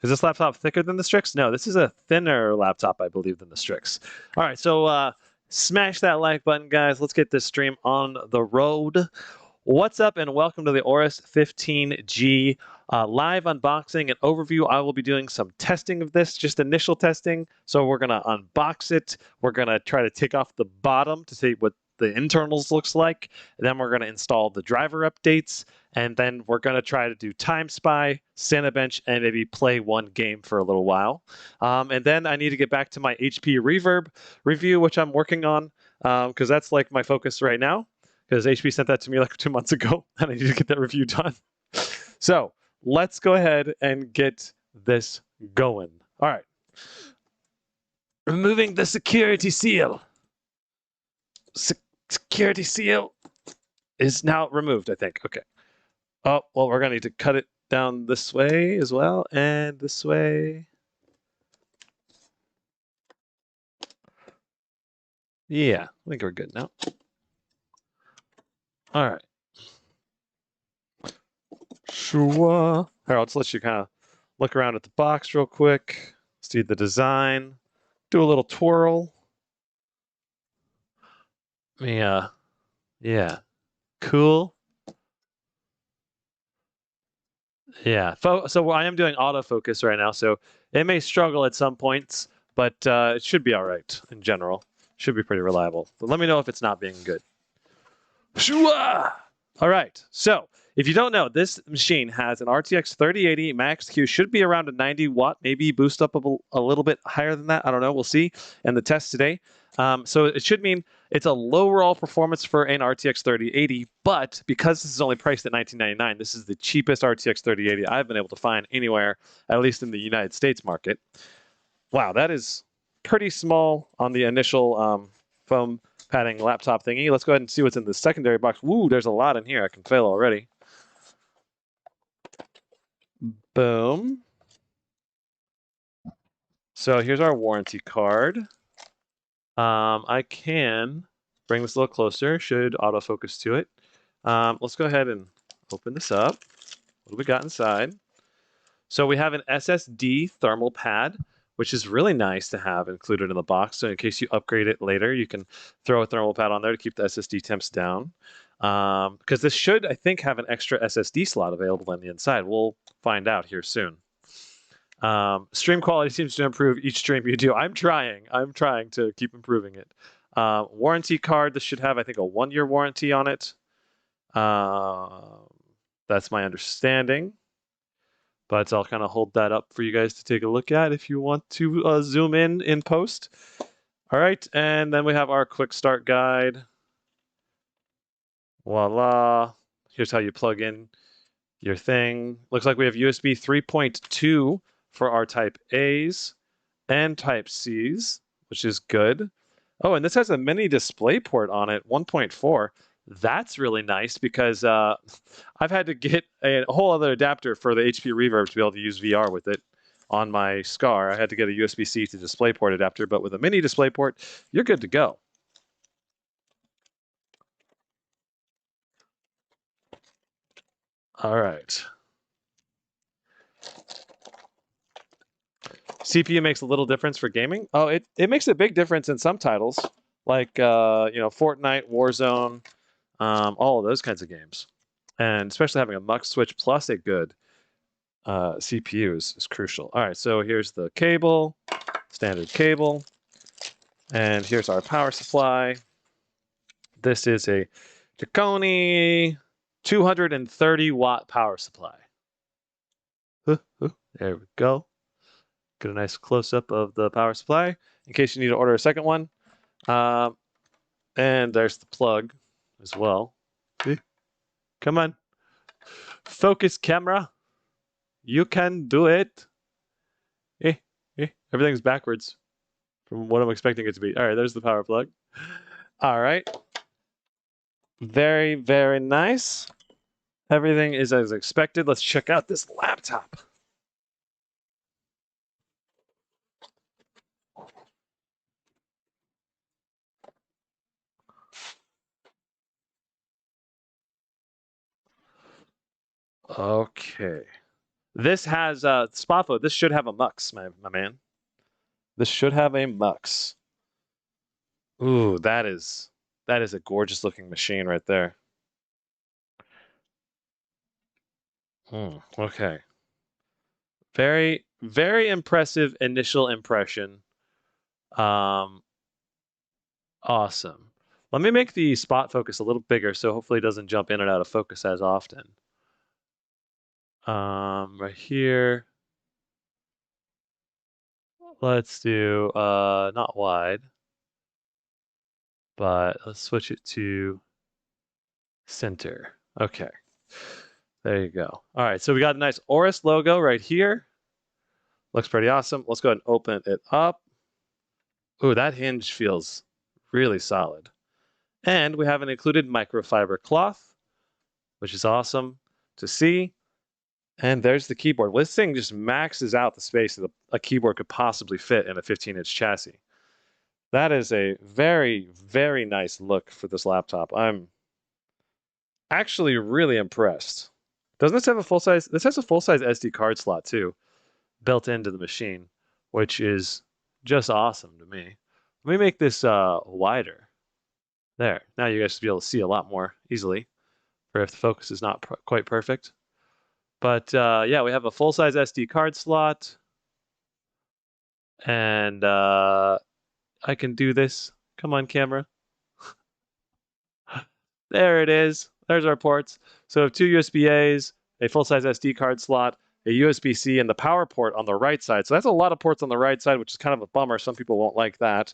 Is this laptop thicker than the Strix? No, this is a thinner laptop, I believe, than the Strix. All right, so smash that like button, guys. Let's get this stream on the road. What's up, and welcome to the Aorus 15G live unboxing and overview. I will be doing some testing of this, just initial testing. So we're going to unbox it. We're going to try to take off the bottom to see what the internals looks like. Then we're going to install the driver updates. And then we're going to try to do Time Spy, Cinebench, and maybe play one game for a little while. And then I need to get back to my HP Reverb review, which I'm working on, because that's like my focus right now. Because HP sent that to me like 2 months ago, and I need to get that review done. So let's go ahead and get this going. All right. Removing the security seal. Security seal is now removed, I think. Okay. Oh, well, we're going to need to cut it down this way as well, and this way. Yeah, I think we're good now. All right. Sure. Here, I'll just let you kind of look around at the box real quick, see the design, do a little twirl. Yeah. Cool. Yeah. So I am doing autofocus right now, so it may struggle at some points, but it should be all right in general. Should be pretty reliable. But let me know if it's not being good. Shua! All right. So if you don't know, this machine has an RTX 3080 max Q, should be around a 90 watt, maybe boost up a little bit higher than that. I don't know. We'll see in the test today. So it should mean it's a low overall performance for an RTX 3080, but because this is only priced at $19.99, this is the cheapest RTX 3080 I've been able to find anywhere, at least in the United States market. Wow, that is pretty small on the initial foam padding laptop thingy. Let's go ahead and see what's in the secondary box. Woo, there's a lot in here. I can fail already. Boom. So here's our warranty card. I can bring this a little closer. Should autofocus to it. Let's go ahead and open this up. What do we got inside? So we have an SSD thermal pad, which is really nice to have included in the box. So in case you upgrade it later, you can throw a thermal pad on there to keep the SSD temps down. Because this should, I think, have an extra SSD slot available on the inside. We'll find out here soon. Stream quality seems to improve each stream you do. I'm trying to keep improving it. Warranty card, this should have, I think, a 1-year warranty on it. That's my understanding. But I'll kind of hold that up for you guys to take a look at if you want to zoom in post. All right, and then we have our quick start guide. Voila. Here's how you plug in your thing. Looks like we have USB 3.2 for our Type A's and Type C's, which is good. Oh, and this has a mini display port on it, 1.4. That's really nice because I've had to get a whole other adapter for the HP Reverb to be able to use VR with it on my SCAR. I had to get a USB-C to DisplayPort adapter, but with a mini DisplayPort, you're good to go. All right. CPU makes a little difference for gaming. Oh, it makes a big difference in some titles, like Fortnite, Warzone, all of those kinds of games. And especially having a mux switch plus a good CPU is crucial. All right, so here's the cable, standard cable. And here's our power supply. This is a Chicone 230 watt power supply. There we go. Get a nice close-up of the power supply in case you need to order a second one. And there's the plug as well. Come on. Focus camera. You can do it. Everything's backwards from what I'm expecting it to be. All right, there's the power plug. All right. Very, very nice. Everything is as expected. Let's check out this laptop. Okay. This has spot photo. This should have a mux, my man. This should have a mux. Ooh, that is a gorgeous looking machine right there. Okay. Very, very impressive initial impression. Awesome. Let me make the spot focus a little bigger so hopefully it doesn't jump in and out of focus as often. Right here. Let's do not wide, but let's switch it to center. Okay. There you go. All right, so we got a nice Aorus logo right here. Looks pretty awesome. Let's go ahead and open it up. Ooh, that hinge feels really solid. And we have an included microfiber cloth, which is awesome to see. And there's the keyboard. Well, this thing just maxes out the space that a keyboard could possibly fit in a 15-inch chassis. That is a very, very nice look for this laptop. I'm actually really impressed. Doesn't this have a full-size? This has a full-size SD card slot too, built into the machine, which is just awesome to me. Let me make this wider. There. Now you guys should be able to see a lot more easily, or if the focus is not quite perfect. But yeah, we have a full-size SD card slot, and I can do this. Come on, camera. There it is. There's our ports. So we have two USB-As, a full-size SD card slot, a USB-C, and the power port on the right side. So that's a lot of ports on the right side, which is kind of a bummer. Some people won't like that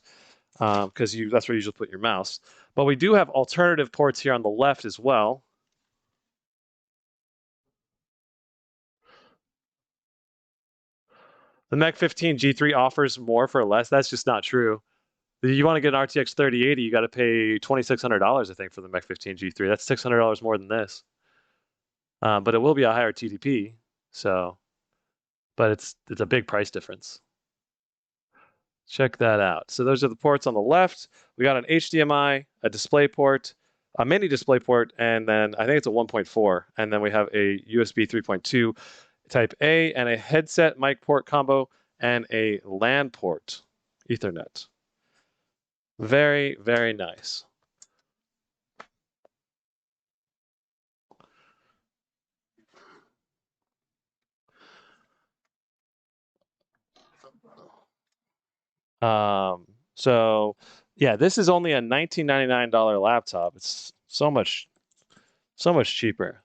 because that's where you usually put your mouse. But we do have alternative ports here on the left as well. The Mech 15 G3 offers more for less. That's just not true. You want to get an RTX 3080, you got to pay $2,600, I think, for the Mech 15 G3. That's $600 more than this. But it will be a higher TDP, so, but it's a big price difference. Check that out. So those are the ports on the left. We got an HDMI, a display port, a mini display port, and then I think it's a 1.4. And then we have a USB 3.2 Type A and a headset mic port combo and a LAN port, Ethernet. Very, very nice. So yeah, this is only a $1999 laptop. It's so much cheaper.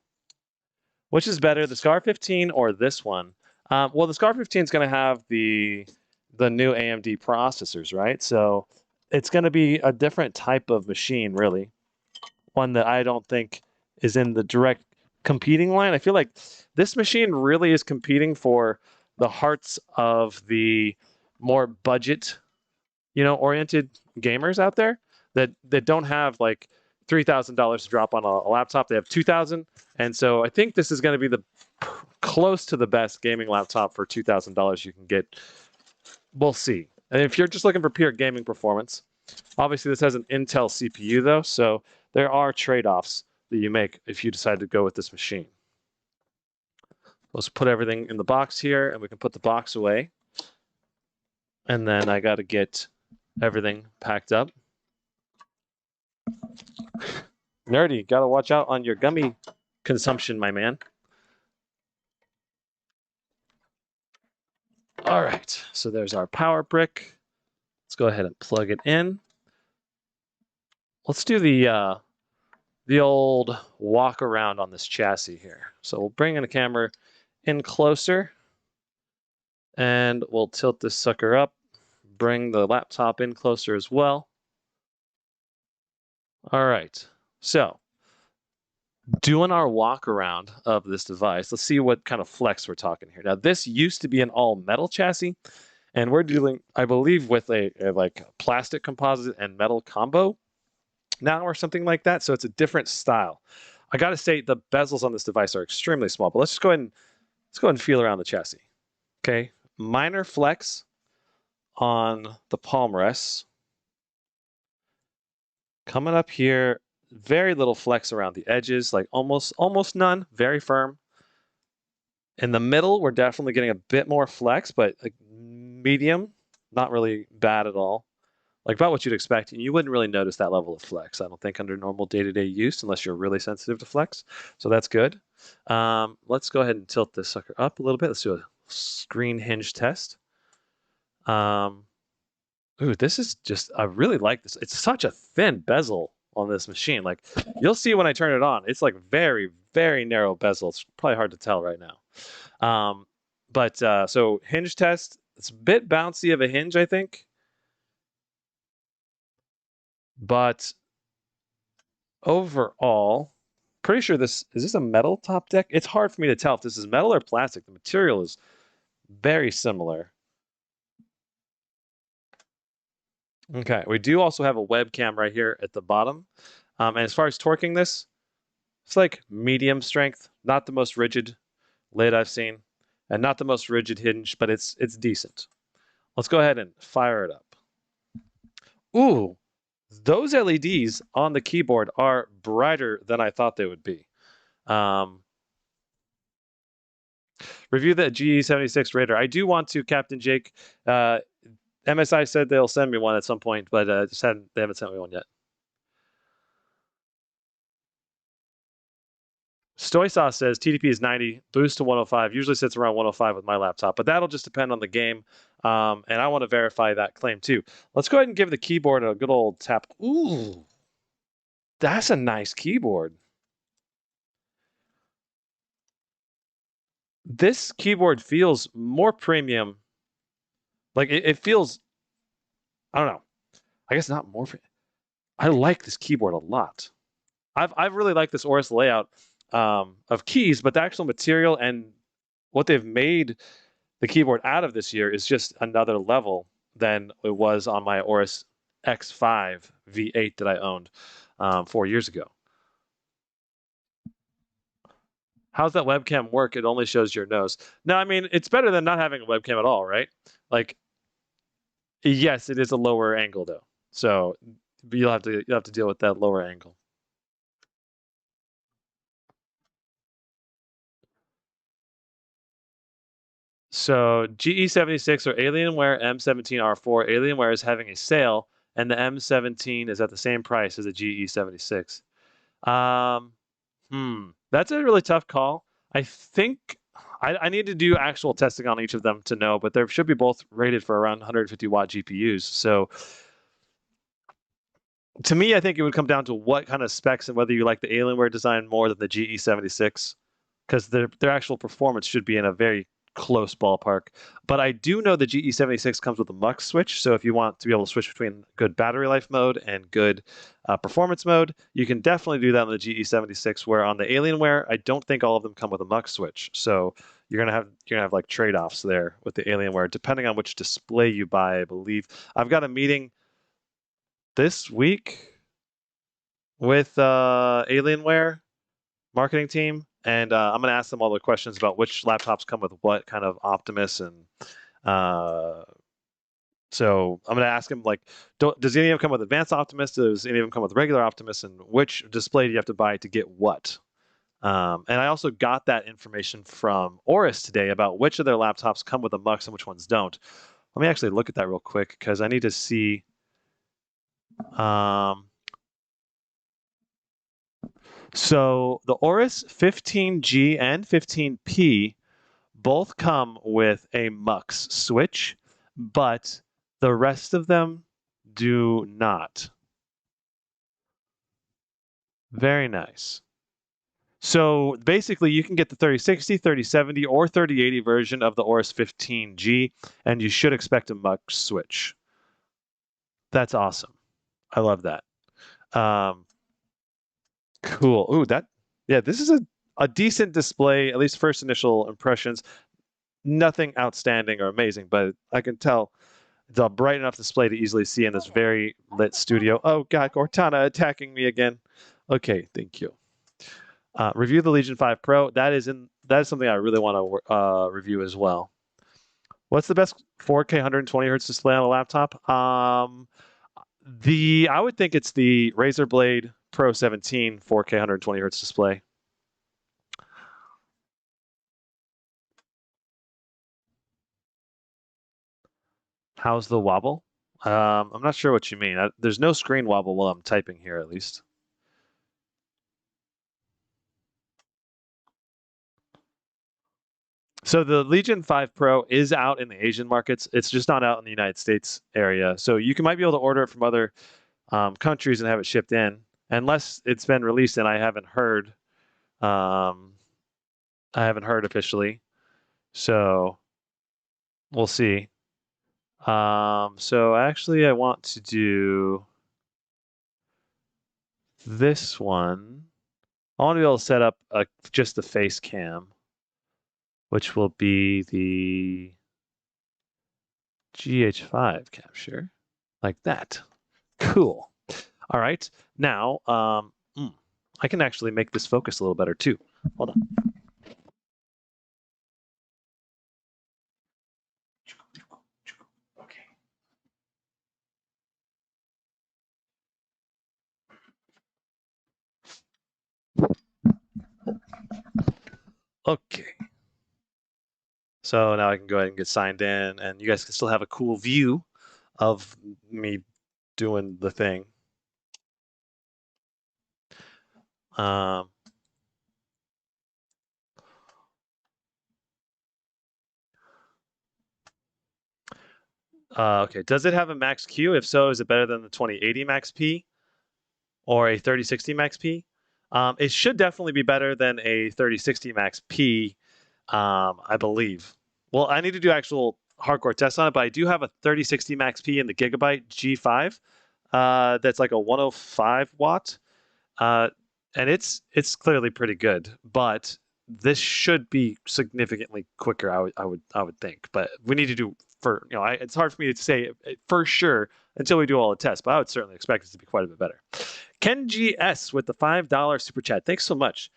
Which is better, the Scar 15 or this one? Well, the Scar 15 is going to have the new AMD processors, right? So it's going to be a different type of machine, really. One that I don't think is in the direct competing line. I feel like this machine really is competing for the hearts of the more budget, oriented gamers out there that don't have like $3,000 to drop on a laptop. They have 2,000, and so I think this is going to be the close to the best gaming laptop for $2,000 you can get. We'll see. And if you're just looking for pure gaming performance, obviously this has an Intel CPU though, so there are trade-offs that you make if you decide to go with this machine. Let's put everything in the box here, and we can put the box away. And then I got to get everything packed up. Nerdy, got to watch out on your gummy consumption, my man. All right, so there's our power brick. Let's go ahead and plug it in. Let's do the old walk around on this chassis here. So we'll bring in the camera in closer, and we'll tilt this sucker up. Bring the laptop in closer as well. All right, so doing our walk around of this device, let's see what kind of flex we're talking here. Now, this used to be an all metal chassis, and we're dealing, I believe, with a like plastic composite and metal combo now or something like that. So it's a different style. I got to say the bezels on this device are extremely small, but let's go ahead and feel around the chassis. Okay, minor flex on the palm rests. Coming up here, very little flex around the edges, like almost none, very firm. In the middle, we're definitely getting a bit more flex, but like medium, not really bad at all. Like about what you'd expect. And you wouldn't really notice that level of flex, I don't think, under normal day-to-day use, unless you're really sensitive to flex. So that's good. Let's go ahead and tilt this sucker up a little bit. Let's do a screen hinge test. Ooh, this is just, I really like this. It's such a thin bezel on this machine. Like, you'll see when I turn it on, it's like very, very narrow bezel. It's probably hard to tell right now. So hinge test, it's a bit bouncy of a hinge, I think. But overall, pretty sure is this a metal top deck? It's hard for me to tell if this is metal or plastic. The material is very similar. Okay, we do also have a webcam right here at the bottom. And as far as torquing this, it's like medium strength, not the most rigid lid I've seen, and not the most rigid hinge, but it's decent. Let's go ahead and fire it up. Ooh, those LEDs on the keyboard are brighter than I thought they would be. Review the GE76 Raider. I do want to, Captain Jake. MSI said they'll send me one at some point, but they haven't sent me one yet. Stoy Sauce says TDP is 90, boost to 105. Usually sits around 105 with my laptop, but that'll just depend on the game. And I want to verify that claim too. Let's go ahead and give the keyboard a good old tap. Ooh, that's a nice keyboard. This keyboard feels more premium. Like it feels, I don't know. I guess not more. I like this keyboard a lot. I've really liked this Aorus layout of keys, but the actual material and what they've made the keyboard out of this year is just another level than it was on my Aorus X5 V8 that I owned 4 years ago. How's that webcam work? It only shows your nose. No, I mean, it's better than not having a webcam at all, right? Like, yes, it is a lower angle though. So you'll have to deal with that lower angle. So GE76 or Alienware M17R4. Alienware is having a sale, and the M17 is at the same price as the GE76. That's a really tough call. I think I need to do actual testing on each of them to know, but they should be both rated for around 150 watt GPUs. So to me, I think it would come down to what kind of specs and whether you like the Alienware design more than the GE76, because their actual performance should be in a very close ballpark. But I do know the GE76 comes with a mux switch, so if you want to be able to switch between good battery life mode and good performance mode, you can definitely do that on the GE76. Where on the Alienware, I don't think all of them come with a mux switch, so you're gonna have like trade-offs there with the Alienware, depending on which display you buy. I believe I've got a meeting this week with Alienware marketing team, and I'm going to ask them all the questions about which laptops come with what kind of Optimus, and so I'm going to ask them like, does any of them come with Advanced Optimus? Does any of them come with regular Optimus? And which display do you have to buy to get what? And I also got that information from Aorus today about which of their laptops come with a mux and which ones don't. Let me actually look at that real quick because I need to see. So the Aorus 15G and 15P both come with a mux switch, but the rest of them do not. Very nice. So basically, you can get the 3060, 3070, or 3080 version of the Aorus 15G, and you should expect a mux switch. That's awesome. I love that. Cool. Ooh, yeah, this is a decent display, at least first initial impressions. Nothing outstanding or amazing, but I can tell it's a bright enough display to easily see in this very lit studio. Oh God, Cortana attacking me again. Okay, thank you. Review the Legion 5 Pro. That is something I really want to review as well. What's the best 4K 120 hertz display on a laptop? I would think it's the Razer Blade Pro 17 4K 120 hertz display. How's the wobble? I'm not sure what you mean. There's no screen wobble while I'm typing here, at least. So the Legion 5 Pro is out in the Asian markets. It's just not out in the United States area. So you might be able to order it from other countries and have it shipped in, unless it's been released and I haven't heard. I haven't heard officially. So we'll see. So actually, I want to do this one. I want to be able to set up just the face cam, which will be the GH5 capture, like that. Cool. All right. Now, I can actually make this focus a little better too. Hold on. Okay. Okay. So now I can go ahead and get signed in, and you guys can still have a cool view of me doing the thing. Um, okay, does it have a max Q? If so, is it better than the 2080 max P or a 3060 max P? It should definitely be better than a 3060 max P, I believe. Well, I need to do actual hardcore tests on it, but I do have a 3060 max P in the Gigabyte G5 that's like a 105 watt. And it's clearly pretty good, but this should be significantly quicker. I would think, but we need to do it's hard for me to say for sure until we do all the tests. But I would certainly expect it to be quite a bit better. Ken GS with the $5 super chat. Thanks so much.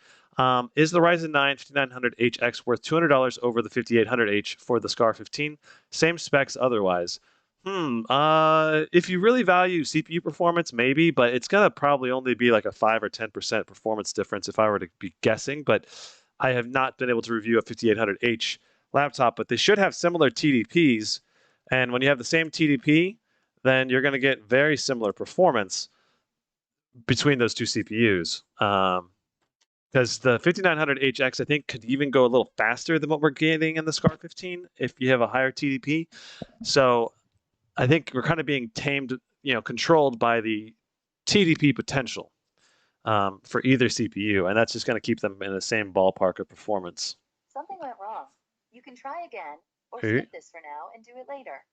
Is the Ryzen 9 5900HX worth $200 over the 5800H for the Scar 15? Same specs otherwise. If you really value CPU performance, maybe, but it's gonna probably only be like a 5 or 10% performance difference if I were to be guessing. But I have not been able to review a 5800H laptop, but they should have similar TDPs. And when you have the same TDP, then you're gonna get very similar performance between those two CPUs. Because the 5900HX, I think, could even go a little faster than what we're getting in the Scar 15 if you have a higher TDP. So I think we're kind of being tamed, controlled by the TDP potential for either CPU, and that's just going to keep them in the same ballpark of performance. Something went wrong. You can try again, or skip this for now and do it later.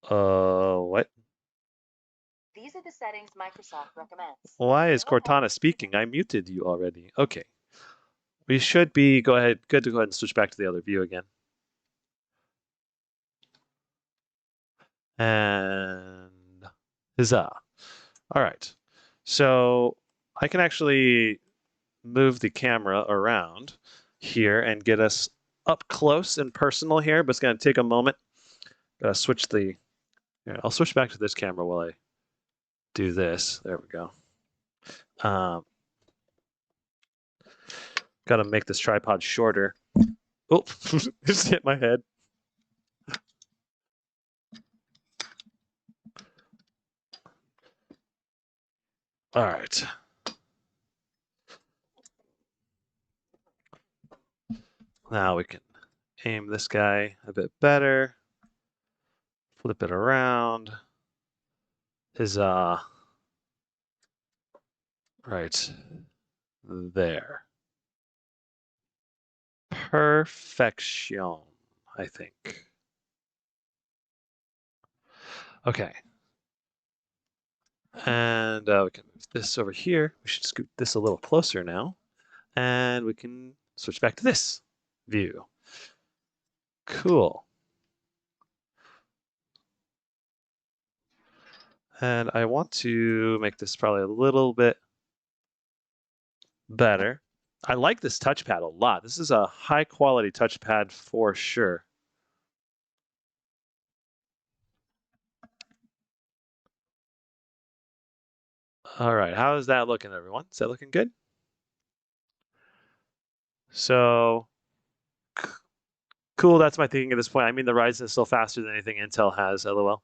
What? These are the settings Microsoft recommends. Why is Cortana speaking? I muted you already. Okay. We should be good to go ahead and switch back to the other view again. And huzzah. All right. So I can actually move the camera around here and get us up close and personal here, but it's going to take a moment. I'll switch back to this camera while I do this. There we go. Got to make this tripod shorter. Oh, just hit my head. All right. Now we can aim this guy a bit better. Flip it around. Right there. Perfection, I think. Okay. And we can move this over here. We should scoot this a little closer now. And we can switch back to this view. Cool. And I want to make this probably a little bit better. I like this touchpad a lot. This is a high quality touchpad for sure. All right, how is that looking, everyone? Is that looking good? So Cool, that's my thinking at this point. I mean, the Ryzen is still faster than anything Intel has, LOL.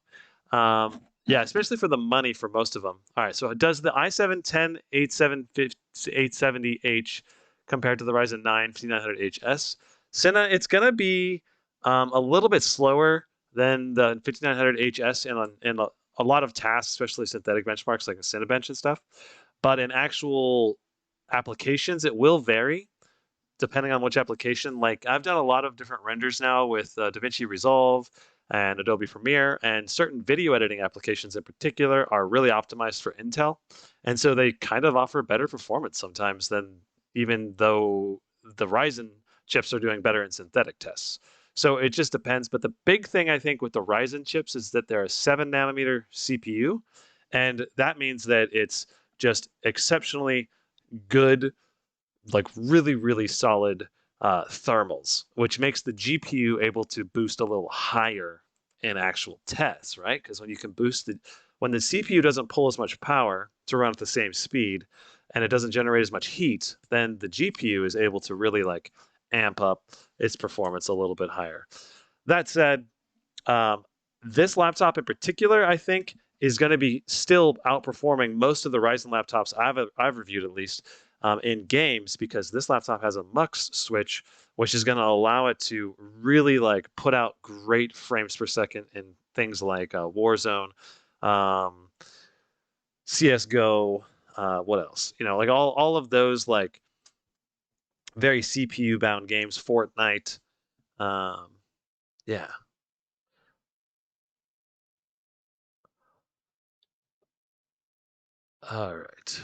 Yeah, especially for the money for most of them. All right, so does the i7-10870H compared to the Ryzen 9 5900HS? Cinna, it's going to be a little bit slower than the 5900HS in a lot of tasks, especially synthetic benchmarks like a Cinebench and stuff. But in actual applications, it will vary depending on which application. Like I've done a lot of different renders now with DaVinci Resolve and Adobe Premiere, and certain video editing applications in particular are really optimized for Intel. And so they kind of offer better performance sometimes than even though the Ryzen chips are doing better in synthetic tests. So it just depends. But the big thing I think with the Ryzen chips is that they're a 7-nanometer CPU. And that means that it's just exceptionally good, like really, really solid thermals, which makes the GPU able to boost a little higher in actual tests, right? Because when you can when the CPU doesn't pull as much power to run at the same speed and it doesn't generate as much heat, then the GPU is able to really like amp up its performance a little bit higher. That said, this laptop in particular, I think, is going to be still outperforming most of the Ryzen laptops I've reviewed at least in games, because this laptop has a MUX switch, which is going to allow it to really like put out great frames per second in things like Warzone, CS:GO, what else? You know, like all of those like very CPU bound games, Fortnite. Yeah. All right.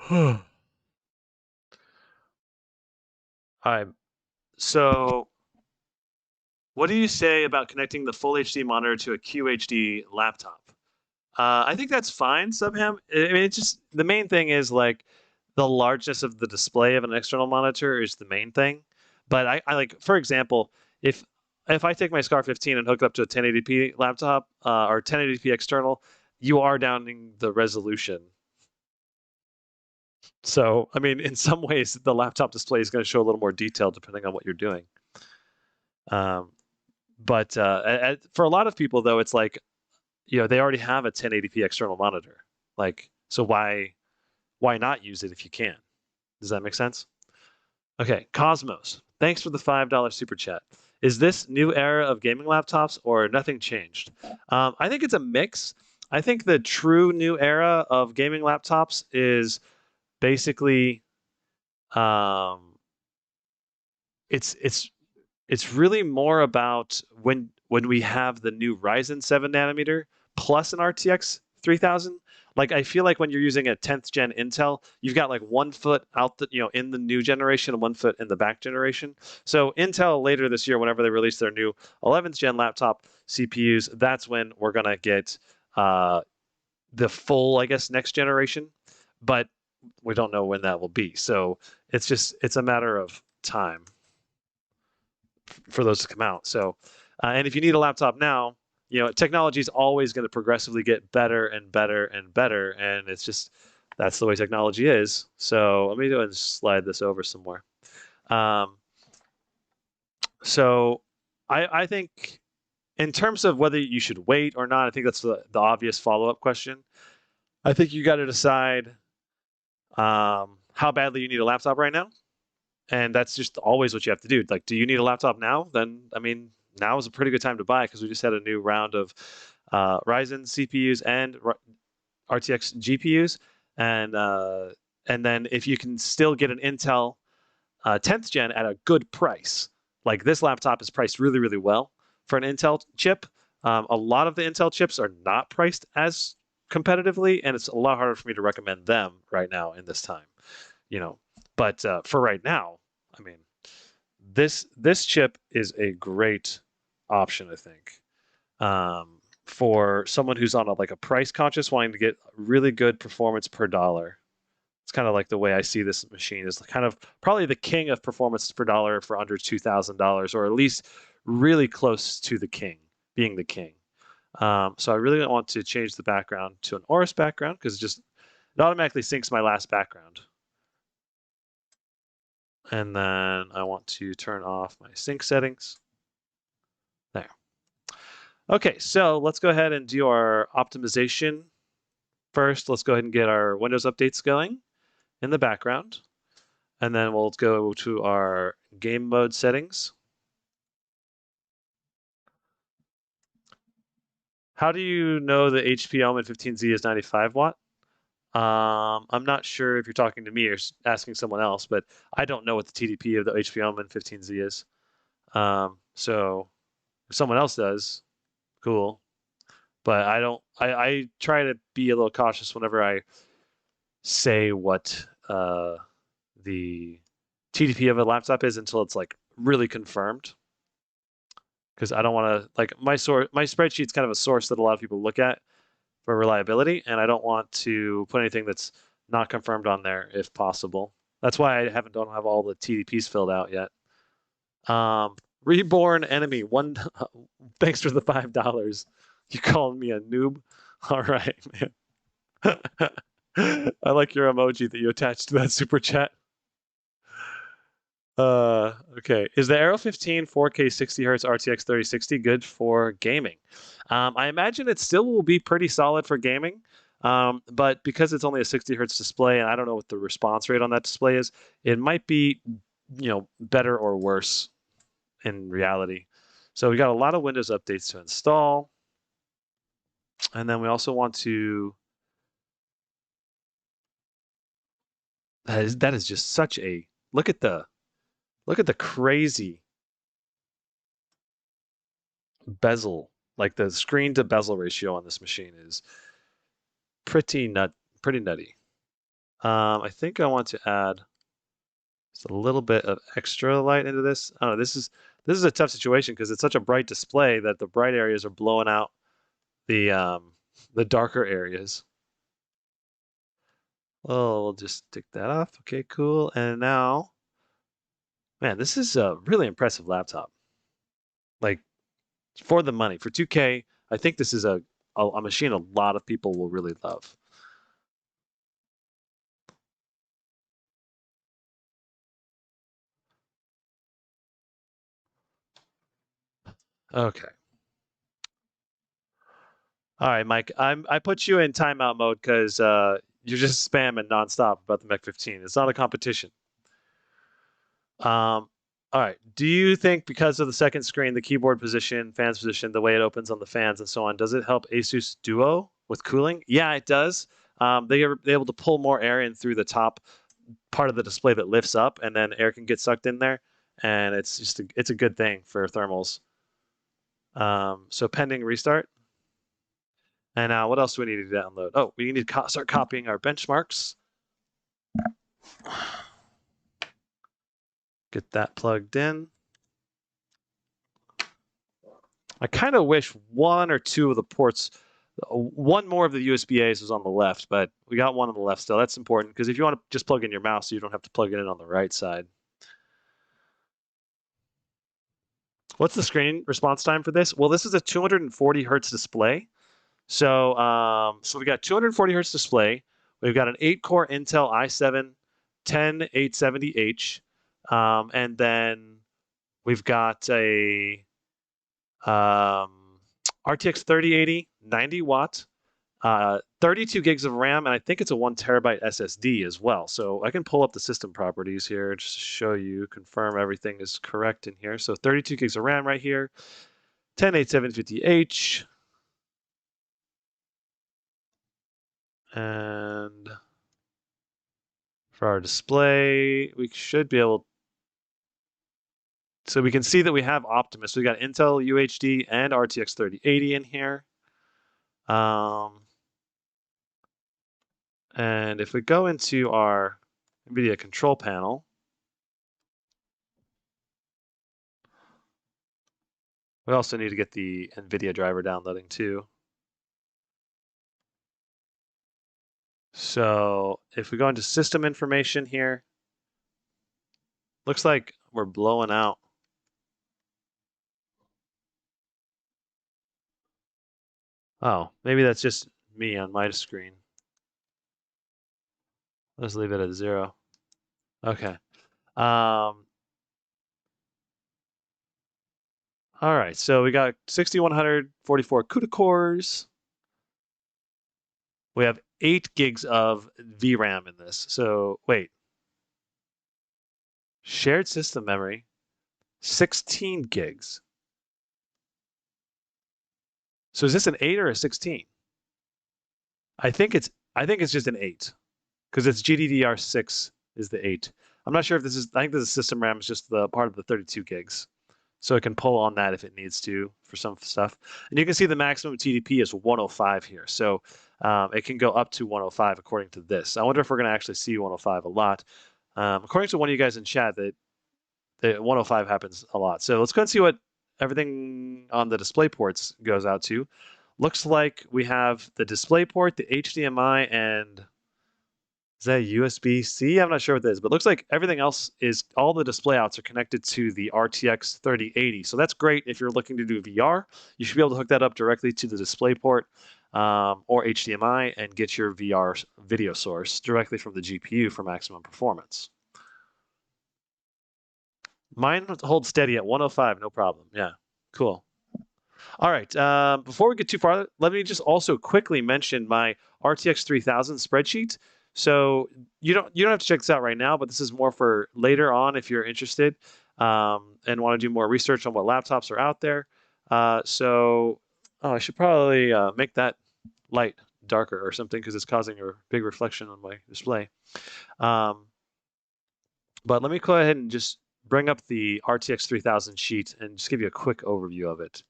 All right. So, what do you say about connecting the full HD monitor to a QHD laptop? I think that's fine, Subham. I mean, it's just the main thing is like the largeness of the display of an external monitor is the main thing. But I like, for example, if I take my Scar 15 and hook it up to a 1080p laptop or 1080p external, you are downing the resolution. So, I mean, in some ways, the laptop display is going to show a little more detail depending on what you're doing. But for a lot of people, though, it's like, you know, they already have a 1080p external monitor. Like, so why not use it if you can? Does that make sense? Okay, Cosmos, thanks for the $5 super chat. Is this new era of gaming laptops or nothing changed? I think it's a mix. I think the true new era of gaming laptops is basically it's really more about when we have the new Ryzen 7-nanometer plus an RTX 3000. Like I feel like when you're using a 10th gen Intel, you've got like 1 foot out in the new generation and 1 foot in the back generation. So Intel later this year, whenever they release their new 11th gen laptop CPUs, that's when we're gonna get the full, I guess, next generation. But we don't know when that will be. So it's a matter of time for those to come out. So, and if you need a laptop now, you know, technology is always going to progressively get better and better and better, and it's just that's the way technology is. So let me go and slide this over some more. So I think in terms of whether you should wait or not, I think that's the obvious follow-up question. I think you got to decide how badly you need a laptop right now. And that's just always what you have to do. Like, do you need a laptop now? Then, I mean, now is a pretty good time to buy because we just had a new round of Ryzen CPUs and RTX GPUs, and then if you can still get an Intel 10th gen at a good price, like this laptop is priced really, really well for an Intel chip. A lot of the Intel chips are not priced as competitively, and it's a lot harder for me to recommend them right now in this time. You know, but for right now, I mean, this chip is a great option, I think, for someone who's on like a price conscious, wanting to get really good performance per dollar. It's kind of like the way I see this machine is kind of probably the king of performance per dollar for under $2,000, or at least really close to the king, being the king. So I really don't want to change the background to an Aorus background because it automatically syncs my last background. And then I want to turn off my sync settings. There. Okay, so let's go ahead and do our optimization. First, let's go ahead and get our Windows updates going in the background. And then we'll go to our game mode settings. How do you know the HP Element 15Z is 95 watt? I'm not sure if you're talking to me or asking someone else, but I don't know what the TDP of the HP Element 15Z is. So if someone else does, cool. But I don't. I try to be a little cautious whenever I say what the TDP of a laptop is until it's like really confirmed. Because I don't want to like my spreadsheet's kind of a source that a lot of people look at for reliability, and I don't want to put anything that's not confirmed on there if possible. That's why I don't have all the TDPs filled out yet. Reborn enemy one. Thanks for the $5. You called me a noob. All right, man. I like your emoji that you attached to that super chat. Okay. Is the Aero 15 4K 60 Hz RTX 3060 good for gaming? I imagine it still will be pretty solid for gaming, but because it's only a 60 Hz display, and I don't know what the response rate on that display is, it might be, better or worse in reality. So we got a lot of Windows updates to install, and then we also want to. That is just such a look at the crazy bezel, like the screen to bezel ratio on this machine is pretty nutty. I think I want to add just a little bit of extra light into this. I don't know. This is a tough situation because it's such a bright display that the bright areas are blowing out the darker areas. Oh, we'll just take that off. Okay, cool. And now, man, this is a really impressive laptop. Like for the money, for 2K, I think this is a machine a lot of people will really love. Okay. All right, Mike. I put you in timeout mode because you're just spamming nonstop about the Mech 15. It's not a competition. All right. Do you think because of the second screen, the keyboard position, fans position, the way it opens on the fans, and so on, does it help Asus Duo with cooling? Yeah, it does. They're able to pull more air in through the top part of the display that lifts up, and then air can get sucked in there, and it's a good thing for thermals. So pending restart. And now, what else do we need to download? Oh, we need to start copying our benchmarks. Get that plugged in. I kind of wish one or two of the ports, one more of the USB-As was on the left, but we got one on the left still. That's important because if you want to just plug in your mouse, you don't have to plug it in on the right side. What's the screen response time for this? Well, this is a 240 hertz display. So we got 240 hertz display. We've got an 8-core Intel i7-10870H, and then we've got a RTX 3080, 90 watt, 32 gigs of RAM, and I think it's a 1 terabyte SSD as well. So I can pull up the system properties here just to show you, confirm everything is correct in here. So 32 gigs of RAM right here, 10870H. And for our display, we should be able. So we can see that we have Optimus. We got Intel UHD and RTX 3080 in here. And if we go into our NVIDIA control panel, we also need to get the NVIDIA driver downloading too. So if we go into system information here, looks like we're blowing out. Oh, maybe that's just me on my screen. Let's leave it at 0. Okay. All right, so we got 6144 CUDA cores. We have 8 gigs of VRAM in this. So wait, shared system memory, 16 gigs. So is this an 8 or a 16? I think it's just an 8 because it's GDDR6 is the 8. I'm not sure if this is. I think this is system RAM is just the part of the 32 gigs, so it can pull on that if it needs to for some stuff. And you can see the maximum TDP is 105 here, so it can go up to 105 according to this. I wonder if we're going to actually see 105 a lot. According to one of you guys in chat, that 105 happens a lot. So let's go and see what everything on the display ports goes out to. Looks like we have the display port, the HDMI, and is that USB-C? I'm not sure what that is, but it looks like everything else is, all the display outs are connected to the RTX 3080. So that's great if you're looking to do VR. You should be able to hook that up directly to the display port or HDMI and get your VR video source directly from the GPU for maximum performance. Mine holds steady at 105, no problem. Yeah, cool. All right, before we get too far, let me just also quickly mention my RTX 3000 spreadsheet. So you don't have to check this out right now, but this is more for later on if you're interested and want to do more research on what laptops are out there. I should probably make that light darker or something because it's causing a big reflection on my display. But let me go ahead and just bring up the RTX 3000 sheet and just give you a quick overview of it.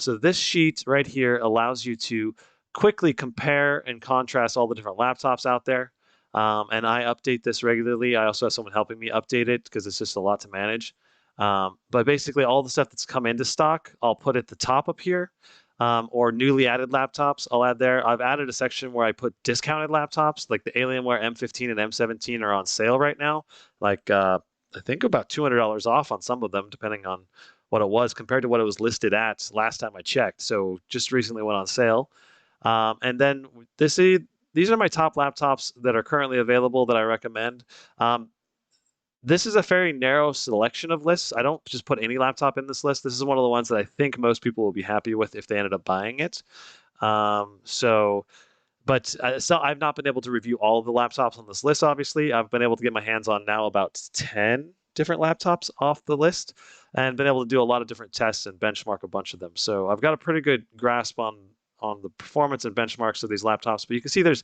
So this sheet right here allows you to quickly compare and contrast all the different laptops out there. And I update this regularly. I also have someone helping me update it because it's just a lot to manage. But basically all the stuff that's come into stock, I'll put at the top up here. Or newly added laptops, I'll add there. I've added a section where I put discounted laptops, like the Alienware M15 and M17 are on sale right now. Like I think about $200 off on some of them, depending on what it was compared to what it was listed at last time I checked. So just recently went on sale. And then these are my top laptops that are currently available that I recommend. This is a very narrow selection of lists. I don't just put any laptop in this list. This is one of the ones that I think most people will be happy with if they ended up buying it. So I've not been able to review all of the laptops on this list, obviously. I've been able to get my hands on now about 10 different laptops off the list and been able to do a lot of different tests and benchmark a bunch of them. So I've got a pretty good grasp on the performance and benchmarks of these laptops. But you can see there's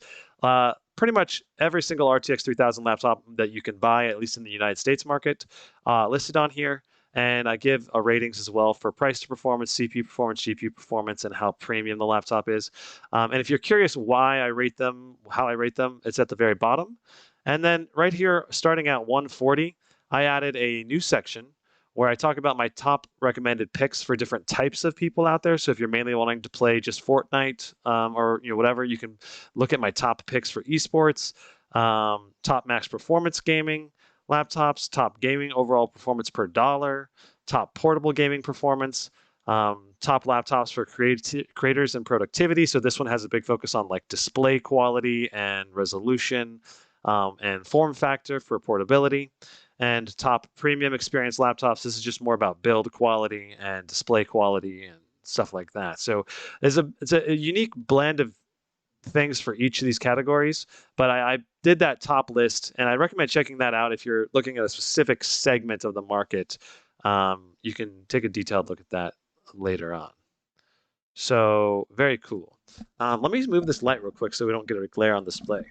pretty much every single RTX 3000 laptop that you can buy, at least in the United States market, listed on here. And I give ratings as well for price to performance, CPU performance, GPU performance, and how premium the laptop is. And if you're curious why I rate them, how I rate them, it's at the very bottom. And then right here, starting at 140, I added a new section where I talk about my top recommended picks for different types of people out there. So if you're mainly wanting to play just Fortnite or whatever, you can look at my top picks for esports, top max performance gaming laptops, top gaming overall performance per dollar, top portable gaming performance, top laptops for creators and productivity. So this one has a big focus on like display quality and resolution and form factor for portability. And top premium experience laptops. This is just more about build quality and display quality and stuff like that. So it's a unique blend of things for each of these categories, but I did that top list, and I recommend checking that out if you're looking at a specific segment of the market. You can take a detailed look at that later on. So very cool. Let me move this light real quick so we don't get a glare on display.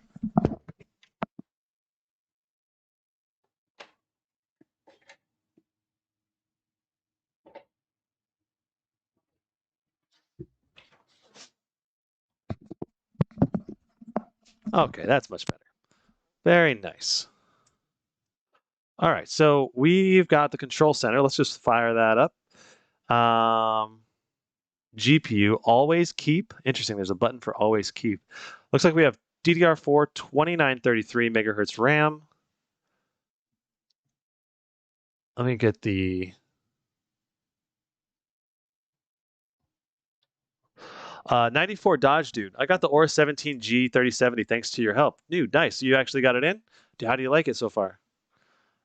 Okay, that's much better. Very nice. All right, so we've got the control center. Let's just fire that up. GPU, always keep. Interesting, there's a button for always keep. Looks like we have DDR4 2933 megahertz RAM. Let me get the 94 Dodge dude. I got the Aorus 17G 3070 thanks to your help. Dude, nice. You actually got it in? How do you like it so far?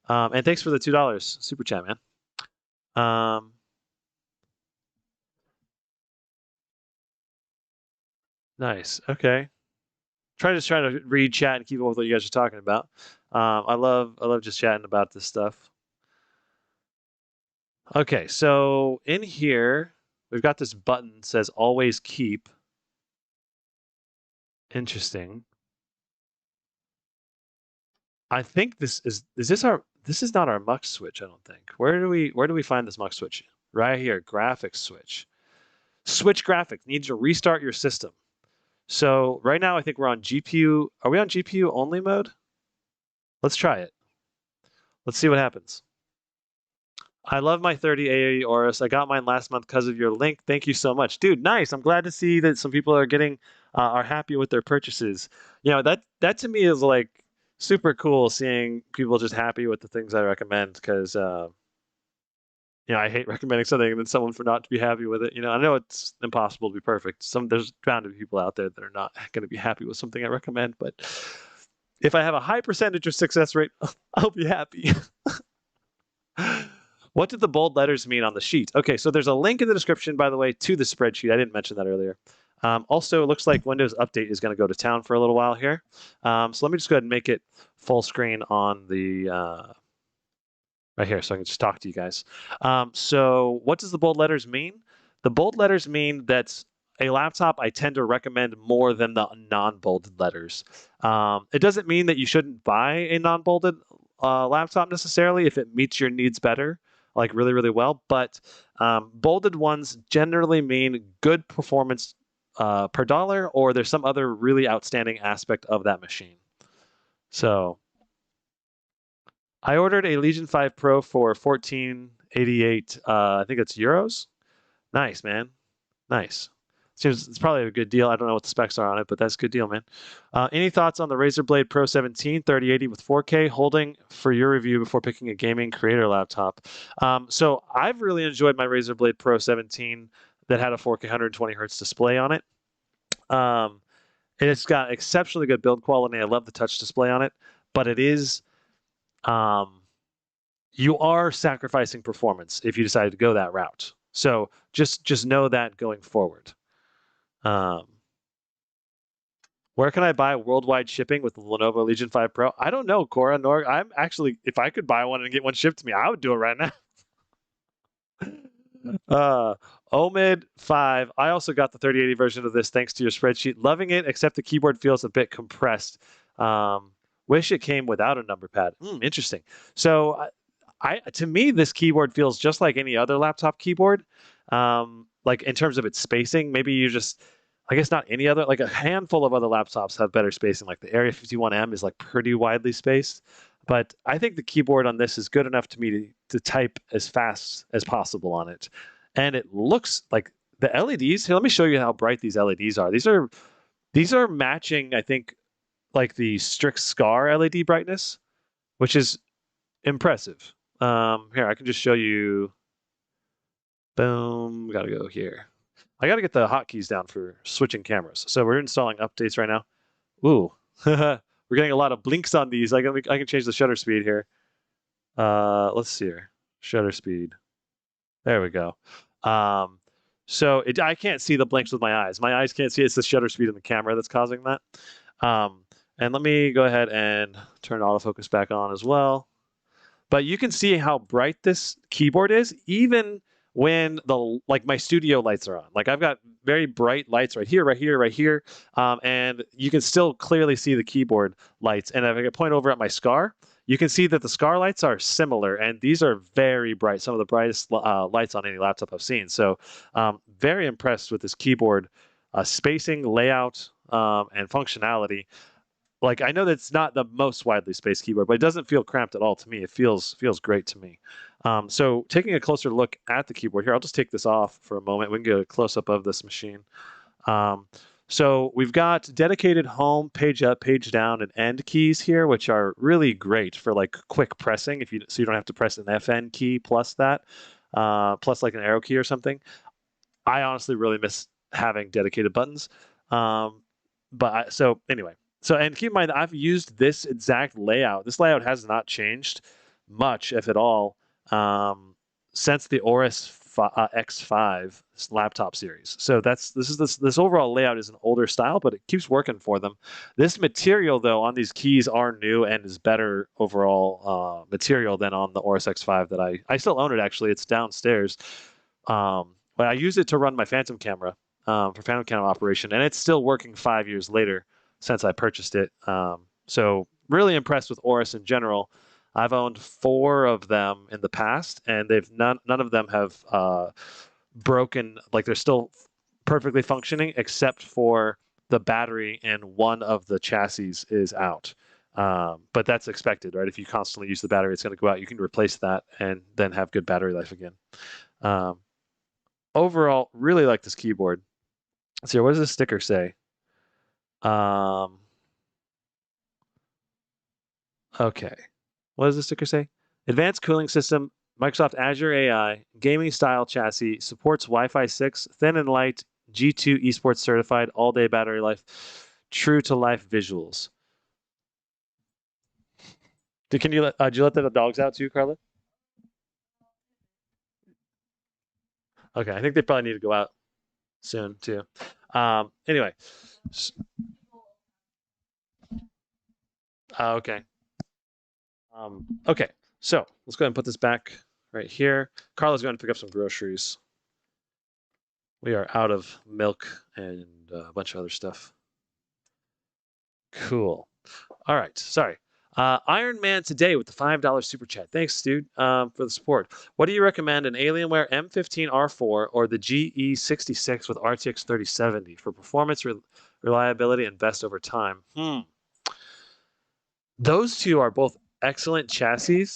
And thanks for the $2 super chat, man. Nice. Okay. Trying to read chat and keep up with what you guys are talking about. I love just chatting about this stuff. Okay, so in here we've got this button that says always keep. Interesting. I think this is not our mux switch, I don't think. Where do we find this mux switch? Right here, graphics switch. Switch graphics needs to restart your system. So right now I think we're on GPU. Are we on GPU only mode? Let's try it. Let's see what happens. I love my 3080 Aorus. I got mine last month because of your link. Thank you so much, dude. Nice. I'm glad to see that some people are getting are happy with their purchases. You know, that to me is like super cool, seeing people just happy with the things I recommend, because you know, I hate recommending something and then someone for not to be happy with it. You know, I know it's impossible to be perfect. There's bound to be people out there that are not going to be happy with something I recommend, but if I have a high percentage of success rate, I'll be happy. What did the bold letters mean on the sheet? Okay, so there's a link in the description, by the way, to the spreadsheet. I didn't mention that earlier. Also, it looks like Windows Update is going to go to town for a little while here. So let me just go ahead and make it full screen on the right here, so I can just talk to you guys. So what does the bold letters mean? The bold letters mean that a laptop I tend to recommend more than the non-bolded letters. It doesn't mean that you shouldn't buy a non-bolded laptop necessarily if it meets your needs better, like really, really well. But bolded ones generally mean good performance per dollar, or there's some other really outstanding aspect of that machine. So I ordered a Legion 5 Pro for 1488. I think it's euros. Nice, man. Nice. Seems it's probably a good deal. I don't know what the specs are on it, but that's a good deal, man. Any thoughts on the Razer Blade Pro 17 3080 with 4K holding for your review before picking a gaming creator laptop? So I've really enjoyed my Razer Blade Pro 17 that had a 4K 120 hertz display on it. And it's got exceptionally good build quality. I love the touch display on it, but it is you are sacrificing performance if you decide to go that route. So just know that going forward. Where can I buy worldwide shipping with the Lenovo Legion 5 Pro? I don't know, Cora. Nor I'm actually, if I could buy one and get one shipped to me, I would do it right now. OMID 5. I also got the 3080 version of this thanks to your spreadsheet. Loving it, except the keyboard feels a bit compressed. Wish it came without a number pad. Interesting. So to me, this keyboard feels just like any other laptop keyboard. Like in terms of its spacing, maybe you just, I guess not any other, like a handful of other laptops have better spacing. Like the Area 51M is like pretty widely spaced. But I think the keyboard on this is good enough to me to type as fast as possible on it. And it looks like the LEDs, here, let me show you how bright these LEDs are. These are matching, I think, like the Strix Scar LED brightness, which is impressive. Here, I can just show you. Boom, gotta go here. I gotta get the hotkeys down for switching cameras. So we're installing updates right now. Ooh, we're getting a lot of blinks on these. I can change the shutter speed here. Let's see here. Shutter speed. There we go. So I can't see the blinks with my eyes. My eyes can't see it. It's the shutter speed in the camera that's causing that. And let me go ahead and turn autofocus back on as well. But you can see how bright this keyboard is, even when my studio lights are on. Like I've got very bright lights right here, right here, right here, and you can still clearly see the keyboard lights. And if I point over at my Scar, you can see that the Scar lights are similar, and these are very bright, some of the brightest lights on any laptop I've seen. So very impressed with this keyboard spacing, layout, and functionality. Like I know that's not the most widely spaced keyboard, but it doesn't feel cramped at all to me. It feels great to me. So taking a closer look at the keyboard here, I'll just take this off for a moment. We can get a close up of this machine. So we've got dedicated home, page up, page down, and end keys here, which are really great for like quick pressing. So you don't have to press an FN key plus that, plus like an arrow key or something. I honestly really miss having dedicated buttons. So anyway. So, and keep in mind, I've used this exact layout. This layout has not changed much, if at all, since the Aorus X5 laptop series. So this overall layout is an older style, but it keeps working for them. This material, though, on these keys are new and is better overall material than on the Aorus X5 that I still own it, actually. It's downstairs. But I use it to run my Phantom camera for Phantom camera operation, and it's still working 5 years later since I purchased it. So really impressed with Aorus in general. I've owned 4 of them in the past, and none of them have broken. Like they're still perfectly functioning, except for the battery and one of the chassis is out. But that's expected, right? If you constantly use the battery, it's going to go out. You can replace that and then have good battery life again. Overall, really like this keyboard. Let's see, what does the sticker say? Okay. What does the sticker say? Advanced cooling system, Microsoft Azure AI, gaming style chassis, supports Wi-Fi 6, thin and light, G2 esports certified, all-day battery life, true to life visuals. Did you let the dogs out too, Carla? Okay, I think they probably need to go out soon too. Anyway. Okay. Okay, so let's go ahead and put this back right here. Carla's going to pick up some groceries. We are out of milk and a bunch of other stuff. Cool. All right, sorry. Iron Man today with the $5 super chat. Thanks, dude, for the support. What do you recommend, an Alienware M15R4 or the GE66 with RTX 3070 for performance, reliability, and best over time? Those two are both excellent chassis.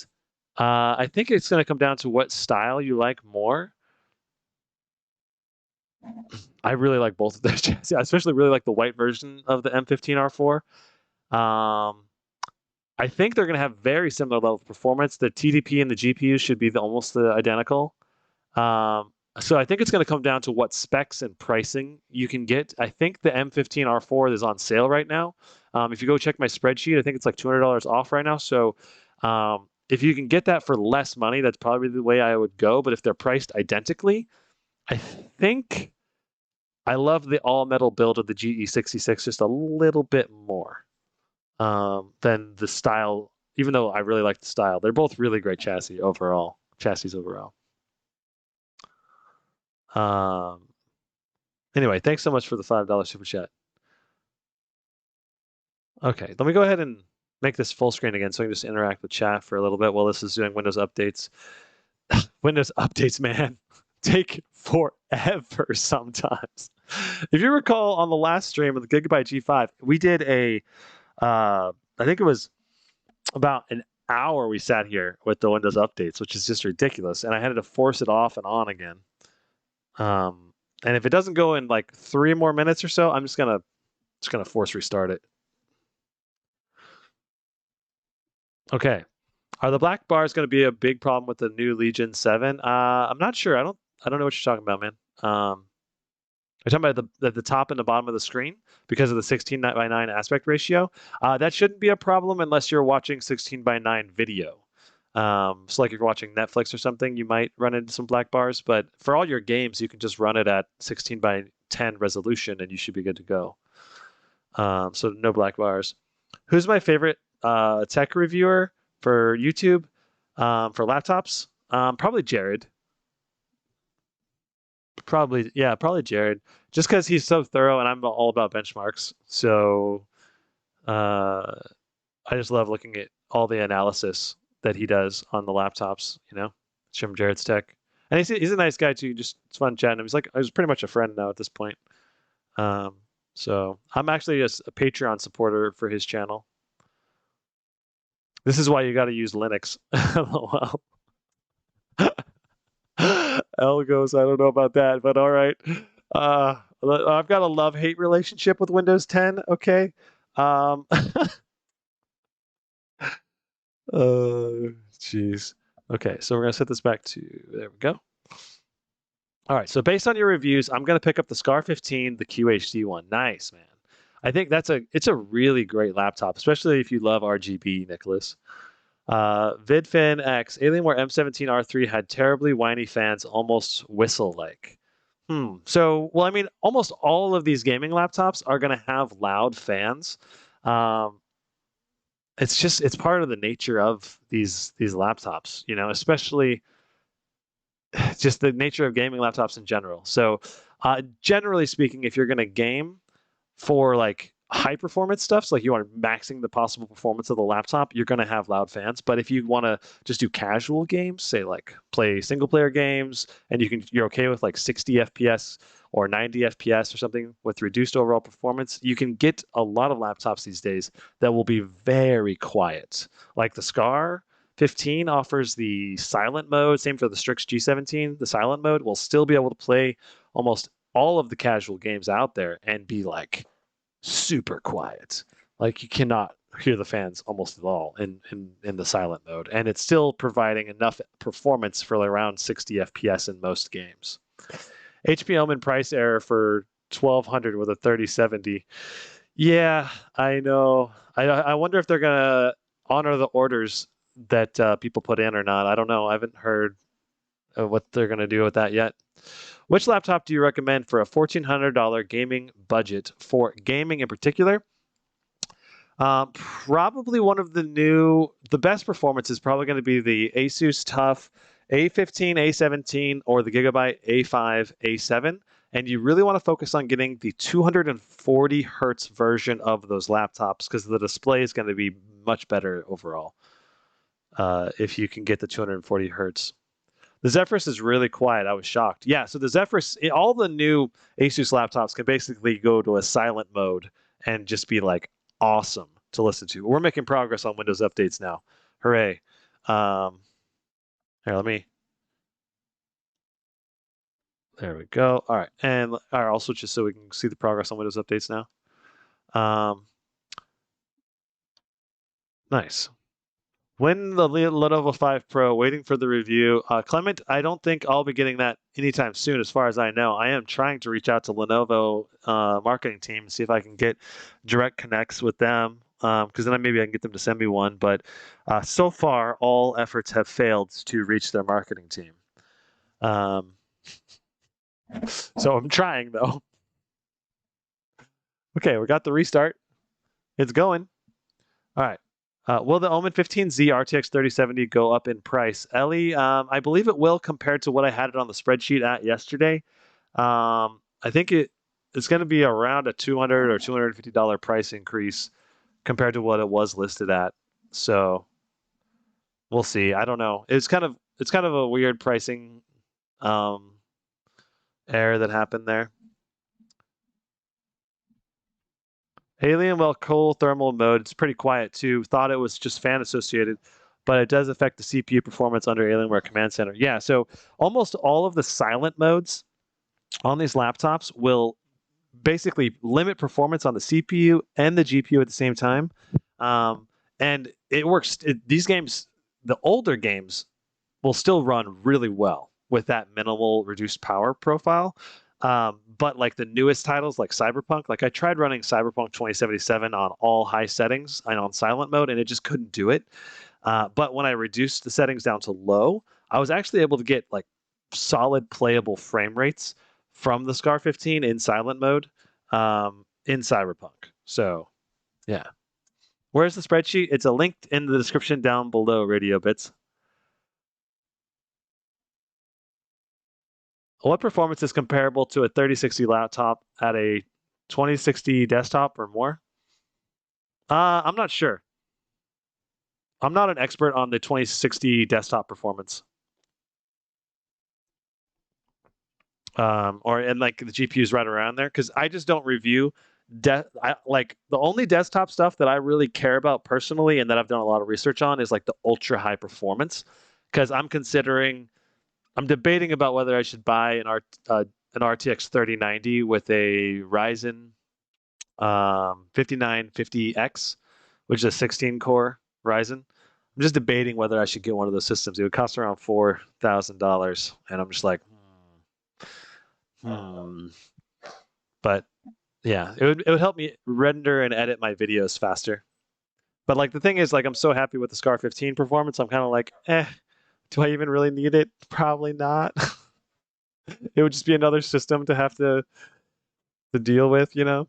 I think it's going to come down to what style you like more. I really like both of those chassis. I especially really like the white version of the M15R4. I think they're going to have very similar level of performance. The TDP and the GPU should be almost identical. So I think it's going to come down to what specs and pricing you can get. I think the M15R4 is on sale right now. If you go check my spreadsheet, I think it's like $200 off right now. So if you can get that for less money, that's probably the way I would go. But if they're priced identically, I think I love the all-metal build of the GE66 just a little bit more than the style, even though I really like the style. They're both really great chassis overall. Anyway, thanks so much for the $5 super chat. Okay, let me go ahead and make this full screen again so I can just interact with chat for a little bit while this is doing Windows updates. Windows updates, man, take forever sometimes. If you recall on the last stream of the Gigabyte G5, we did I think it was about an hour we sat here with the Windows updates, which is just ridiculous. And I had to force it off and on again. And if it doesn't go in like 3 more minutes or so, I'm just gonna force restart it. Okay. Are the black bars going to be a big problem with the new Legion 7? I'm not sure. I don't know what you're talking about, man. You're talking about the top and the bottom of the screen because of the 16:9 aspect ratio. That shouldn't be a problem unless you're watching 16:9 video. So like if you're watching Netflix or something, you might run into some black bars. But for all your games, you can just run it at 16:10 resolution and you should be good to go. So no black bars. Who's my favorite tech reviewer for YouTube for laptops? Probably Jared. Probably Jared. Just because he's so thorough and I'm all about benchmarks. So I just love looking at all the analysis that he does on the laptops, It's from Jared's Tech. And he's a nice guy too. Just it's fun chatting him. He's pretty much a friend now at this point. So I'm actually just a Patreon supporter for his channel. This is why you got to use Linux. LOL. L goes, I don't know about that, but all right. I've got a love-hate relationship with Windows 10. Okay. Jeez. Okay, so we're gonna set this back to there. We go. All right. So based on your reviews, I'm gonna pick up the Scar 15, the QHD one. Nice, man. I think it's a really great laptop, especially if you love RGB, Nicholas. VidFin X, Alienware M17R3 had terribly whiny fans, almost whistle-like. So, well, I mean, almost all of these gaming laptops are going to have loud fans. It's part of the nature of these laptops, especially just the nature of gaming laptops in general. So, generally speaking, if you're going to game for like high performance stuff, so like you are maxing the possible performance of the laptop, you're going to have loud fans. But if you want to just do casual games, say like play single player games, and you're okay with like 60 FPS or 90 FPS or something with reduced overall performance, you can get a lot of laptops these days that will be very quiet. Like the Scar 15 offers the silent mode. Same for the Strix G17. The silent mode will still be able to play almost all of the casual games out there and be like super quiet. Like you cannot hear the fans almost at all in the silent mode, and it's still providing enough performance for around 60 FPS in most games. HP Omen price error for 1200 with a 3070. Yeah, I know. I wonder if they're gonna honor the orders that people put in or not. I don't know. I haven't heard what they're gonna do with that yet. Which laptop do you recommend for a $1,400 gaming budget for gaming in particular? Probably one of the best performance is probably going to be the Asus TUF A15, A17, or the Gigabyte A5, A7. And you really want to focus on getting the 240 hertz version of those laptops because the display is going to be much better overall if you can get the 240 hertz. The Zephyrus is really quiet. I was shocked. Yeah, so the Zephyrus, all the new Asus laptops can basically go to a silent mode and just be like awesome to listen to. We're making progress on Windows updates now. Hooray. Here, there we go. All right. And all right, I'll switch it so we can see the progress on Windows updates now. Nice. When the Lenovo 5 Pro, waiting for the review. Clement, I don't think I'll be getting that anytime soon, as far as I know. I am trying to reach out to Lenovo marketing team and see if I can get direct connects with them, because then maybe I can get them to send me one. But so far, all efforts have failed to reach their marketing team. So I'm trying, though. Okay, we got the restart. It's going. All right. Will the Omen 15Z RTX 3070 go up in price? Ellie, I believe it will compared to what I had it on the spreadsheet at yesterday. I think it's going to be around a $200 or $250 price increase compared to what it was listed at. So we'll see. I don't know. It's kind of a weird pricing error that happened there. Alienware cold thermal mode, it's pretty quiet too. Thought it was just fan associated, but it does affect the CPU performance under Alienware Command Center. Yeah, so almost all of the silent modes on these laptops will basically limit performance on the CPU and the GPU at the same time. And it works. These games, the older games, will still run really well with that minimal reduced power profile. But like the newest titles like Cyberpunk, like I tried running Cyberpunk 2077 on all high settings and on silent mode, and it just couldn't do it. But when I reduced the settings down to low, I was actually able to get like solid playable frame rates from the Scar 15 in silent mode in Cyberpunk. So yeah. Where's the spreadsheet? It's a link in the description down below, Radio Bits. What performance is comparable to a 3060 laptop at a 2060 desktop or more? I'm not sure. I'm not an expert on the 2060 desktop performance. And like the GPU is right around there because I just don't review. Like the only desktop stuff that I really care about personally and that I've done a lot of research on is like the ultra high performance because I'm debating about whether I should buy an RTX 3090 with a Ryzen 5950X, which is a 16 core Ryzen. I'm just debating whether I should get one of those systems. It would cost around $4,000, and I'm just like, But yeah, it would help me render and edit my videos faster. But like the thing is, like I'm so happy with the Scar 15 performance. I'm kind of like, do I even really need it? Probably not. It would just be another system to have to deal with, you know.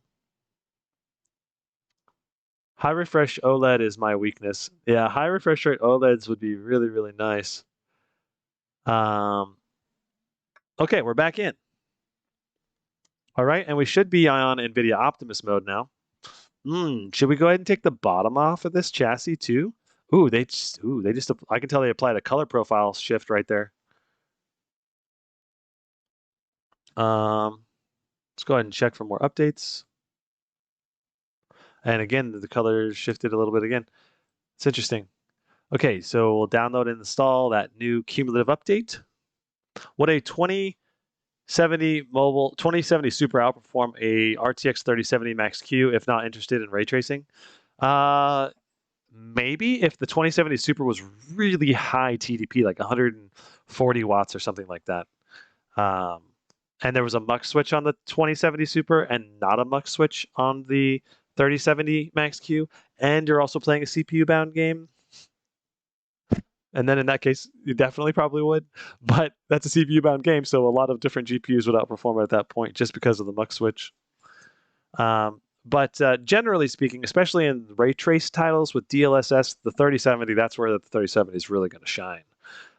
High refresh OLED is my weakness. Yeah, high refresh rate OLEDs would be really, really nice. Okay, we're back in. All right, and we should be on NVIDIA Optimus mode now. Should we go ahead and take the bottom off of this chassis too? They just, I can tell they applied a color profile shift right there. Let's go ahead and check for more updates. And again, the color shifted a little bit again. It's interesting. Okay, so we'll download and install that new cumulative update. Would a 2070 Super outperform a RTX 3070 Max Q if not interested in ray tracing? Maybe if the 2070 Super was really high TDP, like 140 watts or something like that. And there was a mux switch on the 2070 Super and not a mux switch on the 3070 Max Q, and you're also playing a CPU bound game. And then in that case, you definitely probably would. But that's a CPU bound game, so a lot of different GPUs would outperform it at that point just because of the mux switch. But generally speaking, especially in ray trace titles with DLSS, the 3070, that's where the 3070 is really going to shine.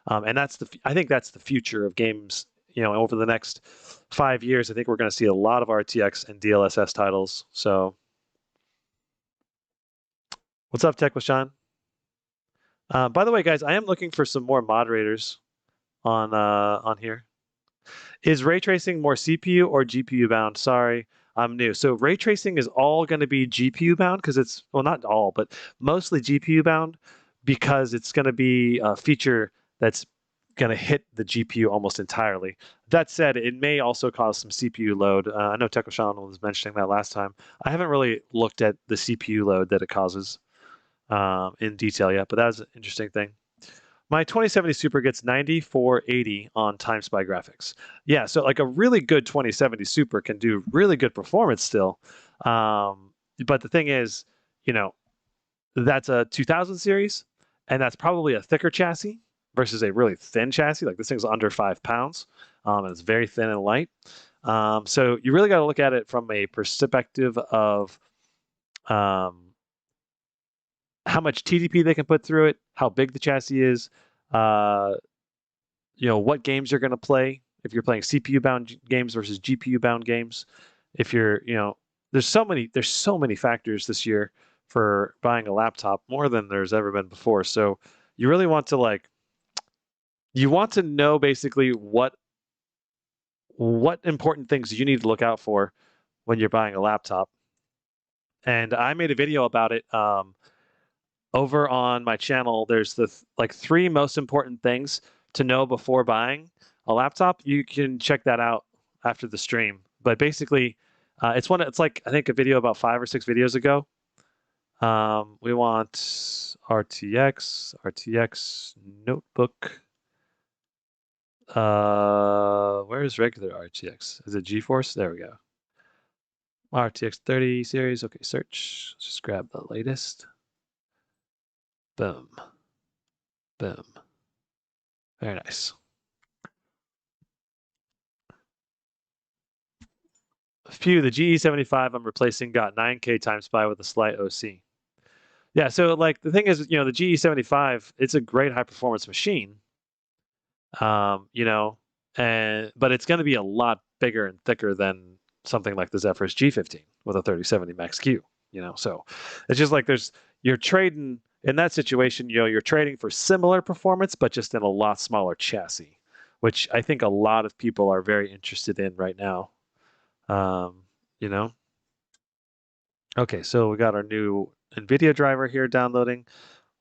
And I think that's the future of games. You know, over the next 5 years, I think we're going to see a lot of RTX and DLSS titles. So, what's up, Tech with Sean? By the way, guys, I am looking for some more moderators on here. Is ray tracing more CPU or GPU bound? Sorry, I'm new. So ray tracing is all going to be GPU bound because it's, well, not all, but mostly GPU bound because it's going to be a feature that's going to hit the GPU almost entirely. That said, it may also cause some CPU load. I know Tekoshan was mentioning that last time. I haven't really looked at the CPU load that it causes in detail yet, but that was an interesting thing. My 2070 Super gets 9480 on Time Spy graphics. Yeah, so like a really good 2070 Super can do really good performance still. But the thing is, you know, that's a 2000 series, and that's probably a thicker chassis versus a really thin chassis. Like this thing's under 5 pounds, and it's very thin and light. So you really got to look at it from a perspective of how much TDP they can put through it, how big the chassis is, you know, what games you're going to play. If you're playing CPU bound games versus GPU bound games, if you're, you know, there's so many factors this year for buying a laptop, more than there's ever been before. So you really want to you want to know basically what important things you need to look out for when you're buying a laptop. And I made a video about it over on my channel. There's the like 3 most important things to know before buying a laptop. You can check that out after the stream. But basically, it's like I think a video about 5 or 6 videos ago. We want RTX notebook. Where's regular RTX? Is it GeForce? There we go. RTX 30 series. Okay, search. Let's just grab the latest. Boom. Boom. Very nice. Phew, the GE75 I'm replacing got 9K Time Spy with a slight OC. Yeah, so like the thing is, you know, the GE75, it's a great high performance machine. You know, but it's going to be a lot bigger and thicker than something like the Zephyrus G15 with a 3070 Max Q, you know. So it's just like you're trading in that situation, you know, you're trading for similar performance but just in a lot smaller chassis, which I think a lot of people are very interested in right now. You know. Okay, so we got our new NVIDIA driver here downloading.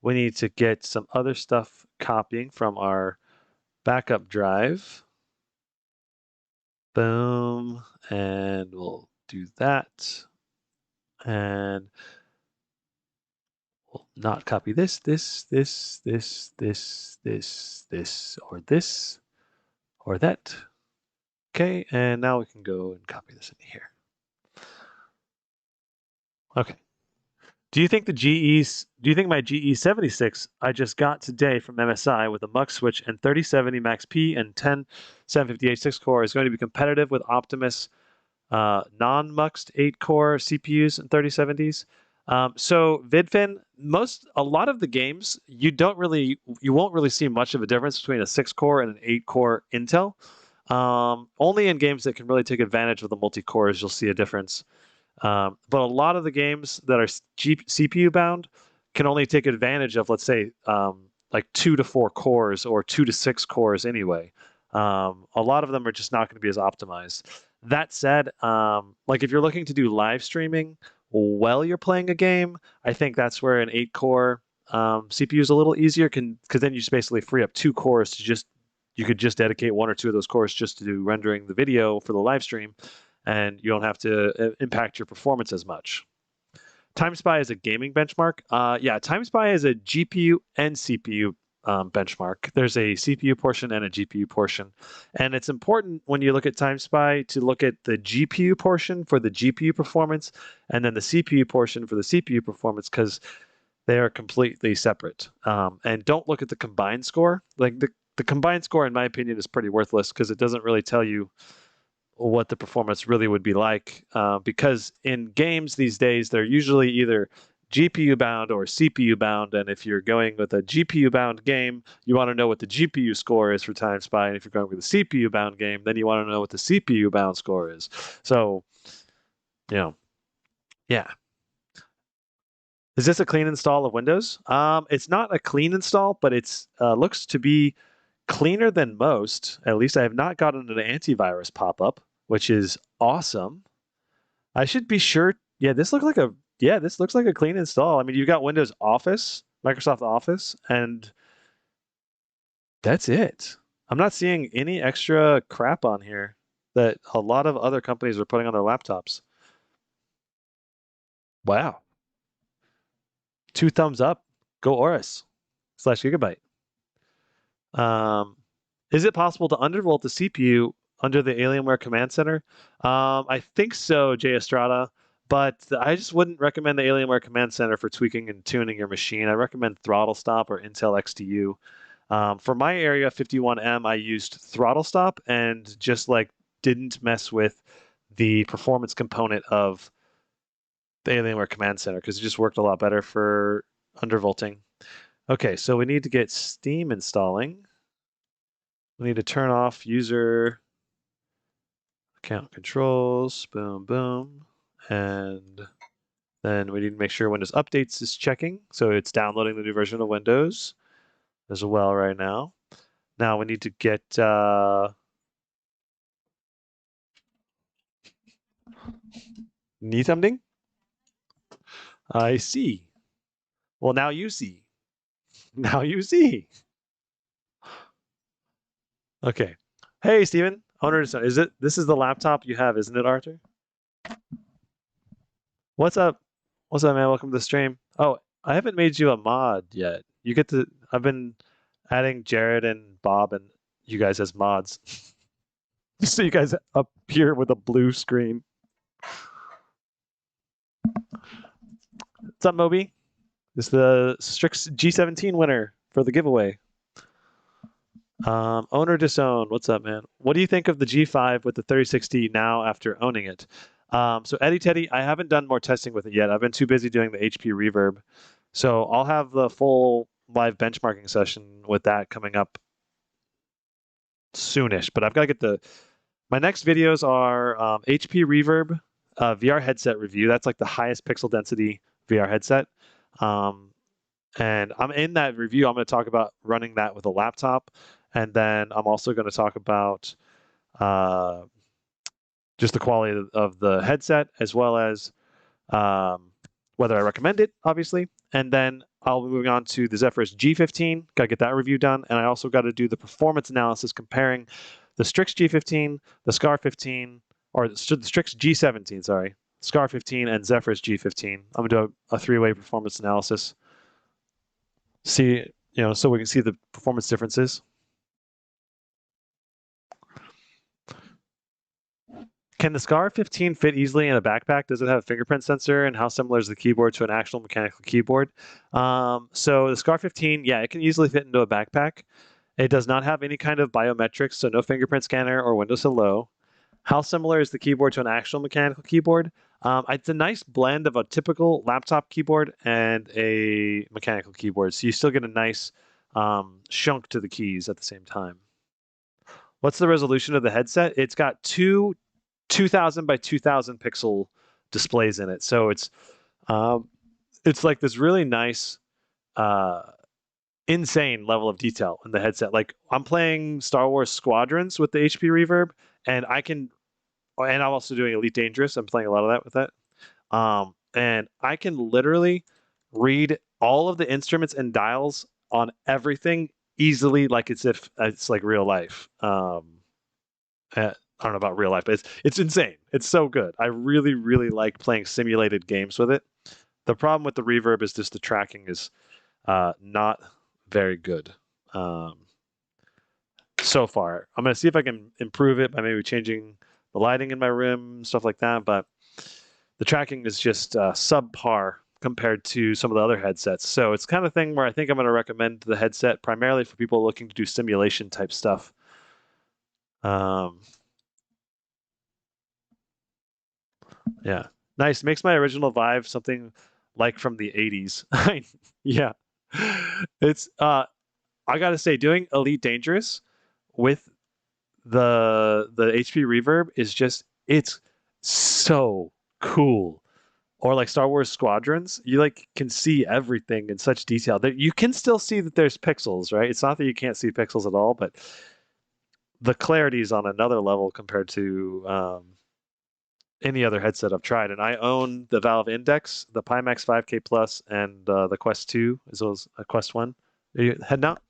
We need to get some other stuff copying from our backup drive. Boom, and we'll do that. And we'll not copy this, or that. Okay, and now we can go and copy this in here. Okay. Do you think my GE76 I just got today from MSI with a mux switch and 3070 Max P and 10 750H 6-core is going to be competitive with Optimus non-muxed 8-core CPUs and 3070s? So VidFin, a lot of the games you won't really see much of a difference between a 6-core and an 8-core Intel. Only in games that can really take advantage of the multi-cores you'll see a difference. But a lot of the games that are CPU bound can only take advantage of, let's say, like 2 to 4 cores or 2 to 6 cores anyway. A lot of them are just not going to be as optimized. That said, like if you're looking to do live streaming while you're playing a game, I think that's where an 8-core CPU is a little easier, because then you just basically free up 2 cores to you could just dedicate 1 or 2 of those cores just to do rendering the video for the live stream, and you don't have to impact your performance as much. TimeSpy is a gaming benchmark. Yeah, TimeSpy is a GPU and CPU benchmark. There's a CPU portion and a GPU portion. And it's important when you look at TimeSpy to look at the GPU portion for the GPU performance and then the CPU portion for the CPU performance, because they are completely separate. And don't look at the combined score. Like the combined score, in my opinion, is pretty worthless because it doesn't really tell you what the performance really would be like, because in games these days they're usually either GPU bound or CPU bound, and if you're going with a GPU bound game, you want to know what the GPU score is for TimeSpy, and if you're going with a CPU bound game, then you want to know what the CPU bound score is. So, yeah. Is this a clean install of Windows? It's not a clean install, but it's looks to be cleaner than most. At least I have not gotten an antivirus pop-up, which is awesome. I should be sure. Yeah, this looks like a clean install. I mean, you've got Windows Office, Microsoft Office, and that's it. I'm not seeing any extra crap on here that a lot of other companies are putting on their laptops. Wow. 2 thumbs up. Go Aorus /Gigabyte. Is it possible to undervolt the CPU under the Alienware Command Center? I think so, Jay Estrada, but I just wouldn't recommend the Alienware Command Center for tweaking and tuning your machine. I recommend Throttle Stop or Intel XTU. For my area 51M, I used Throttle Stop and just like didn't mess with the performance component of the Alienware Command Center because it just worked a lot better for undervolting. Okay, so we need to get Steam installing. We need to turn off user account controls, boom, boom. And then we need to make sure Windows Updates is checking. So it's downloading the new version of Windows as well right now. Now we need to get need something? I see. Well, now you see. Now you see. Okay. Hey, Steven. Owner, this is the laptop you have, isn't it, Arthur? What's up? What's up, man? Welcome to the stream. Oh, I haven't made you a mod yet. I've been adding Jared and Bob and you guys as mods. So you guys appear with a blue screen. What's up, Moby? This is the Strix G17 winner for the giveaway. Owner Disown, what's up, man? What do you think of the G5 with the 3060 now after owning it? So Eddie Teddy, I haven't done more testing with it yet. I've been too busy doing the HP reverb. So I'll have the full live benchmarking session with that coming up soonish, but I've got to get my next videos are HP reverb, VR headset review. That's like the highest pixel density VR headset. And I'm in that review. I'm going to talk about running that with a laptop. And then I'm also going to talk about just the quality of the headset, as well as whether I recommend it, obviously. And then I'll be moving on to the Zephyrus G15. Got to get that review done. And I also got to do the performance analysis comparing the Strix G15, the Scar 15, or the Strix G17, sorry, Scar 15 and Zephyrus G15. I'm going to do a 3-way performance analysis. See, so we can see the performance differences. Can the Scar 15 fit easily in a backpack? Does it have a fingerprint sensor? And how similar is the keyboard to an actual mechanical keyboard? So the Scar 15, yeah, it can easily fit into a backpack. It does not have any kind of biometrics, so no fingerprint scanner or Windows Hello. How similar is the keyboard to an actual mechanical keyboard? It's a nice blend of a typical laptop keyboard and a mechanical keyboard, so you still get a nice shunk to the keys at the same time. What's the resolution of the headset? It's got two 2000 by 2000 pixel displays in it. So it's like this really nice, insane level of detail in the headset. Like I'm playing Star Wars Squadrons with the HP Reverb, and and I'm also doing Elite Dangerous. I'm playing a lot of that with that. And I can literally read all of the instruments and dials on everything easily, like it's if it's like real life. I don't know about real life, but it's insane. It's so good. I really, really like playing simulated games with it. The problem with the reverb is just the tracking is not very good so far. I'm going to see if I can improve it by maybe changing the lighting in my room, stuff like that. But the tracking is just subpar compared to some of the other headsets. So it's kind of thing where I think I'm going to recommend the headset primarily for people looking to do simulation type stuff. Yeah. Nice. Makes my original Vive something like from the 80s. Yeah. It's I gotta say, doing Elite Dangerous with the HP Reverb is just it's so cool. Or like Star Wars Squadrons, you like can see everything in such detail that you can still see that there's pixels, right? It's not that you can't see pixels at all, but the clarity is on another level compared to any other headset I've tried. And I own the Valve Index, the Pimax 5K Plus, and the Quest 2 as well as a Quest 1. Are you heading out?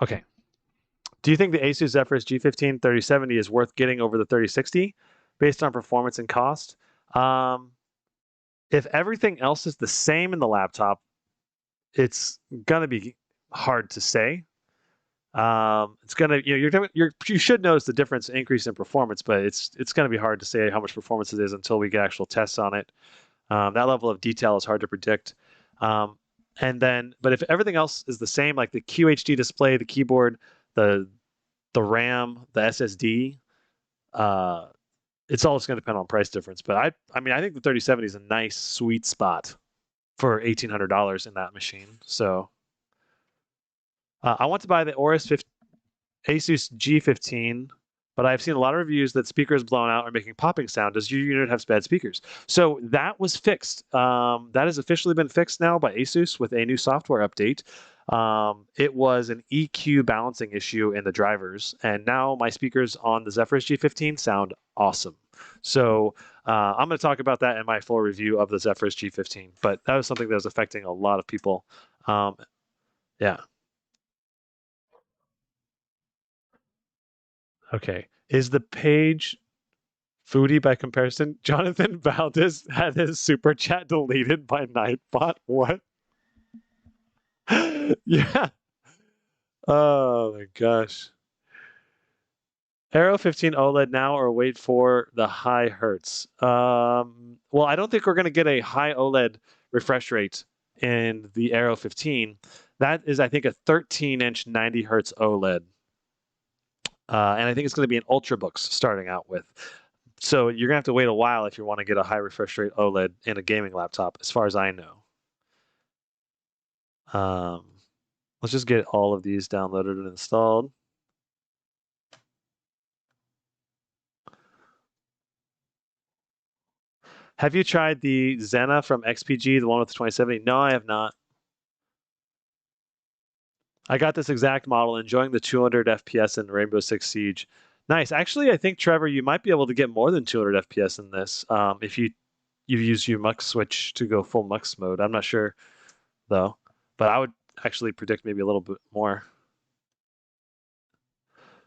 Okay. Do you think the Asus Zephyrus G15 3070 is worth getting over the 3060 based on performance and cost? Um, if everything else is the same in the laptop, it's gonna be hard to say. It's gonna, you should notice the difference increase in performance, but it's gonna be hard to say how much performance it is until we get actual tests on it. That level of detail is hard to predict. Um, but if everything else is the same, like the QHD display, the keyboard, the RAM, the SSD, uh, it's all just going to depend on price difference. But I mean, I think the 3070 is a nice sweet spot for $1,800 in that machine. So I want to buy the Asus G15, but I've seen a lot of reviews that speakers blown out are making popping sound. Does your unit have bad speakers? So that was fixed. That has officially been fixed now by Asus with a new software update. It was an EQ balancing issue in the drivers, and now my speakers on the Zephyrus G15 sound awesome. So I'm going to talk about that in my full review of the Zephyrus G15, but that was something that was affecting a lot of people. Yeah. Okay. Is the page foodie by comparison? Jonathan Valdez had his super chat deleted by Nightbot. What? Yeah. Oh my gosh. Aero 15 OLED now or wait for the high hertz? Well, I don't think we're going to get a high OLED refresh rate in the Aero 15. That is, I think, a 13-inch 90 hertz OLED. And I think it's going to be an Ultrabooks starting out with. So you're going to have to wait a while if you want to get a high refresh rate OLED in a gaming laptop, as far as I know. Let's just get all of these downloaded and installed. Have you tried the Xena from XPG, the one with the 2070? No, I have not. I got this exact model, enjoying the 200 FPS in Rainbow Six Siege. Nice. Actually, I think, Trevor, you might be able to get more than 200 FPS in this if you use your mux switch to go full mux mode. I'm not sure, though. But I would actually predict maybe a little bit more.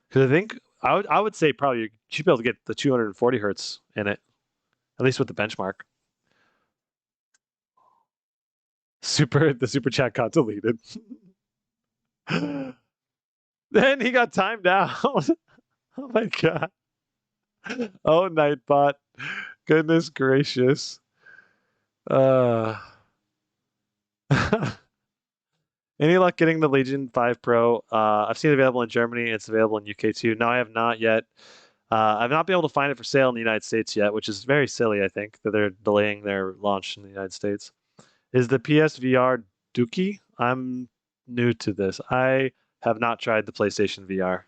Because I think I would say probably you should be able to get the 240 hertz in it. at least with the benchmark. The super chat got deleted. Then he got timed out. Oh my god. Oh, Nightbot. Goodness gracious. Any luck getting the Legion 5 Pro? I've seen it available in Germany. It's available in UK too. No, I have not yet. I've not been able to find it for sale in the United States yet, which is very silly, I think, that they're delaying their launch in the United States. Is the PSVR dookie? I'm new to this. I have not tried the PlayStation VR.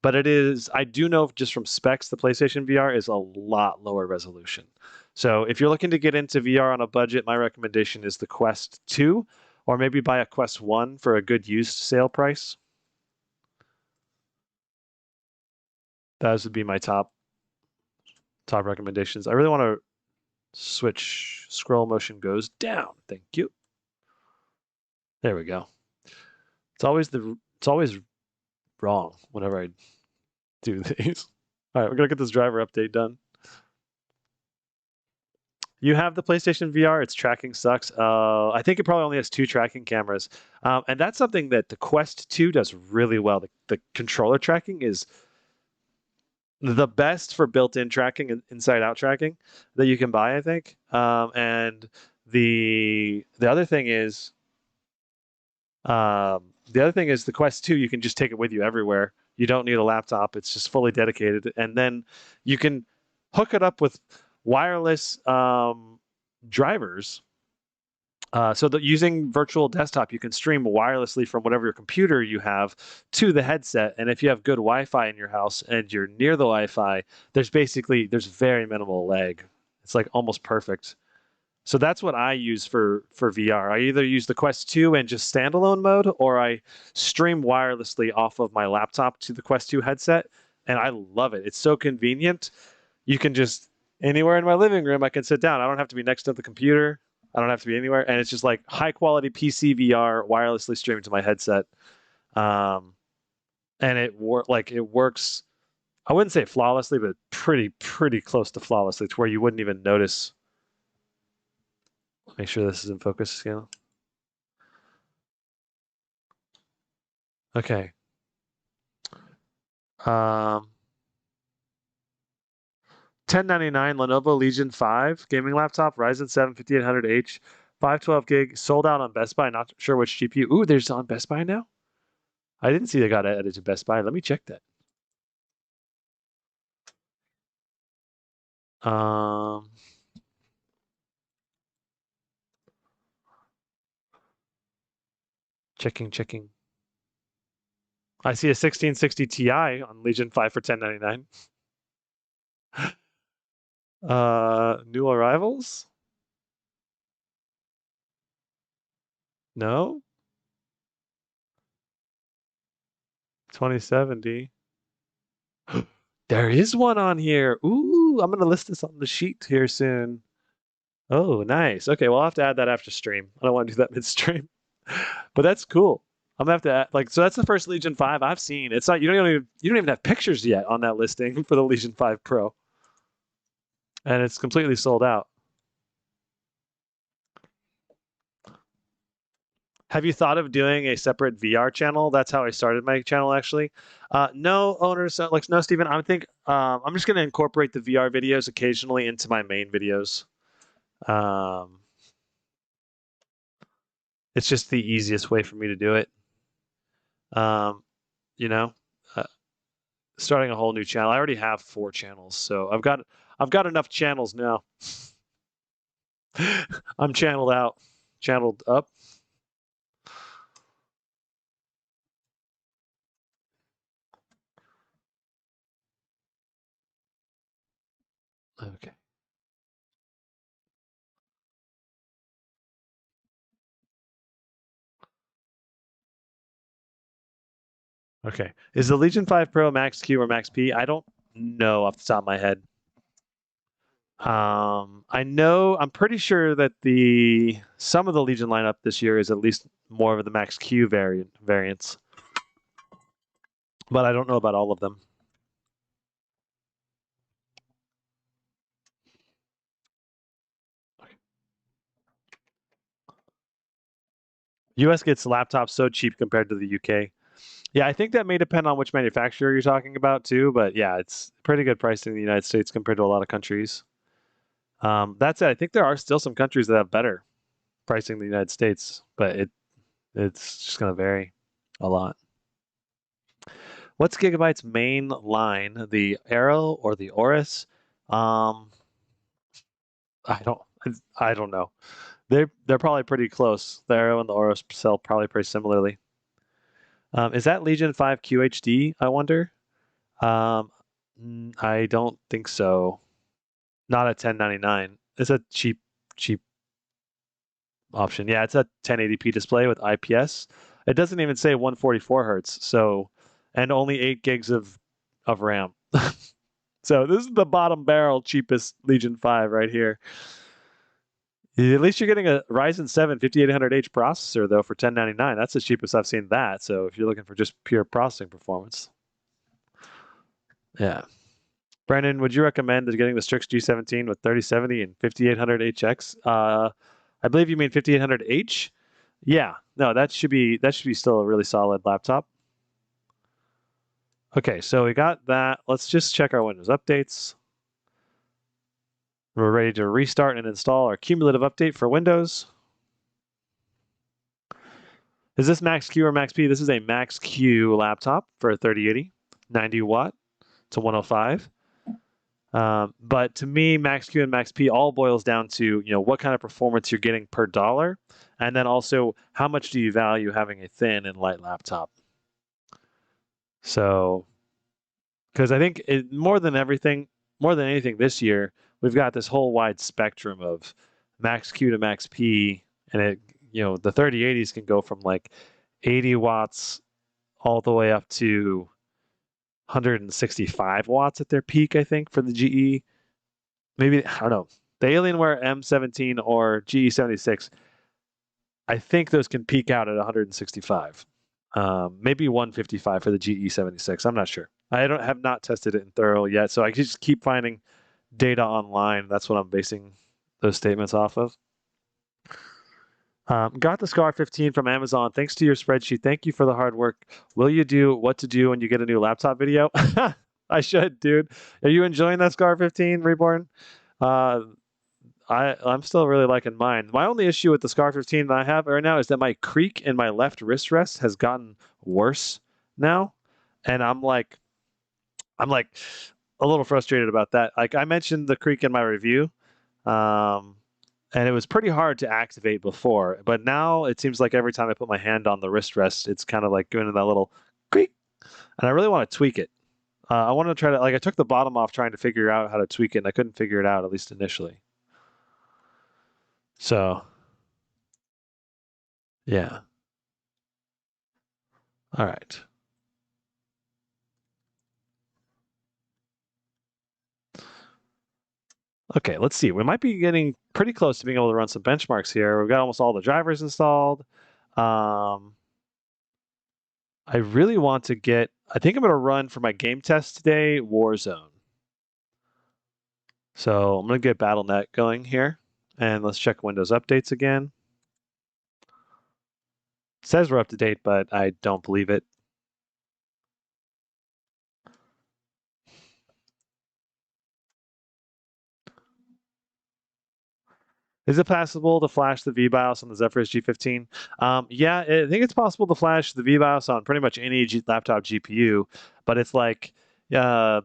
But it is, I do know just from specs, the PlayStation VR is a lot lower resolution. So if you're looking to get into VR on a budget, my recommendation is the Quest 2, or maybe buy a Quest 1 for a good used sale price. Those would be my top recommendations. I really want to switch. Scroll motion goes down. Thank you. There we go. It's always wrong whenever I do these. All right, we're gonna get this driver update done. You have the PlayStation VR. Its tracking sucks. I think it probably only has 2 tracking cameras, and that's something that the Quest 2 does really well. The controller tracking is the best for built-in tracking and inside-out tracking that you can buy, I think. And the other thing is, the Quest 2. You can just take it with you everywhere. You don't need a laptop. It's just fully dedicated, and then you can hook it up with wireless drivers. So that using virtual desktop, you can stream wirelessly from whatever your computer you have to the headset. And if you have good Wi-Fi in your house and you're near the Wi-Fi, there's very minimal lag. It's like almost perfect. So that's what I use for VR. I either use the Quest 2 and just standalone mode, or I stream wirelessly off of my laptop to the Quest 2 headset, and I love it. It's so convenient. You can just anywhere in my living room, I can sit down. I don't have to be next to the computer. I don't have to be anywhere, and it's just like high quality PC VR wirelessly streamed to my headset, and it works. I wouldn't say flawlessly, but pretty close to flawlessly, to where you wouldn't even notice. Make sure this is in focus scale. Okay. 1099 Lenovo Legion 5 gaming laptop, Ryzen 7 5800H, 512 gig, sold out on Best Buy. Not sure which GPU. Ooh, there's on Best Buy now? I didn't see they got added to Best Buy. Let me check that. Checking. I see a 1660 Ti on Legion 5 for 1099. New arrivals? No? 2070. There is one on here. Ooh, I'm gonna list this on the sheet here soon. Oh, nice. Okay, well, I'll have to add that after stream. I don't want to do that midstream. But that's cool. I'm gonna have to add, so that's the first Legion 5 I've seen. It's not you don't even have pictures yet on that listing for the Legion 5 Pro. And it's completely sold out. Have you thought of doing a separate VR channel? That's how I started my channel, actually. No, owners, no, Steven. I'm just going to incorporate the VR videos occasionally into my main videos. It's just the easiest way for me to do it. You know, starting a whole new channel. I already have 4 channels, so I've got enough channels now. I'm channeled out, channeled up. Okay. Okay. Is the Legion 5 Pro Max Q or Max P? I don't know off the top of my head. I'm pretty sure that some of the Legion lineup this year is at least more of the Max Q variants. But I don't know about all of them. US gets laptops so cheap compared to the UK. Yeah, I think that may depend on which manufacturer you're talking about too, but yeah, it's pretty good pricing in the United States compared to a lot of countries. That said, I think there are still some countries that have better pricing than the United States, but it's just going to vary a lot. What's Gigabyte's main line, the Arrow or the Aorus? Um, I don't I don't know. They're probably pretty close. The Arrow and the Aorus sell probably pretty similarly. Is that Legion 5 QHD, I wonder? Um, I don't think so. Not at 1099. It's a cheap option. Yeah, it's a 1080p display with IPS. It doesn't even say 144 hertz, so and only 8 gigs of RAM. So this is the bottom barrel cheapest Legion 5 right here. At least you're getting a Ryzen 7 5800H processor though for 1099. That's the cheapest I've seen that. So if you're looking for just pure processing performance. Yeah. Brandon, would you recommend getting the Strix G17 with 3070 and 5800HX? I believe you mean 5800H. Yeah, no, that should be still a really solid laptop. Okay, so we got that. Let's just check our Windows updates. We're ready to restart and install our cumulative update for Windows. Is this Max Q or Max P? This is a Max Q laptop for a 3080, 90 watt to 105. But to me, Max Q and Max P all boils down to what kind of performance you're getting per dollar, and then also how much do you value having a thin and light laptop. So, because I think more than anything this year, we've got this whole wide spectrum of Max Q to Max P, and the 3080s can go from like 80 watts all the way up to 165 watts at their peak, I think, for the GE. Maybe, I don't know. The Alienware M17 or GE76, I think those can peak out at 165. Maybe 155 for the GE76. I'm not sure. I have not tested it in thorough yet, so I just keep finding data online. That's what I'm basing those statements off of. Got the Scar 15 from Amazon. Thanks to your spreadsheet. Thank you for the hard work. Will you do what to do when you get a new laptop video? I should, dude. Are you enjoying that Scar 15, Reborn? Uh, I'm still really liking mine. My only issue with the Scar 15 that I have right now is that my creak in my left wrist rest has gotten worse now, and I'm like a little frustrated about that. Like I mentioned the creak in my review, um, and it was pretty hard to activate before, but now it seems like every time I put my hand on the wrist rest, it's kind of like going to that little creak, and I really want to tweak it. I want to try to I took the bottom off trying to figure out how to tweak it, and I couldn't figure it out at least initially. So, yeah. All right. Okay, let's see. We might be getting pretty close to being able to run some benchmarks here. We've got almost all the drivers installed. I really want to I think I'm going to run for my game test today, Warzone. So I'm going to get BattleNet going here. And let's check Windows updates again. It says we're up to date, but I don't believe it. Is it possible to flash the VBIOS on the Zephyrus G15? Yeah, I think it's possible to flash the VBIOS on pretty much any laptop GPU, but it's like every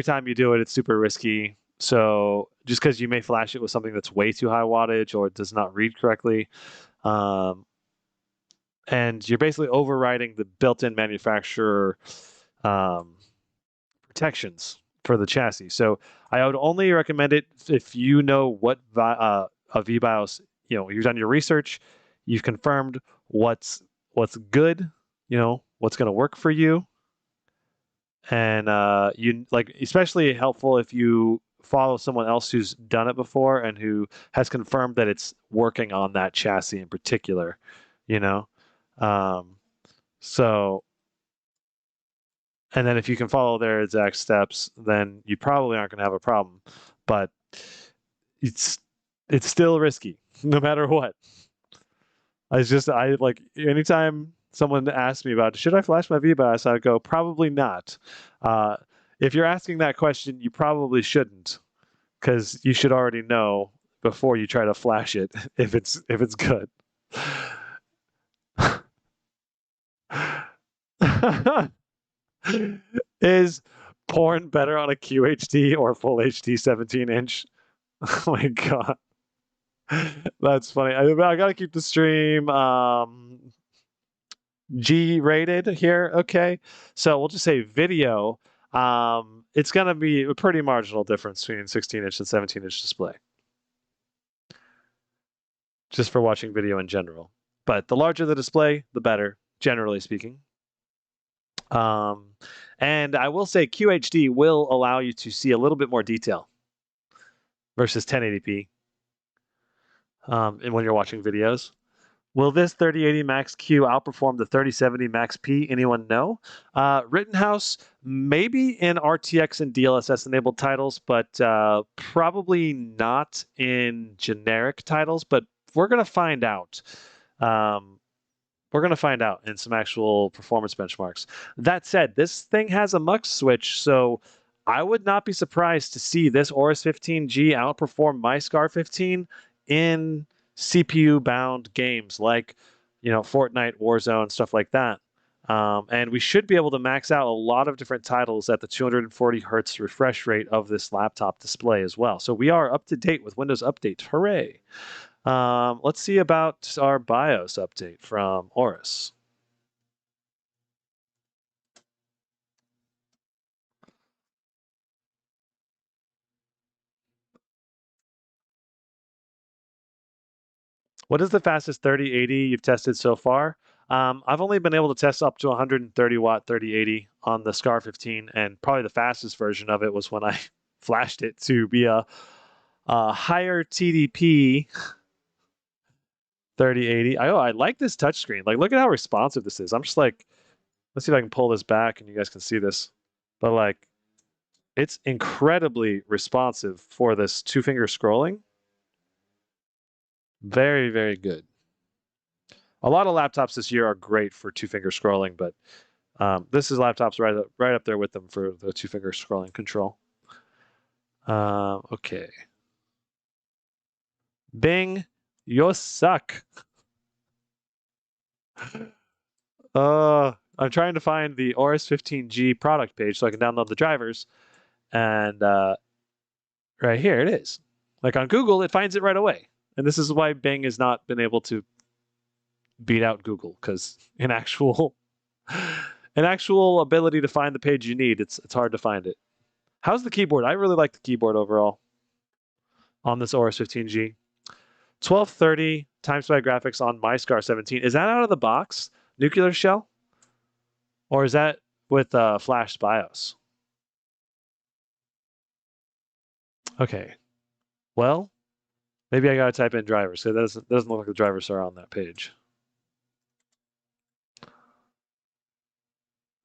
time you do it, it's super risky. So just because you may flash it with something that's way too high wattage or does not read correctly, and you're basically overriding the built-in manufacturer protections for the chassis. So I would only recommend it if you know what a VBIOS, you've done your research, you've confirmed what's good, what's going to work for you, and especially helpful if you follow someone else who's done it before and who has confirmed that it's working on that chassis in particular, you know. So, and then if you can follow their exact steps, then you probably aren't going to have a problem. But it's still risky, no matter what. I like anytime someone asks me about should I flash my VBIOS, I go probably not. Uh, if you're asking that question, you probably shouldn't, because you should already know before you try to flash it if it's good. Is porn better on a QHD or full HD 17-inch? Oh my god. That's funny. I gotta keep the stream G rated here. Okay. So we'll just say video. It's gonna be a pretty marginal difference between 16-inch and 17-inch display. Just for watching video in general. But the larger the display, the better, generally speaking. Um, and I will say QHD will allow you to see a little bit more detail versus 1080p and when you're watching videos. Will this 3080 Max Q outperform the 3070 Max P? Anyone know? Rittenhouse, maybe in RTX and DLSS enabled titles, but probably not in generic titles. But we're going to find out. We're going to find out in some actual performance benchmarks. That said, this thing has a mux switch, so I would not be surprised to see this Aorus 15G outperform my Scar 15 in CPU-bound games like, Fortnite, Warzone, stuff like that. And we should be able to max out a lot of different titles at the 240 hertz refresh rate of this laptop display as well. So we are up to date with Windows Update. Hooray! Let's see about our BIOS update from Aorus. What is the fastest 3080 you've tested so far? I've only been able to test up to 130 watt 3080 on the Scar 15, and probably the fastest version of it was when I flashed it to be a higher TDP 3080. I like this touchscreen. Like, look at how responsive this is. I'm just like, let's see if I can pull this back and you guys can see this. But like, it's incredibly responsive for this two-finger scrolling. Very, very good. A lot of laptops this year are great for two-finger scrolling, but this is laptops right up there with them for the two-finger scrolling control. Okay. Bing, you suck. I'm trying to find the Aorus 15G product page so I can download the drivers, and right here it is. Like on Google, it finds it right away, and this is why Bing has not been able to beat out Google, because an actual ability to find the page you need, it's hard to find it. How's the keyboard? I really like the keyboard overall on this Aorus 15G. 1230 times by graphics on my Scar 17. Is that out of the box? Nuclear shell? Or is that with flash BIOS? Okay. Well, maybe I gotta type in drivers. So it doesn't look like the drivers are on that page.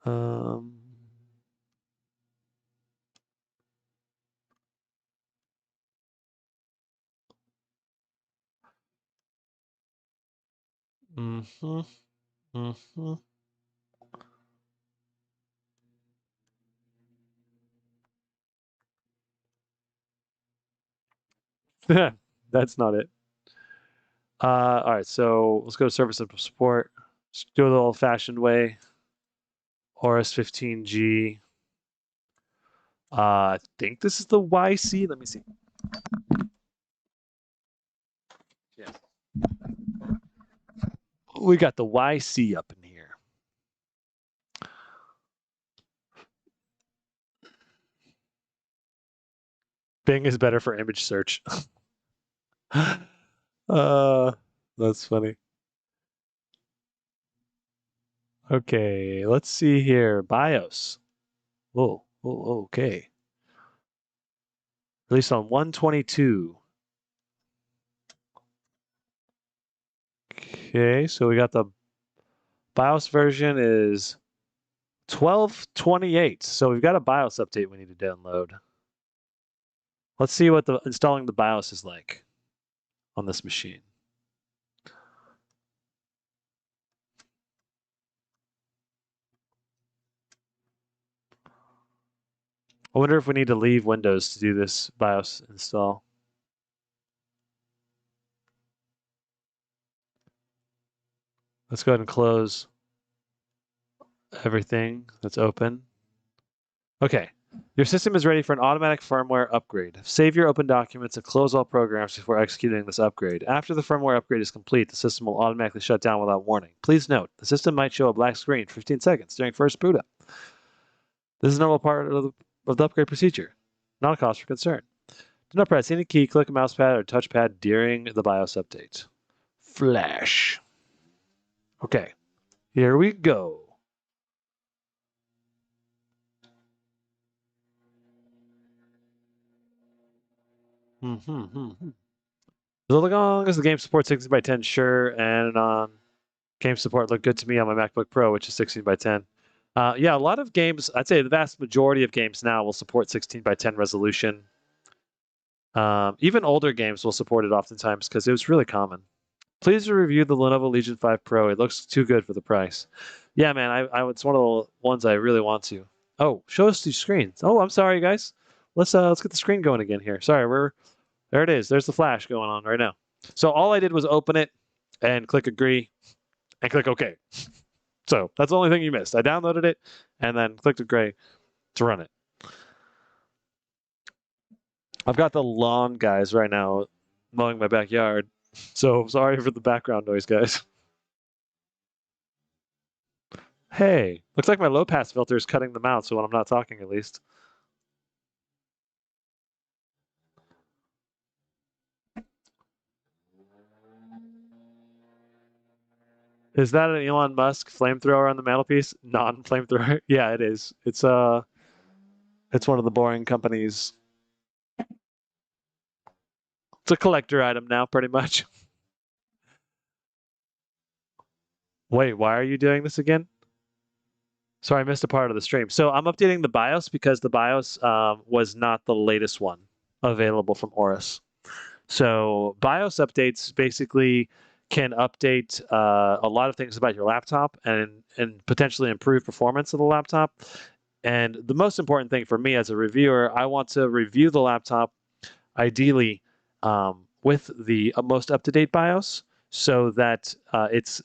Um, mm-hmm, mm-hmm. That's not it. All right, so let's go to service and support. Let's do it the old-fashioned way. Aorus 15G. I think this is the YC. Let me see. Yes. We got the YC up in here. Bing is better for image search. That's funny. Okay, let's see here. BIOS. Oh, okay. Released on 122. Okay, so we got the BIOS version is 1228. So we've got a BIOS update we need to download. Let's see what installing the BIOS is like on this machine. I wonder if we need to leave Windows to do this BIOS install. Let's go ahead and close everything that's open. Okay. Your system is ready for an automatic firmware upgrade. Save your open documents and close all programs before executing this upgrade. After the firmware upgrade is complete, the system will automatically shut down without warning. Please note, the system might show a black screen for 15 seconds during first boot up. This is a normal part of the upgrade procedure, not a cause for concern. Do not press any key, click a mouse pad, or touchpad during the BIOS update. Flash. Okay, here we go. As long as the game supports 16 by 10, sure, and game support looked good to me on my MacBook Pro, which is 16 by 10. Yeah, a lot of games, I'd say the vast majority of games now will support 16 by 10 resolution. Even older games will support it oftentimes because it was really common. Please review the Lenovo Legion 5 Pro. It looks too good for the price. Yeah, man, it's one of the ones I really want to. Oh, show us the screens. Oh, I'm sorry, guys. Let's get the screen going again here. Sorry, there it is. There's the flash going on right now. So all I did was open it and click agree and click OK. So that's the only thing you missed. I downloaded it and then clicked agree to run it. I've got the lawn guys right now mowing my backyard. So sorry for the background noise, guys. Hey, looks like my low pass filter is cutting them out, so when I'm not talking at least. Is that an Elon Musk flamethrower on the mantelpiece? Non-flamethrower? Yeah, it is. It's one of the boring companies. It's a collector item now, pretty much. Wait, why are you doing this again? Sorry, I missed a part of the stream. So I'm updating the BIOS because the BIOS was not the latest one available from Aorus. So BIOS updates basically can update a lot of things about your laptop and potentially improve performance of the laptop. And the most important thing for me as a reviewer, I want to review the laptop ideally with the most up-to-date BIOS so that it's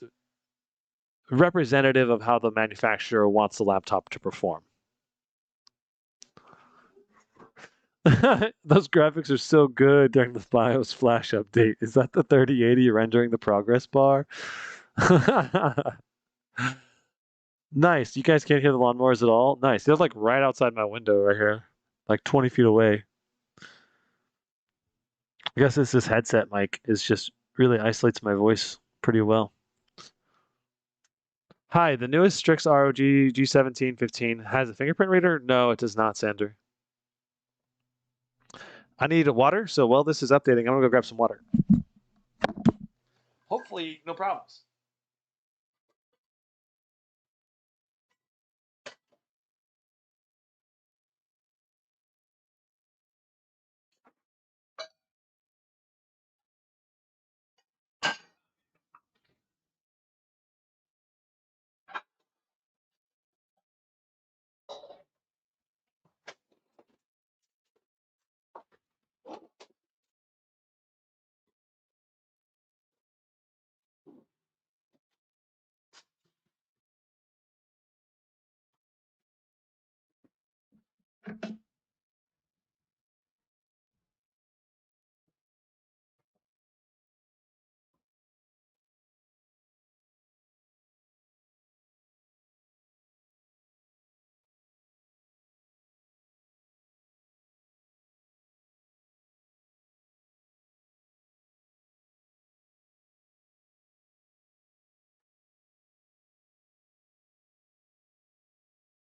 representative of how the manufacturer wants the laptop to perform. Those graphics are so good during the BIOS flash update. Is that the 3080 rendering the progress bar? Nice. You guys can't hear the lawnmowers at all? Nice. They're like right outside my window right here, like 20 feet away. I guess this headset mic is just really isolates my voice pretty well. Hi, the newest Strix ROG G1715 has a fingerprint reader? No, it does not, Sander. I need water, so while this is updating, I'm gonna go grab some water. Hopefully, no problems.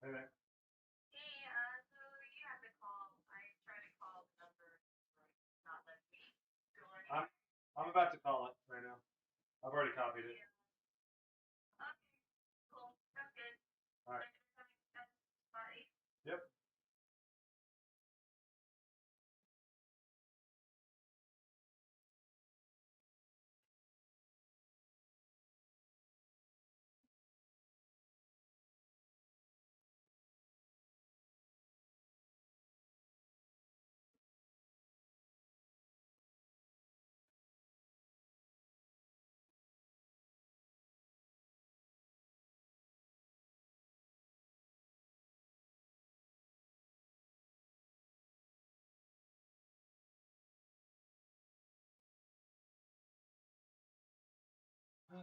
Hey there. So you have to call. I tried to call the number, not let me go anywhere. I'm about to call it right now. I've already copied it. Okay, cool. That's good. All right. Bye. Yep.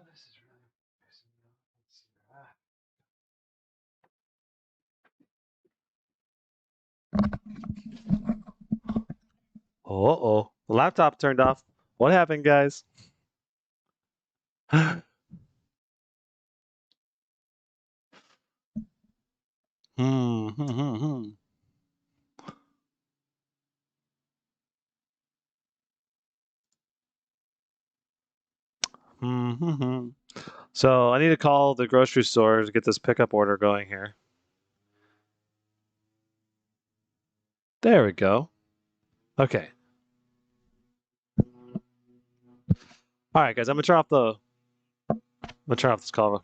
this is really pissing me off. Let's see. Uh-oh. The laptop turned off. What happened, guys? Hmm. So I need to call the grocery store to get this pickup order going here. There we go. Okay. All right, guys. I'm gonna turn off this call.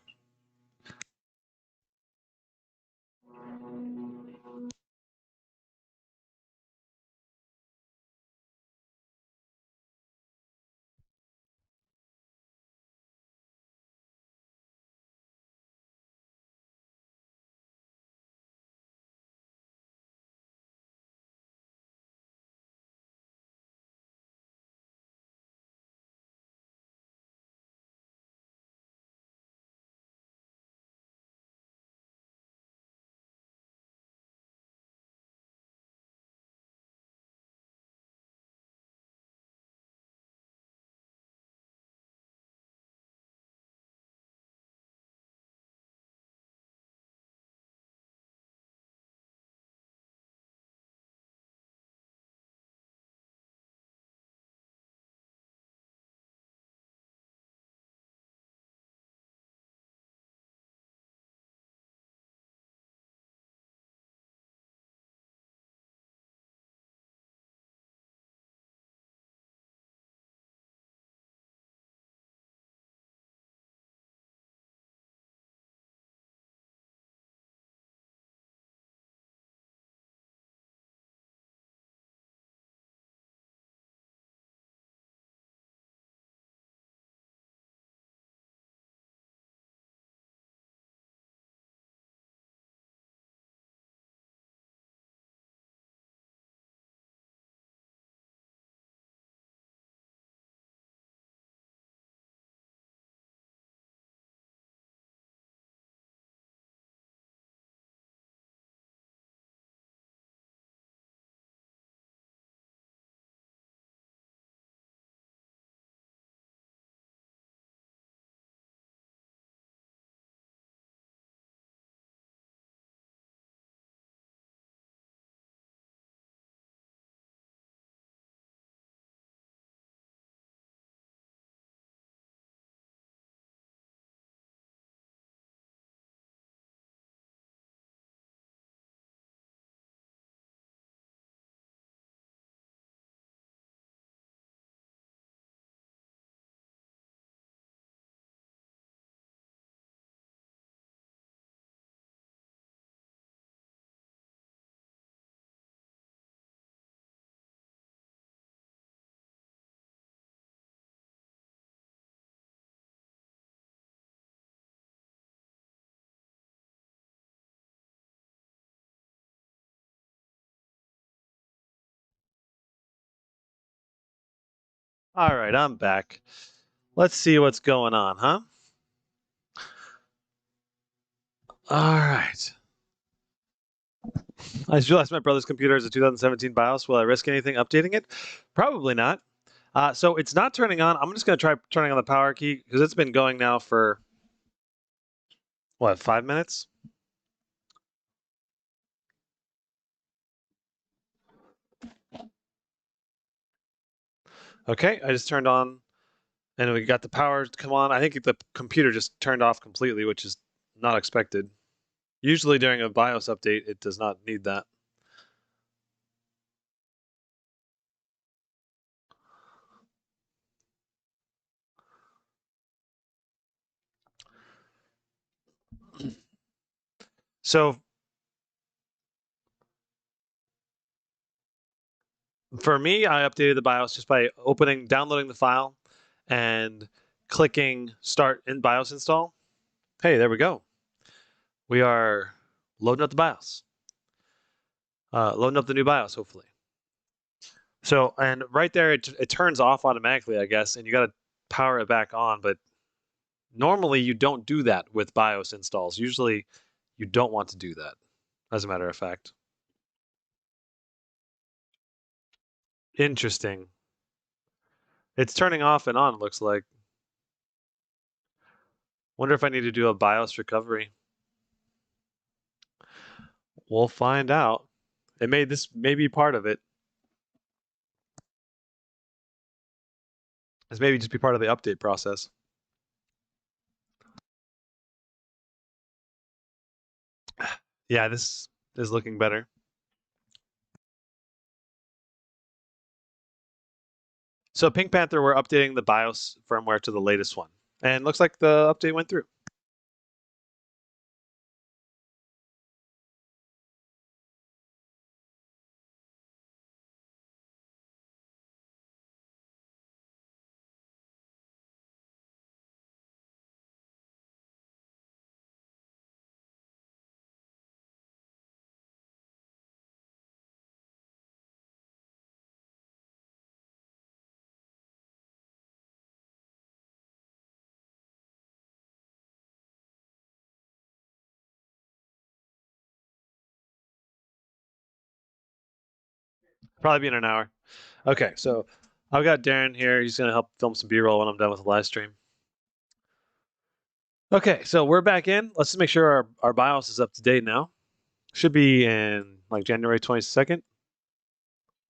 All right, I'm back. Let's see what's going on, huh? All right. I just realized my brother's computer is a 2017 BIOS. Will I risk anything updating it? Probably not. So it's not turning on. I'm just going to try turning on the power key because it's been going now for, what, 5 minutes? Okay, I just turned on and we got the power to come on. I think the computer just turned off completely, which is not expected. Usually during a BIOS update, it does not need that. So for me, I updated the BIOS just by downloading the file and clicking Start in BIOS Install. Hey, there we go. We are loading up the BIOS. Loading up the new BIOS, hopefully. So, and right there, it turns off automatically, I guess, and you got to power it back on, but Normally, you don't do that with BIOS installs. Usually, you don't want to do that, as a matter of fact. Interesting. It's turning off and on, looks like. Wonder if I need to do a BIOS recovery. We'll find out. This may be part of it. This maybe just be part of the update process. Yeah, this is looking better. So Pink Panther, we're updating the BIOS firmware to the latest one. And looks like the update went through. Probably be in an hour. Okay, so I've got Darren here. He's going to help film some B-roll when I'm done with the live stream. Okay, so we're back in. Let's just make sure our BIOS is up to date now. Should be in like January 22nd.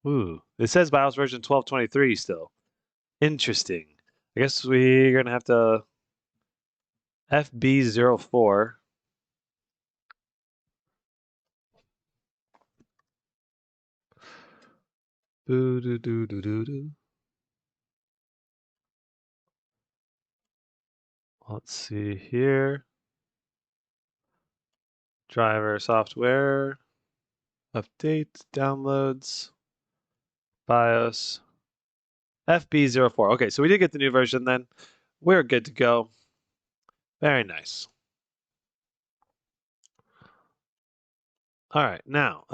Ooh, it says BIOS version 1223 still. Interesting. I guess we're going to have to FB04. Boo doo doo doo doo doo. Let's see here. Driver software. Update, downloads, BIOS. FB04. Okay, so we did get the new version then. We're good to go. Very nice. All right, now,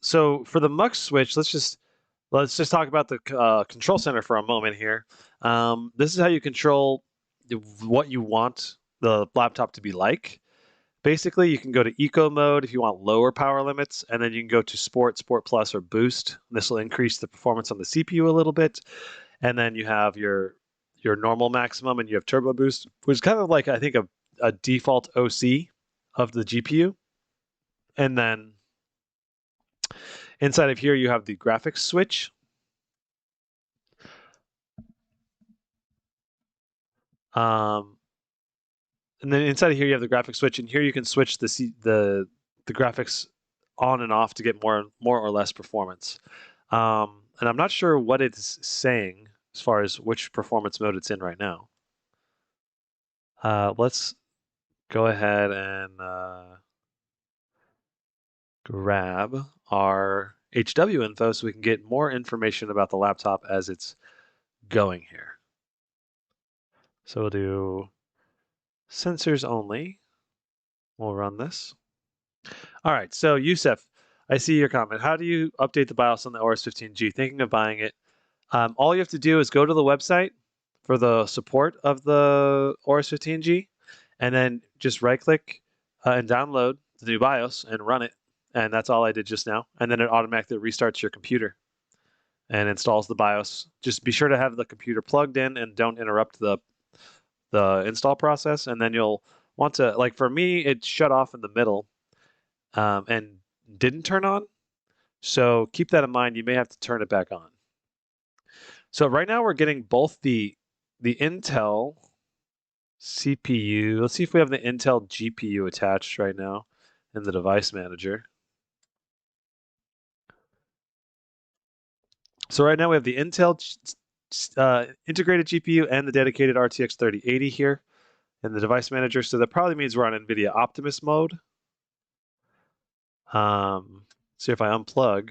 so for the mux switch, let's just talk about the control center for a moment here. This is how you control what you want the laptop to be like. Basically, you can go to eco mode if you want lower power limits, and then you can go to sport, sport plus, or boost. This will increase the performance on the CPU a little bit. And then you have your normal maximum, and you have turbo boost, which is kind of like I think a default OC of the GPU. And then inside of here, you have the graphics switch. And then inside of here, you have the graphics switch, and here you can switch the graphics on and off to get more or less performance. And I'm not sure what it's saying as far as which performance mode it's in right now. Let's go ahead and grab our HW info so we can get more information about the laptop as it's going here. So we'll do sensors only. We'll run this. All right, so Yusef, I see your comment. How do you update the BIOS on the Aorus 15G? Thinking of buying it. All you have to do is go to the website for the support of the Aorus 15G, and then just right-click and download the new BIOS and run it. And that's all I did just now. And then it automatically restarts your computer and installs the BIOS. Just be sure to have the computer plugged in and don't interrupt the install process. And then you'll want to, like for me, it shut off in the middle and didn't turn on. So keep that in mind. You may have to turn it back on. So right now we're getting both the Intel CPU. Let's see if we have the Intel GPU attached right now in the device manager. So right now we have the Intel integrated GPU and the dedicated RTX 3080 here in the device manager. So that probably means we're on NVIDIA Optimus mode. See if I unplug.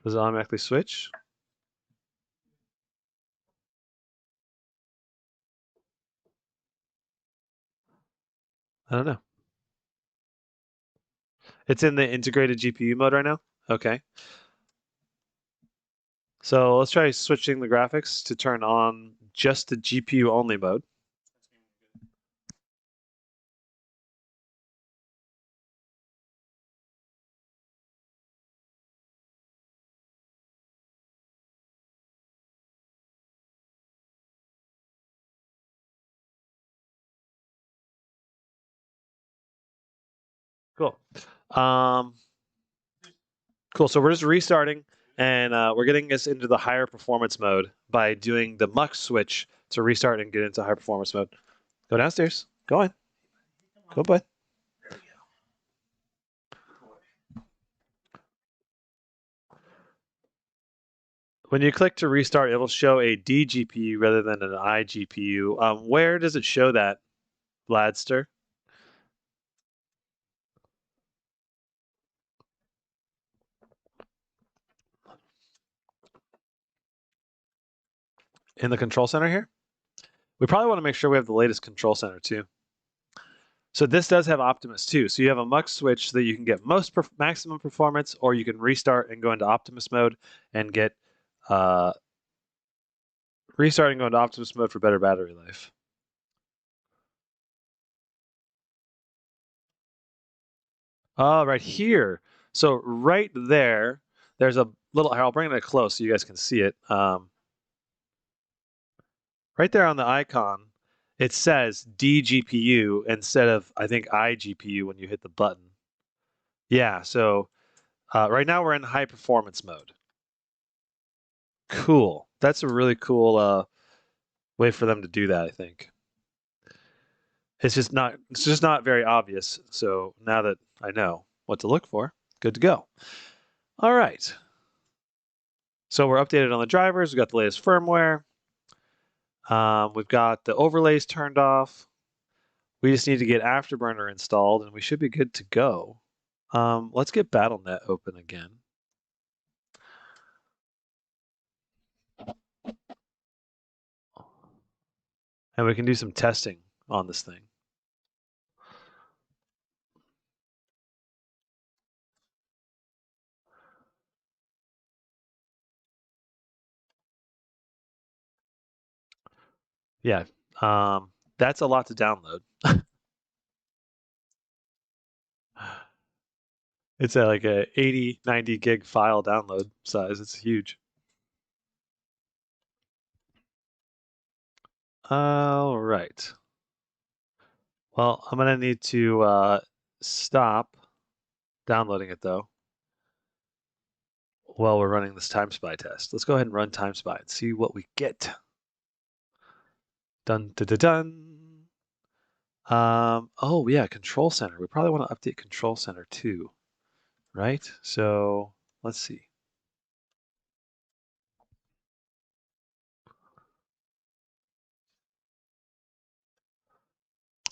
Does it automatically switch? I don't know. It's in the integrated GPU mode right now? Okay. So let's try switching the graphics to turn on just the GPU only mode. Cool. Cool. So we're just restarting, and we're getting us into the higher performance mode by doing the mux switch to restart and get into high performance mode. Go downstairs. Go on. Go, bud. When you click to restart, it'll show a DGPU rather than an iGPU. Where does it show that, Vladster? In the control center here? We probably want to make sure we have the latest control center too. So this does have Optimus too. So you have a mux switch so that you can get maximum performance, or you can restart and go into Optimus mode and get restart and go into Optimus mode for better battery life. Oh, right here. So right there, there's a little. I'll bring it close so you guys can see it. Right there on the icon, it says DGPU instead of, I think, iGPU when you hit the button. Yeah, so right now we're in high performance mode. Cool. That's a really cool way for them to do that, I think. It's just not very obvious. So now that I know what to look for, good to go. All right. So we're updated on the drivers. We've got the latest firmware. We've got the overlays turned off. We just need to get Afterburner installed, and we should be good to go. Let's get BattleNet open again. And we can do some testing on this thing. Yeah, that's a lot to download. It's like a 80, 90 gig file download size. It's huge. All right. Well, I'm gonna need to stop downloading it though while we're running this time spy test. Let's go ahead and run time spy and see what we get. Dun dun dun dun. Oh yeah, control center. We probably want to update control center too, right? So let's see.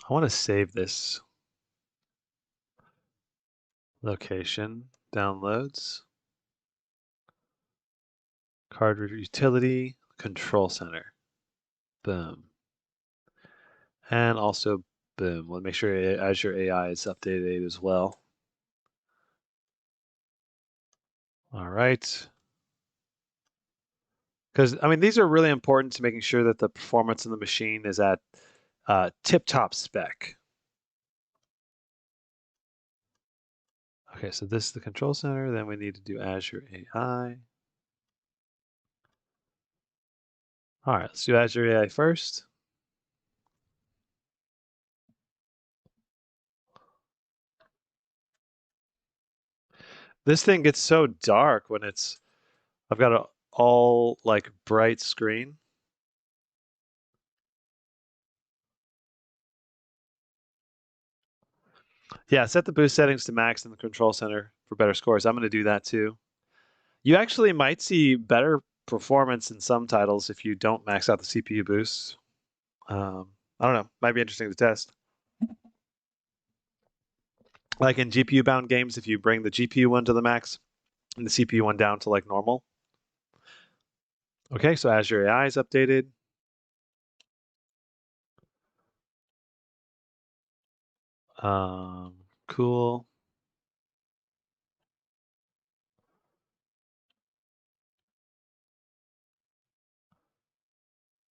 I want to save this location. Downloads, card reader utility, control center. Boom. And also boom. We'll make sure Azure AI is updated as well. All right. Because I mean, these are really important to making sure that the performance of the machine is at tip-top spec. Okay, so this is the control center. Then we need to do Azure AI. All right, let's do Azure AI first. This thing gets so dark when I've got an all like bright screen. Yeah, set the boost settings to max in the control center for better scores. I'm going to do that too. You actually might see better performance in some titles if you don't max out the CPU boost. I don't know. Might be interesting to test. Like in GPU bound games, if you bring the GPU one to the max and the CPU one down to like normal. Okay, so Azure AI is updated. Cool.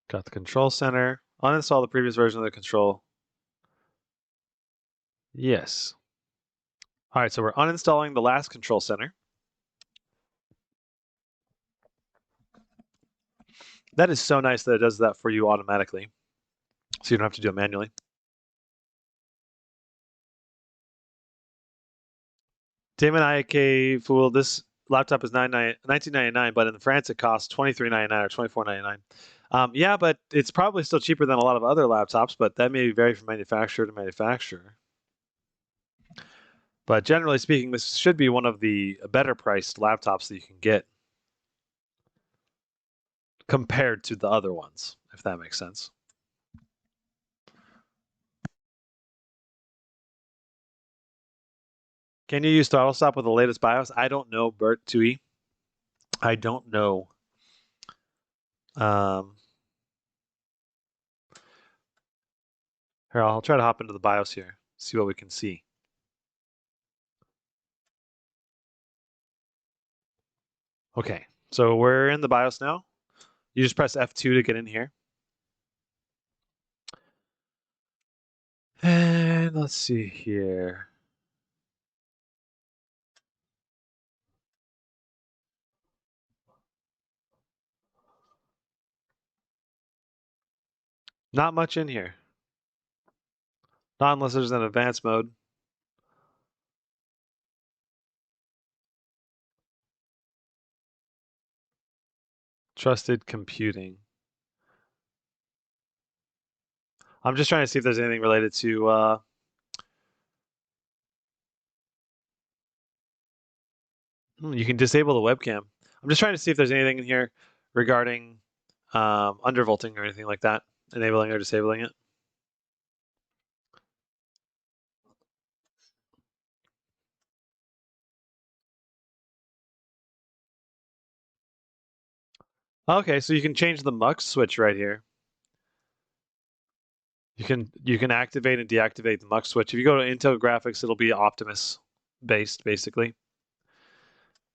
Got the control center. Uninstall the previous version of the control. Yes. All right, so we're uninstalling the last control center. That is so nice that it does that for you automatically, so you don't have to do it manually. Damon IK fool, this laptop is $19.99, but in France it costs $23.99 or $24.99. Yeah, but it's probably still cheaper than a lot of other laptops, but that may vary from manufacturer to manufacturer. But generally speaking, this should be one of the better priced laptops that you can get compared to the other ones, if that makes sense. Can you use throttle stop with the latest BIOS? I don't know, Bert Tui. I don't know. Um, Here, I'll try to hop into the BIOS here, see what we can see. Okay, so we're in the BIOS now. You just press F2 to get in here. And let's see here. Not much in here. Not unless there's an advanced mode. Trusted computing. I'm just trying to see if there's anything related to you can disable the webcam. I'm just trying to see if there's anything in here regarding undervolting or anything like that, enabling or disabling it. Okay, so you can change the mux switch right here. You can activate and deactivate the mux switch. If you go to Intel graphics, it'll be Optimus based, basically.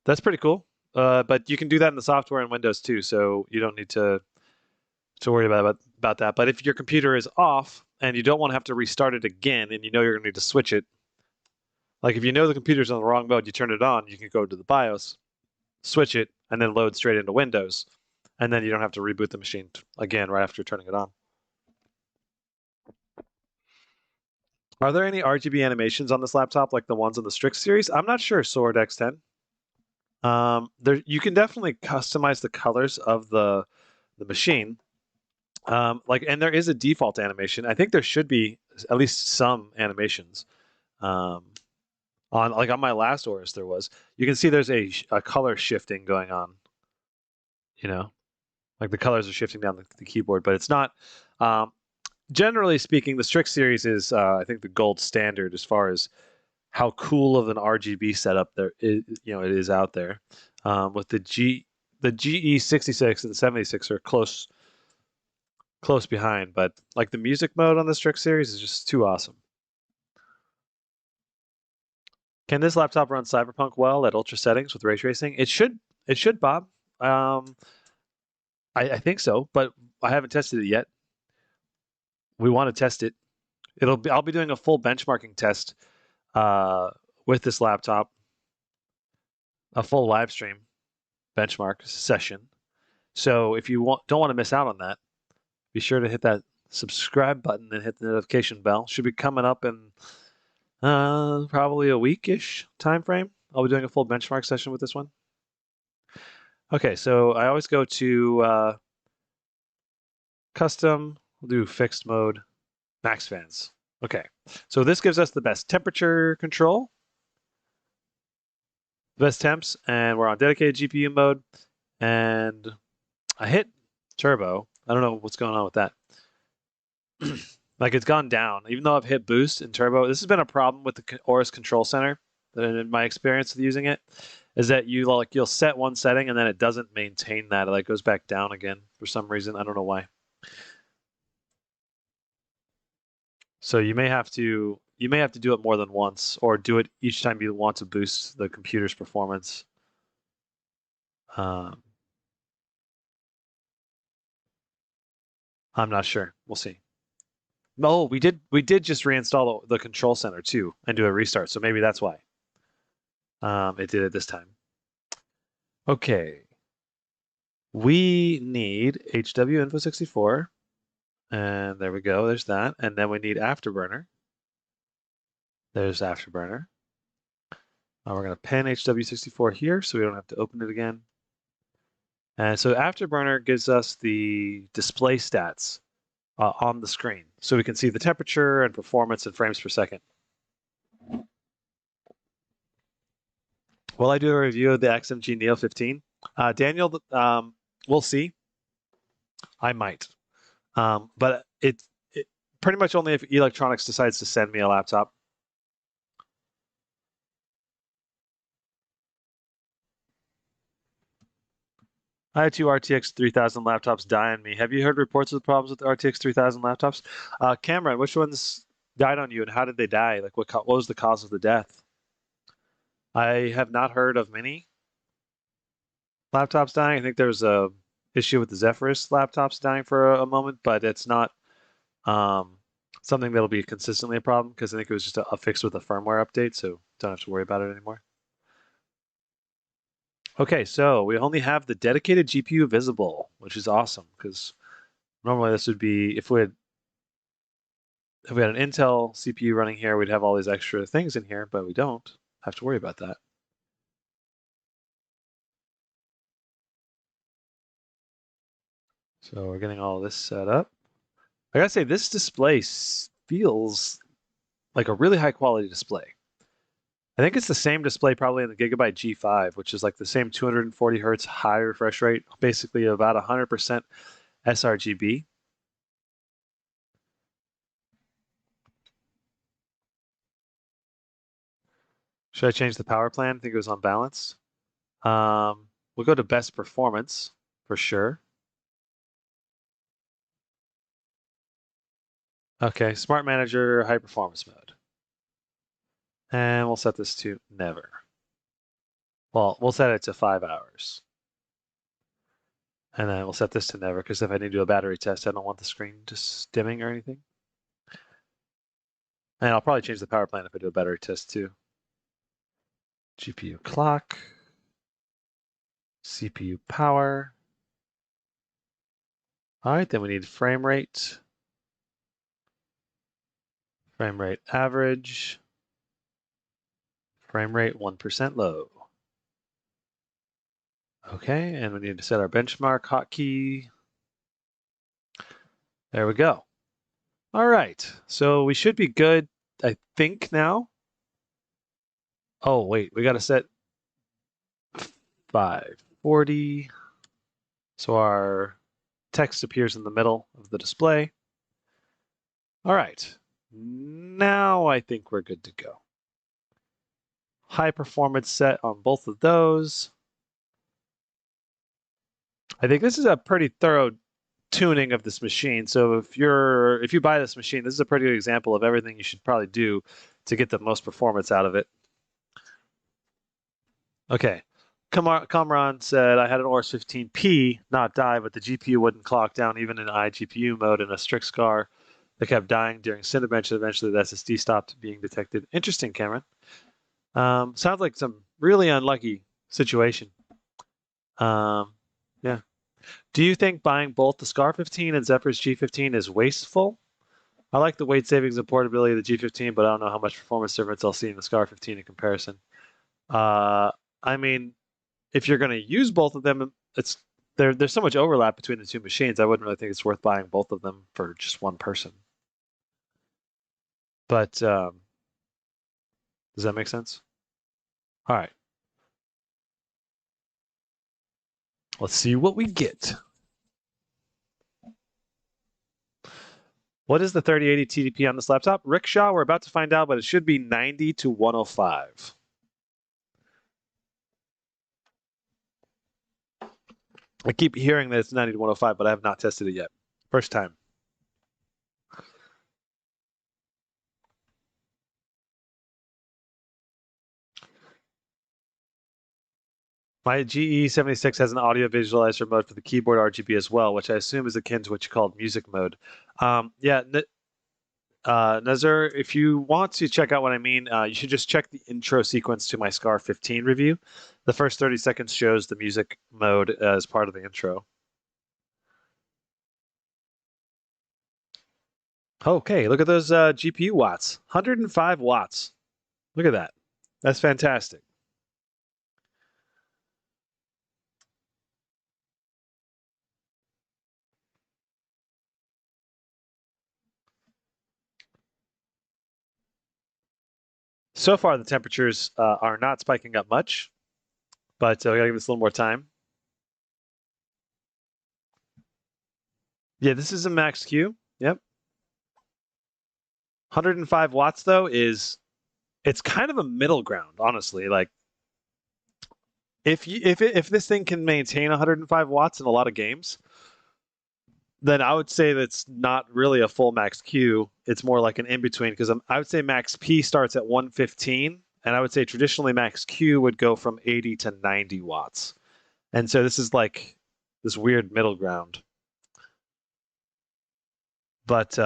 That's pretty cool. But you can do that in the software in Windows too, so you don't need to worry about that. But if your computer is off and you don't want to have to restart it again, and you know you're going to need to switch it, like if you know the computer's on the wrong mode, you turn it on, you can go to the BIOS, switch it, and then load straight into Windows, and then you don't have to reboot the machine again right after turning it on. Are there any RGB animations on this laptop like the ones in the Strix series? I'm not sure, Sword X10. There, you can definitely customize the colors of the machine. And there is a default animation. I think there should be at least some animations. On my last Aorus, there was. You can see there's a color shifting going on. You know, like the colors are shifting down the keyboard, but it's not. Generally speaking, the Strix series is, I think, the gold standard as far as how cool of an RGB setup there is, it is out there. With the GE66 and 76 are close behind, but like the music mode on the Strix series is just too awesome. Can this laptop run Cyberpunk well at ultra settings with ray tracing? It should, Bob. I think so, but I haven't tested it yet. We want to test it. I'll be doing a full benchmarking test with this laptop, a full live stream benchmark session. So if you don't want to miss out on that, be sure to hit that subscribe button and hit the notification bell. Should be coming up in probably a week-ish time frame. I'll be doing a full benchmark session with this one. Okay, so I always go to custom. We'll do fixed mode, max fans. Okay, so this gives us the best temperature control, best temps, and we're on dedicated GPU mode. And I hit turbo. I don't know what's going on with that. Like it's gone down, even though I've hit boost and turbo. This has been a problem with the Aorus Control Center. In my experience with using it, is that you'll set one setting and then it doesn't maintain that. It like goes back down again for some reason. I don't know why. So you may have to do it more than once, or do it each time you want to boost the computer's performance. I'm not sure. We'll see. Oh, we did just reinstall the control center too and do a restart, so maybe that's why. It did it this time. Okay. We need HW Info 64. And there we go. There's that. And then we need Afterburner. There's Afterburner. We're going to pin HW64 here so we don't have to open it again. And so Afterburner gives us the display stats on the screen. So we can see the temperature and performance and frames per second. Will I do a review of the XMG Neo 15? Daniel, we'll see. I might. But it pretty much only if Electronics decides to send me a laptop. I had two RTX 3000 laptops die on me. Have you heard reports of the problems with the RTX 3000 laptops? Cameron, which ones died on you and how did they die? Like what was the cause of the death? I have not heard of many laptops dying. I think there was a issue with the Zephyrus laptops dying for a moment, but it's not something that'll be consistently a problem because I think it was just a fix with a firmware update, so don't have to worry about it anymore. Okay, so we only have the dedicated GPU visible, which is awesome because normally this would be if we had an Intel CPU running here, we'd have all these extra things in here, but we don't have to worry about that. So we're getting all this set up. I gotta say, this display feels like a really high quality display. I think it's the same display probably in the Gigabyte G5, which is like the same 240 hertz high refresh rate, basically about 100% sRGB. Should I change the power plan? I think it was on balance. We'll go to best performance for sure. Okay, Smart Manager, high performance mode. And we'll set this to never. Well, we'll set it to 5 hours. And then we'll set this to never because if I need to do a battery test, I don't want the screen just dimming or anything. And I'll probably change the power plan if I do a battery test too. GPU clock, CPU power. All right, then we need frame rate. Frame rate average. Frame rate 1% low. Okay, and we need to set our benchmark hotkey. There we go. All right, so we should be good, I think now. Oh, wait, we got to set 540. So our text appears in the middle of the display. All right, now I think we're good to go. High performance set on both of those. I think this is a pretty thorough tuning of this machine. So if you buy this machine, this is a pretty good example of everything you should probably do to get the most performance out of it. Okay. Kamran said, I had an Aorus 15P not die, but the GPU wouldn't clock down even in iGPU mode in a strict scar that kept dying during Cinebench, and eventually the SSD stopped being detected. Interesting, Cameron. Sounds like some really unlucky situation. Yeah. Do you think buying both the SCAR 15 and Zephyrus G15 is wasteful? I like the weight savings and portability of the G15, but I don't know how much performance difference I'll see in the SCAR 15 in comparison. I mean, if you're going to use both of them, there's so much overlap between the two machines. I wouldn't really think it's worth buying both of them for just one person. But does that make sense? All right. Let's see what we get. What is the 3080 TDP on this laptop? Rickshaw, we're about to find out, but it should be 90 to 105. I keep hearing that it's 90 to 105, but I have not tested it yet. First time. My GE76 has an audio visualizer mode for the keyboard RGB as well, which I assume is akin to what you called music mode. Yeah, Nazar, if you want to check out what I mean, you should just check the intro sequence to my Scar 15 review. The first 30 seconds shows the music mode as part of the intro. Okay, look at those GPU watts. 105 watts. Look at that. That's fantastic. So far, the temperatures are not spiking up much, but we gotta give this a little more time. Yeah, this is a max Q. Yep. 105 watts though it's kind of a middle ground, honestly. Like if this thing can maintain 105 watts in a lot of games, then I would say that's not really a full max Q. It's more like an in between because I would say max P starts at 115, and I would say traditionally max Q would go from 80 to 90 watts. And so this is like this weird middle ground. But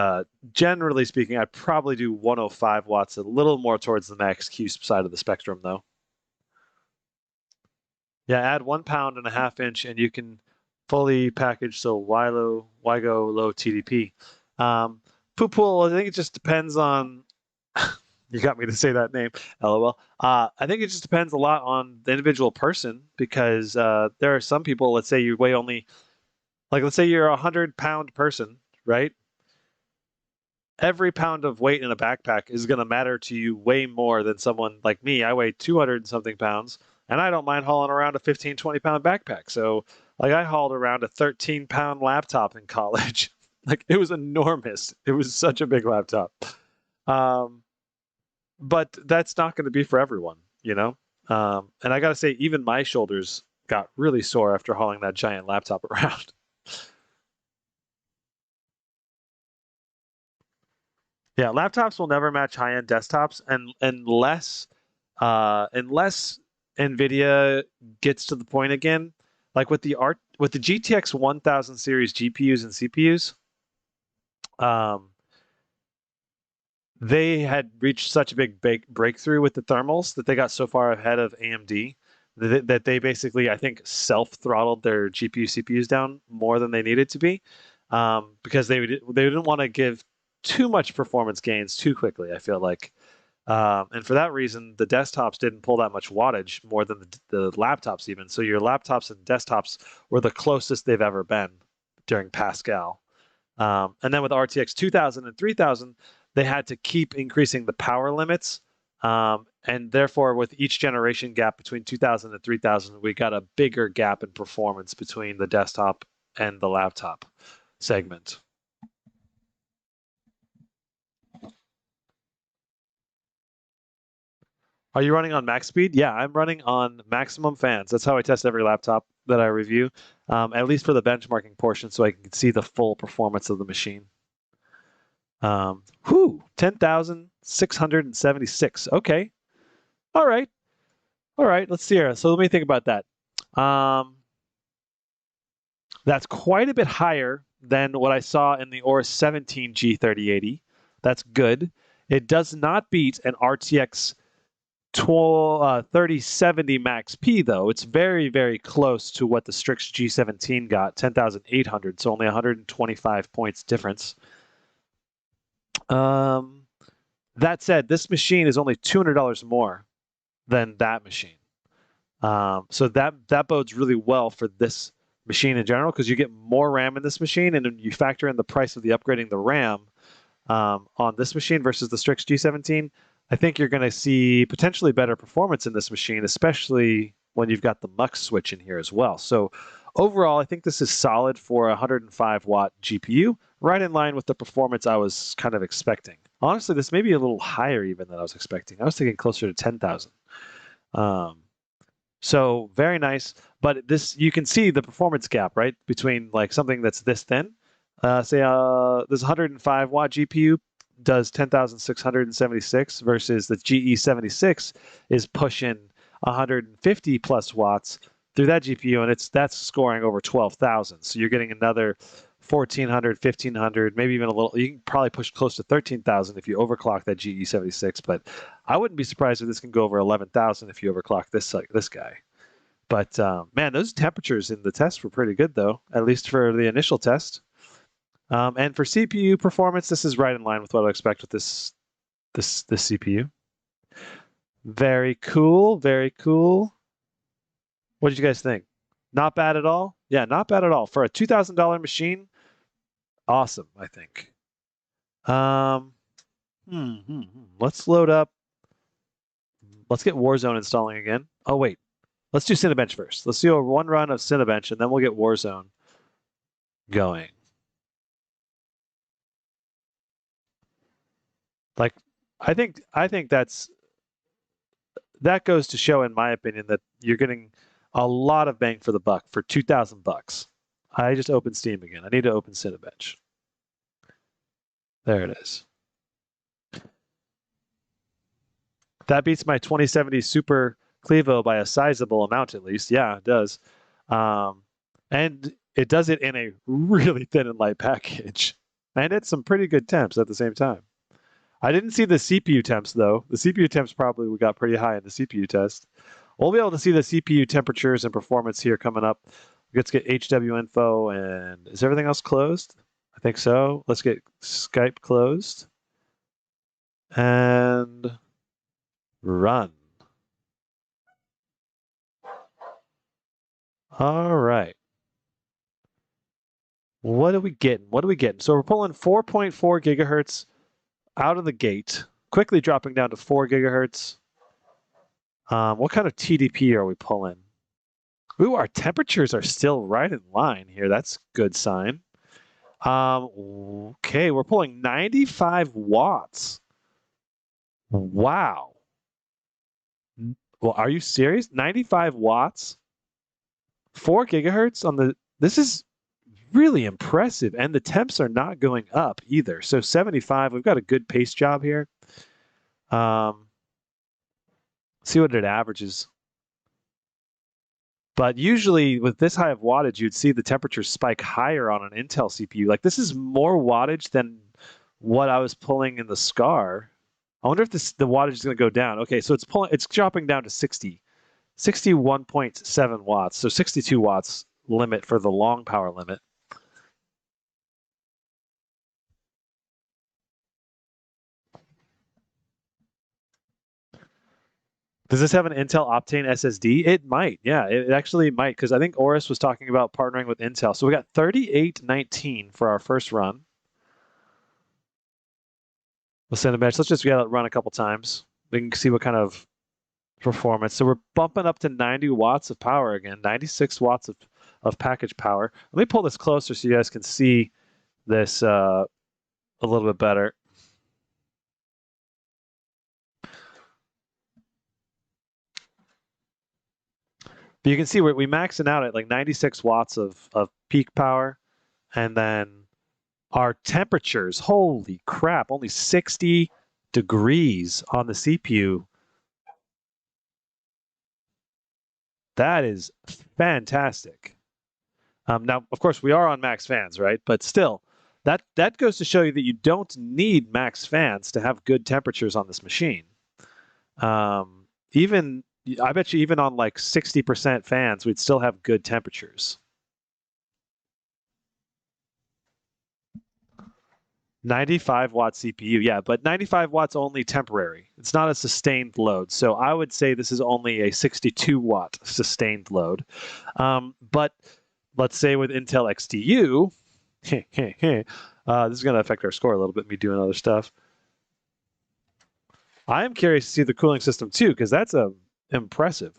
generally speaking, I'd probably do 105 watts, a little more towards the max Q side of the spectrum, though. Yeah, add 1 pound and a half inch, and you can fully package so WIGO low TDP. Pool, I think it just depends on. You got me to say that name, LOL. I think it just depends a lot on the individual person because there are some people. Let's say you weigh only, like, let's say you're a 100-pound person, right? Every pound of weight in a backpack is going to matter to you way more than someone like me. I weigh 200 and something pounds, and I don't mind hauling around a 15, 20-pound backpack. So, like, I hauled around a 13-pound laptop in college. Like, it was enormous. It was such a big laptop. But that's not going to be for everyone, you know? And I got to say, even my shoulders got really sore after hauling that giant laptop around. Yeah, laptops will never match high-end desktops, and unless NVIDIA gets to the point again, like with the GTX 1000 series GPUs and CPUs, they had reached such a big breakthrough with the thermals that they got so far ahead of AMD that they basically, I think, self-throttled their GPU CPUs down more than they needed to be, because they didn't want to give too much performance gains too quickly, I feel like. And for that reason, the desktops didn't pull that much wattage more than the laptops even. So your laptops and desktops were the closest they've ever been during Pascal. And then with RTX 2000 and 3000, they had to keep increasing the power limits. And therefore, with each generation gap between 2000 and 3000, we got a bigger gap in performance between the desktop and the laptop segment. Are you running on max speed? Yeah, I'm running on maximum fans. That's how I test every laptop that I review, at least for the benchmarking portion, so I can see the full performance of the machine. 10,676. Okay. All right. All right. Let's see here. So let me think about that. That's quite a bit higher than what I saw in the Aorus 17 G3080. That's good. It does not beat an RTX 3070 Max P, though. It's very, very close to what the Strix G17 got, 10,800, so only 125 points difference. That said, this machine is only $200 more than that machine. So that bodes really well for this machine in general because you get more RAM in this machine, and then you factor in the price of the upgrading the RAM on this machine versus the Strix G17. I think you're going to see potentially better performance in this machine, especially when you've got the Mux switch in here as well. So overall, I think this is solid for a 105-watt GPU, right in line with the performance I was kind of expecting. Honestly, this may be a little higher even than I was expecting. I was thinking closer to 10,000. So very nice, but this, you can see the performance gap, right? Between like something that's this thin, say this 105-watt GPU does 10,676 versus the GE76 is pushing 150 plus watts, through that GPU, and that's scoring over 12,000. So you're getting another 1,400, 1,500, maybe even a little. You can probably push close to 13,000 if you overclock that GE76. But I wouldn't be surprised if this can go over 11,000 if you overclock this guy. But man, those temperatures in the test were pretty good, though, at least for the initial test. And for CPU performance, this is right in line with what I expect with this CPU. Very cool, very cool. What did you guys think? Not bad at all? Yeah, not bad at all. For a $2,000 machine, awesome, I think. Let's load up. Let's get Warzone installing again. Oh, wait. Let's do Cinebench first. Let's do one run of Cinebench, and then we'll get Warzone going. Like, I think that goes to show, in my opinion, that you're getting a lot of bang for the buck for $2,000. I just opened Steam again. I need to open Cinebench. There it is. That beats my 2070 Super Clevo by a sizable amount, at least. Yeah, it does. And it does it in a really thin and light package. And it's some pretty good temps at the same time. I didn't see the CPU temps, though. The CPU temps probably we got pretty high in the CPU test. We'll be able to see the CPU temperatures and performance here coming up. Let's get HW info, and is everything else closed? I think so. Let's get Skype closed. And run. All right. What are we getting? What are we getting? So we're pulling 4.4 gigahertz out of the gate, quickly dropping down to 4 gigahertz. What kind of TDP are we pulling? Ooh, our temperatures are still right in line here. That's a good sign. Okay, we're pulling 95 watts. Wow. Well, are you serious? 95 watts? 4 gigahertz on the... This is really impressive. And the temps are not going up either. So 75, we've got a good pace job here. See what it averages. But usually with this high of wattage, you'd see the temperature spike higher on an Intel CPU. Like this is more wattage than what I was pulling in the SCAR. I wonder if the wattage is going to go down. Okay, so it's dropping down to 61.7 watts. So 62 watts limit for the long power limit. Does this have an Intel Optane SSD? It might. Yeah, it actually might, because I think Aorus was talking about partnering with Intel. So we got 3819 for our first run. We'll send a match. Let's just run a couple times. We can see what kind of performance. So we're bumping up to 90 watts of power again, 96 watts of package power. Let me pull this closer so you guys can see this a little bit better. But you can see we maxing out at like 96 watts of peak power. And then our temperatures, holy crap, only 60 degrees on the CPU. That is fantastic. Now, of course, we are on max fans, right? But still, that goes to show you that you don't need max fans to have good temperatures on this machine. I bet you even on like 60% fans, we'd still have good temperatures. 95 watt CPU, yeah, but 95 watts only temporary. It's not a sustained load. So I would say this is only a 62 watt sustained load. But let's say with Intel XTU, this is going to affect our score a little bit, me doing other stuff. I am curious to see the cooling system too, because that's impressive.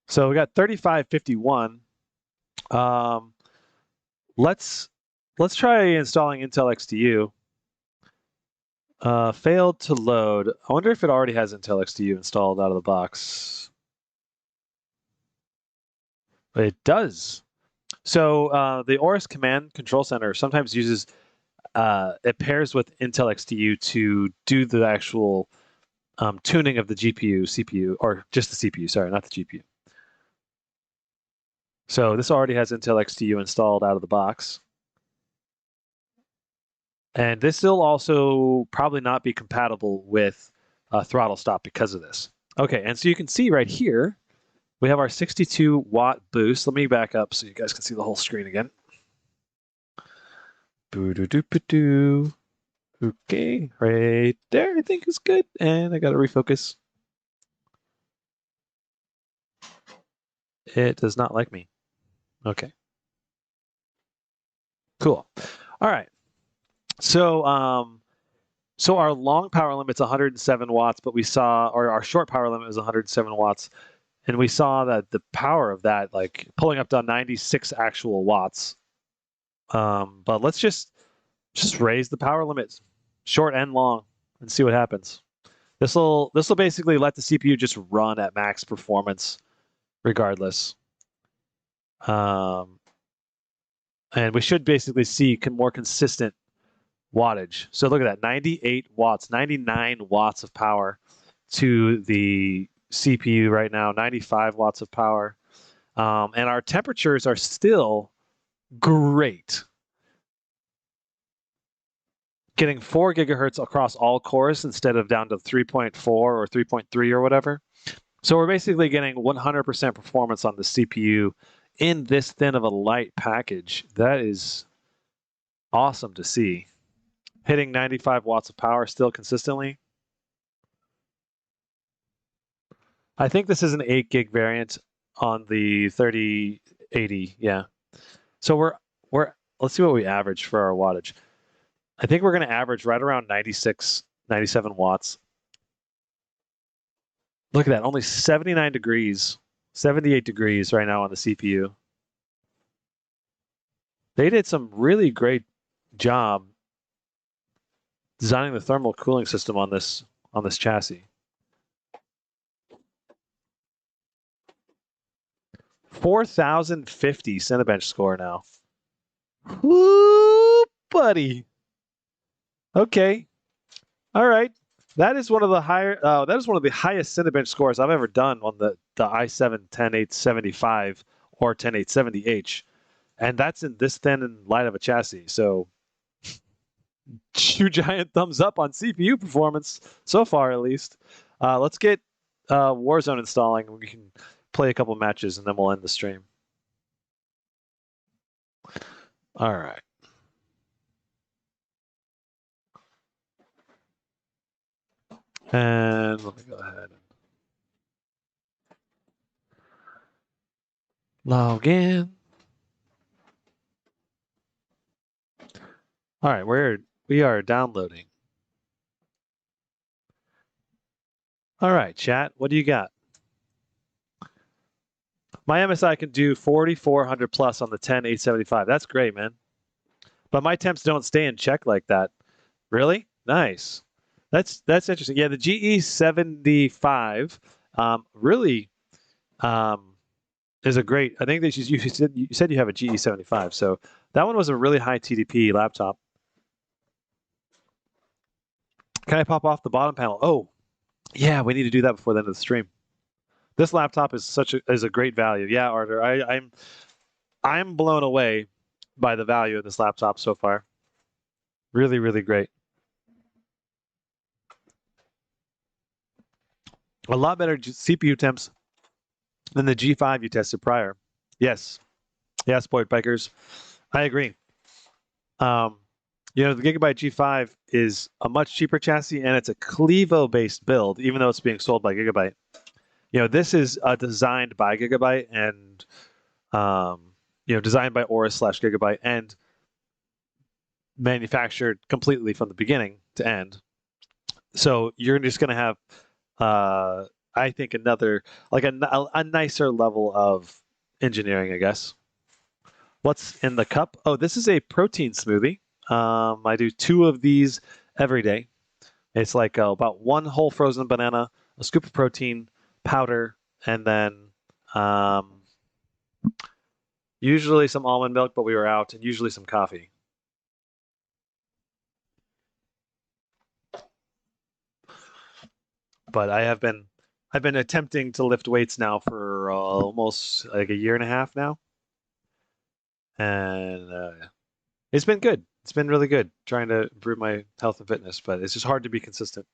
So we got 3551. Let's try installing Intel XTU. Failed to load. I wonder if it already has Intel XTU installed out of the box. It does. So the Aorus Command Control Center sometimes uses, it pairs with Intel XTU to do the actual tuning of the GPU, CPU, or just the CPU, sorry, not the GPU. So this already has Intel XTU installed out of the box. And this will also probably not be compatible with throttle stop because of this. Okay, and so you can see right here, we have our 62 watt boost. Let me back up so you guys can see the whole screen again. Boo-doo-doo-doo-doo. Okay, right there I think is good. And I got to refocus. It does not like me. Okay. Cool. All right. So so our long power limit's 107 watts, but we saw, or our short power limit was 107 watts, and we saw that the power of that, like pulling up to 96 actual watts. But let's just raise the power limits, short and long, and see what happens. This will basically let the CPU just run at max performance, regardless. And we should basically see more consistent wattage. So look at that, 98 watts, 99 watts of power to the CPU right now, 95 watts of power. And our temperatures are still great. Getting 4 gigahertz across all cores instead of down to 3.4 or 3.3 or whatever. So we're basically getting 100% performance on the CPU in this thin of a light package. That is awesome to see. Hitting 95 watts of power still consistently. I think this is an 8 gig variant on the 3080. Yeah. So we're let's see what we average for our wattage. I think we're going to average right around 96, 97 watts. Look at that, only 79 degrees, 78 degrees right now on the CPU. They did some really great job designing the thermal cooling system on this chassis. 4,050 Cinebench score now. Woo, buddy. Okay. All right. That is one of the highest Cinebench scores I've ever done on the i7-10870H or 10870H. And that's in this thin and light of a chassis. So 2 giant thumbs up on CPU performance so far, at least. Let's get Warzone installing. We can play a couple matches and then we'll end the stream. All right. And let me go ahead and log in. All right, we are downloading. All right, chat, what do you got? My MSI can do 4,400 plus on the 10875. That's great, man. But my temps don't stay in check like that. Really? Nice. That's interesting. Yeah, the GE75 really is a great. I think that you said you have a GE75, so that one was a really high TDP laptop. Can I pop off the bottom panel? Oh, yeah, we need to do that before the end of the stream. This laptop is a great value. Yeah, Arthur, I'm blown away by the value of this laptop so far. Really, really great. A lot better CPU temps than the G5 you tested prior. Yes, Boyd Bikers, I agree. You know, the Gigabyte G5 is a much cheaper chassis, and it's a Clevo-based build, even though it's being sold by Gigabyte. You know, this is designed by Gigabyte and, you know, designed by Aorus / Gigabyte and manufactured completely from the beginning to end. So you're just going to have, I think, another, like a nicer level of engineering, I guess. What's in the cup? Oh, this is a protein smoothie. I do 2 of these every day. It's like about 1 whole frozen banana, a scoop of protein powder, and then usually some almond milk, but we were out, and usually some coffee. but I've been attempting to lift weights now for almost like a year and a half now, and it's been good. It's been really good trying to improve my health and fitness, but it's just hard to be consistent.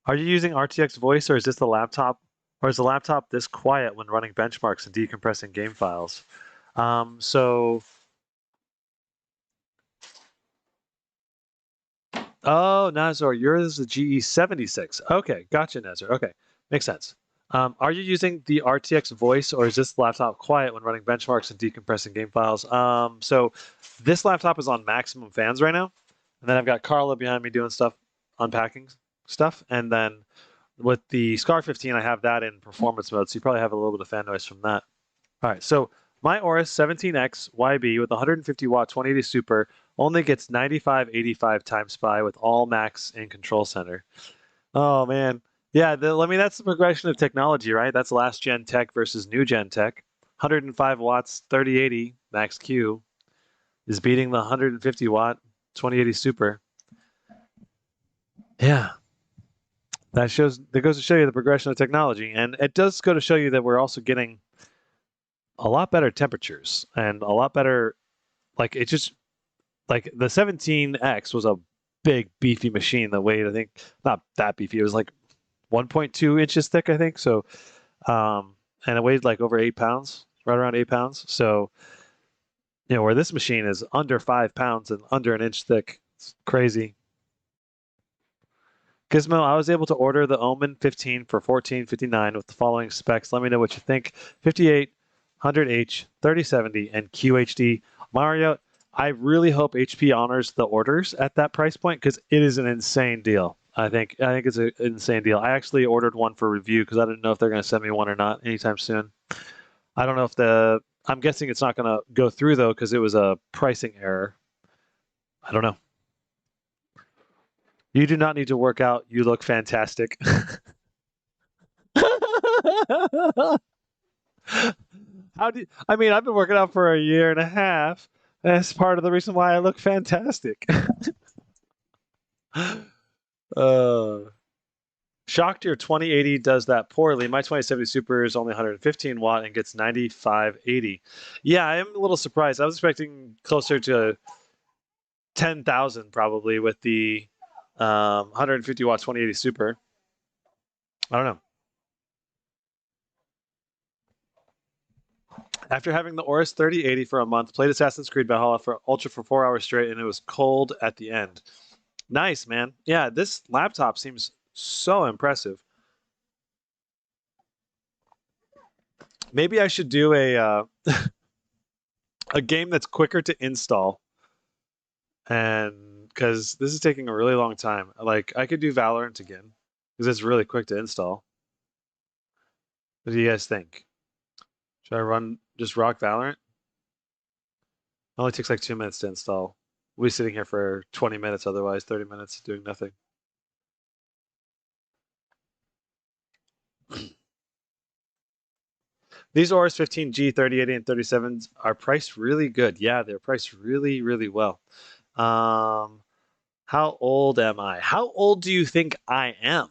Are you using RTX voice, or is this the laptop, or is the laptop this quiet when running benchmarks and decompressing game files? So, oh, Nazar, yours is the GE76. Okay, gotcha, Nazar. Okay, makes sense. Are you using the RTX voice, or is this laptop quiet when running benchmarks and decompressing game files? So this laptop is on maximum fans right now, and then I've got Carla behind me doing stuff, unpacking stuff, and then with the Scar 15, I have that in performance mode, so you probably have a little bit of fan noise from that. All right, so my Aorus 17X YB with 150 watt 2080 Super only gets 9585 time SPI with all max in Control Center. Oh man, yeah. I mean, that's the progression of technology, right? That's last gen tech versus new gen tech. 105 watts 3080 max Q is beating the 150 watt 2080 Super. Yeah, that goes to show you the progression of technology, and it does go to show you that we're also getting a lot better temperatures and a lot better. Like it just like the 17X was a big beefy machine that weighed, I think, not that beefy. It was like 1.2 inches thick, I think. So, and it weighed like over 8 pounds, right around 8 pounds. So, where this machine is under 5 pounds and under an inch thick. It's crazy. Gizmo, I was able to order the Omen 15 for $14.59 with the following specs. Let me know what you think. 5800H, 3070, and QHD. Mario, I really hope HP honors the orders at that price point because it is an insane deal. I think it's an insane deal. I actually ordered one for review because I didn't know if they're going to send me one or not anytime soon. I don't know if I'm guessing it's not going to go through though because it was a pricing error. I don't know. You do not need to work out. You look fantastic. I mean, I've been working out for a year and a half. That's part of the reason why I look fantastic. uh, Shocked your 2080 does that poorly. My 2070 Super is only 115 watt and gets 9580. Yeah, I am a little surprised. I was expecting closer to 10,000 probably with the 150 watt 2080 Super. I don't know. After having the Aorus 3080 for a month, played Assassin's Creed Valhalla for Ultra for 4 hours straight, and it was cold at the end. Nice, man. Yeah, this laptop seems so impressive. Maybe I should do a game that's quicker to install, and because this is taking a really long time. Like I could do Valorant again because it's really quick to install. What do you guys think? Should I run just rock Valorant? It only takes like 2 minutes to install. We'll be sitting here for 20 minutes, otherwise 30 minutes doing nothing. These Aorus 15G, 3080, and 37s are priced really good. Yeah, they're priced really, really well. How old am I? How old do you think I am?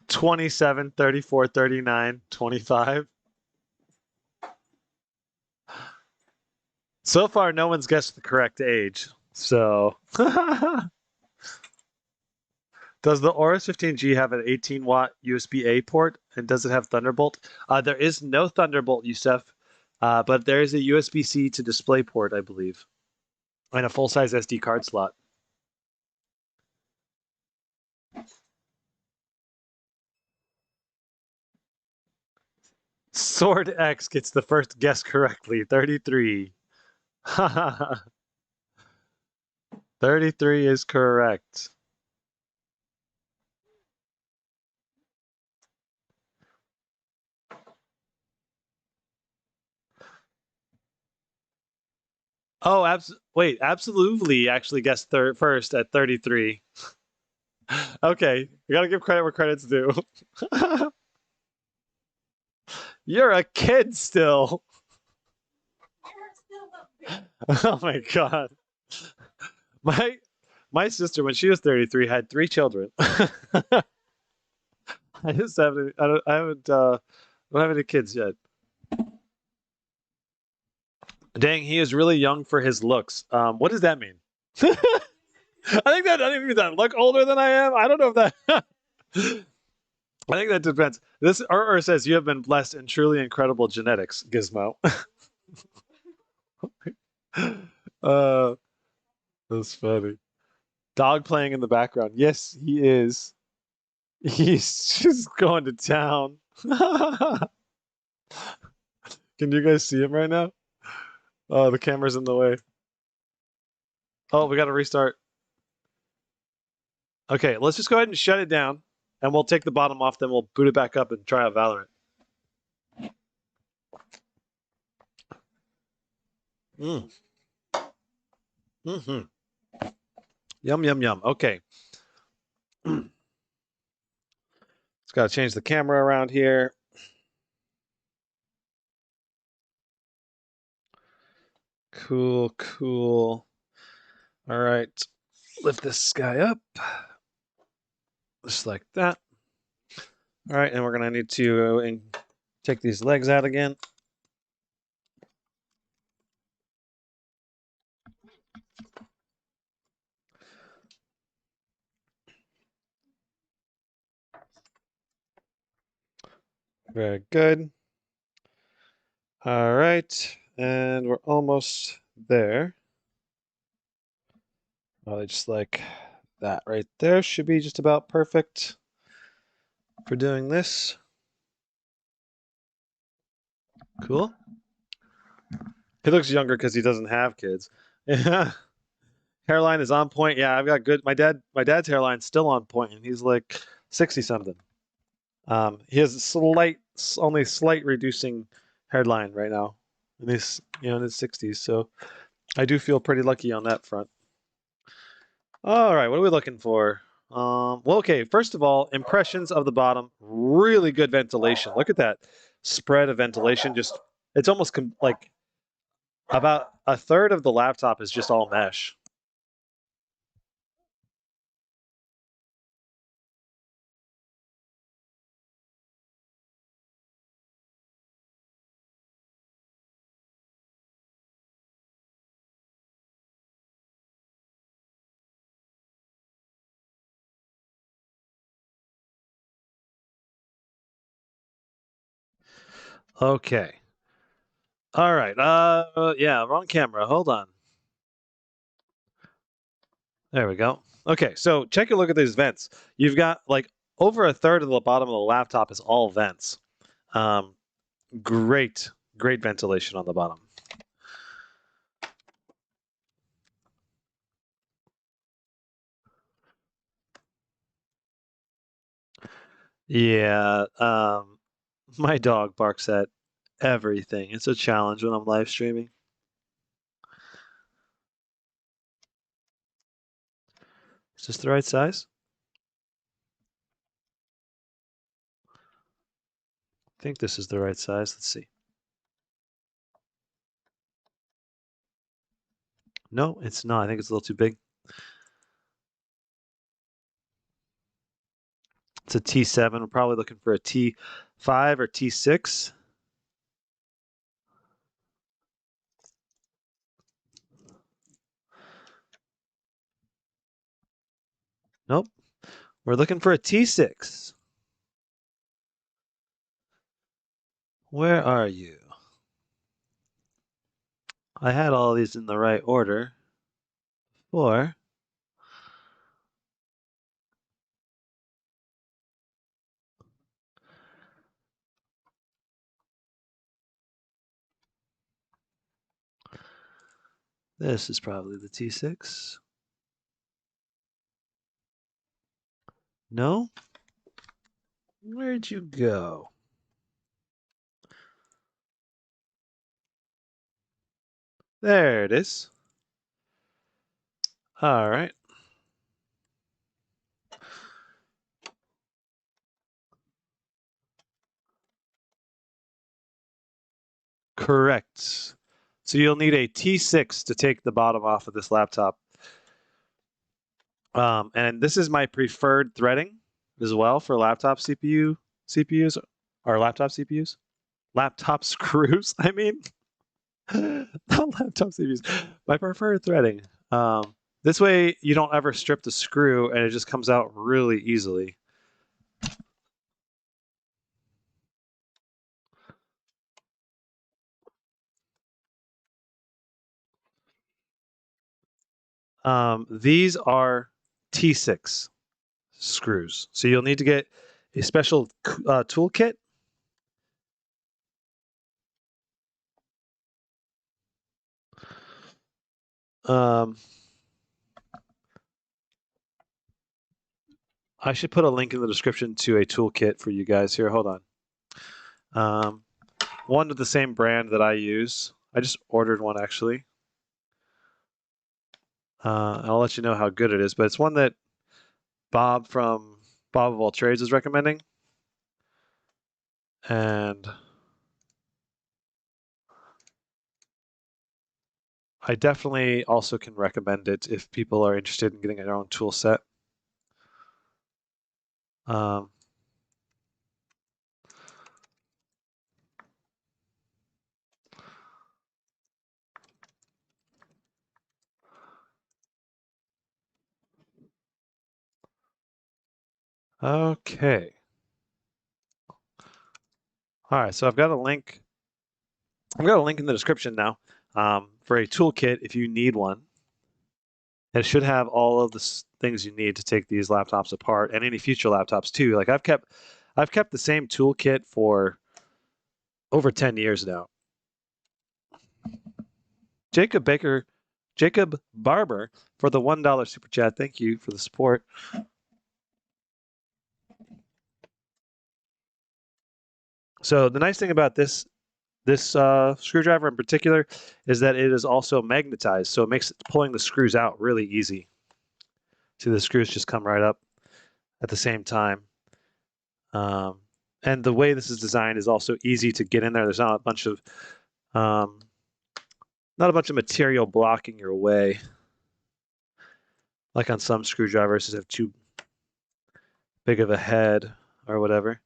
"27, 34, 39, 25." So far, no one's guessed the correct age. So, does the Aorus 15G have an 18-watt USB-A port, and does it have Thunderbolt? There is no Thunderbolt, Yusef, but there is a USB-C to DisplayPort, I believe, and a full-size SD card slot. Sword X gets the first guess correctly. 33. 33 is correct. Oh, wait, absolutely. Actually, guessed first at 33. Okay, you gotta give credit where credit's due. You're a kid still. Oh my god. My my sister, when she was 33, had 3 children. I just haven't. I don't have any kids yet. Dang, he is really young for his looks. What does that mean? I think mean that look older than I am. I don't know if that. I think that depends. This Ur says you have been blessed in truly incredible genetics, Gizmo. uh, that's funny. Dog playing in the background. Yes, he is. He's just going to town. Can you guys see him right now? Oh, the camera's in the way. Oh, we got to restart. Okay, let's just go ahead and shut it down, and we'll take the bottom off, then we'll boot it back up and try out Valorant. Mm. Mm-hmm. Yum, yum, yum. Okay. Just got to change the camera around here. Cool, cool. All right. Lift this guy up. Just like that. All right, and we're going to need to take these legs out again. Very good. All right, and we're almost there. Probably just like that right there should be just about perfect for doing this. Cool. He looks younger because he doesn't have kids. Yeah. Hairline is on point. Yeah, I've got good. My dad's hairline's still on point, and he's like 60 something. He has only slight reducing hairline right now, and he's in his 60s. So I do feel pretty lucky on that front. All right, what are we looking for? Well, okay. First of all, impressions of the bottom. Really good ventilation. Look at that spread of ventilation. Just it's almost like about a third of the laptop is just all mesh. Okay. All right. Yeah, wrong camera. Hold on. There we go. Okay, so take a look at these vents. You've got like over a third of the bottom of the laptop is all vents. Um, great, great ventilation on the bottom. Yeah, my dog barks at everything. It's a challenge when I'm live streaming. Is this the right size? I think this is the right size. Let's see. No, it's not. I think it's a little too big. It's a T7. We're probably looking for a T5 or T6. Nope. We're looking for a T6. Where are you? I had all these in the right order. Or this is probably the T6. No? Where'd you go? There it is. All right. Correct. So you'll need a T6 to take the bottom off of this laptop. And this is my preferred threading as well for laptop CPUs, or laptop CPUs, laptop screws. I mean, not laptop CPUs. My preferred threading. This way you don't ever strip the screw and it just comes out really easily. These are T6 screws. So you'll need to get a special toolkit. I should put a link in the description to a toolkit for you guys here. Hold on. One with the same brand that I use. I just ordered one actually. I'll let you know how good it is, but it's one that Bob from Bob of All Trades is recommending. And I definitely also can recommend it if people are interested in getting their own tool set. Okay. All right, so I've got a link. I've got a link in the description now for a toolkit if you need one. It should have all of the things you need to take these laptops apart and any future laptops too. Like I've kept the same toolkit for over 10 years now. Jacob Barber for the $1 super chat. Thank you for the support. So the nice thing about this screwdriver in particular is that it is also magnetized, so it makes pulling the screws out really easy. See, the screws just come right up at the same time. And the way this is designed is also easy to get in there. There's not a bunch of material blocking your way, like on some screwdrivers that have too big of a head or whatever.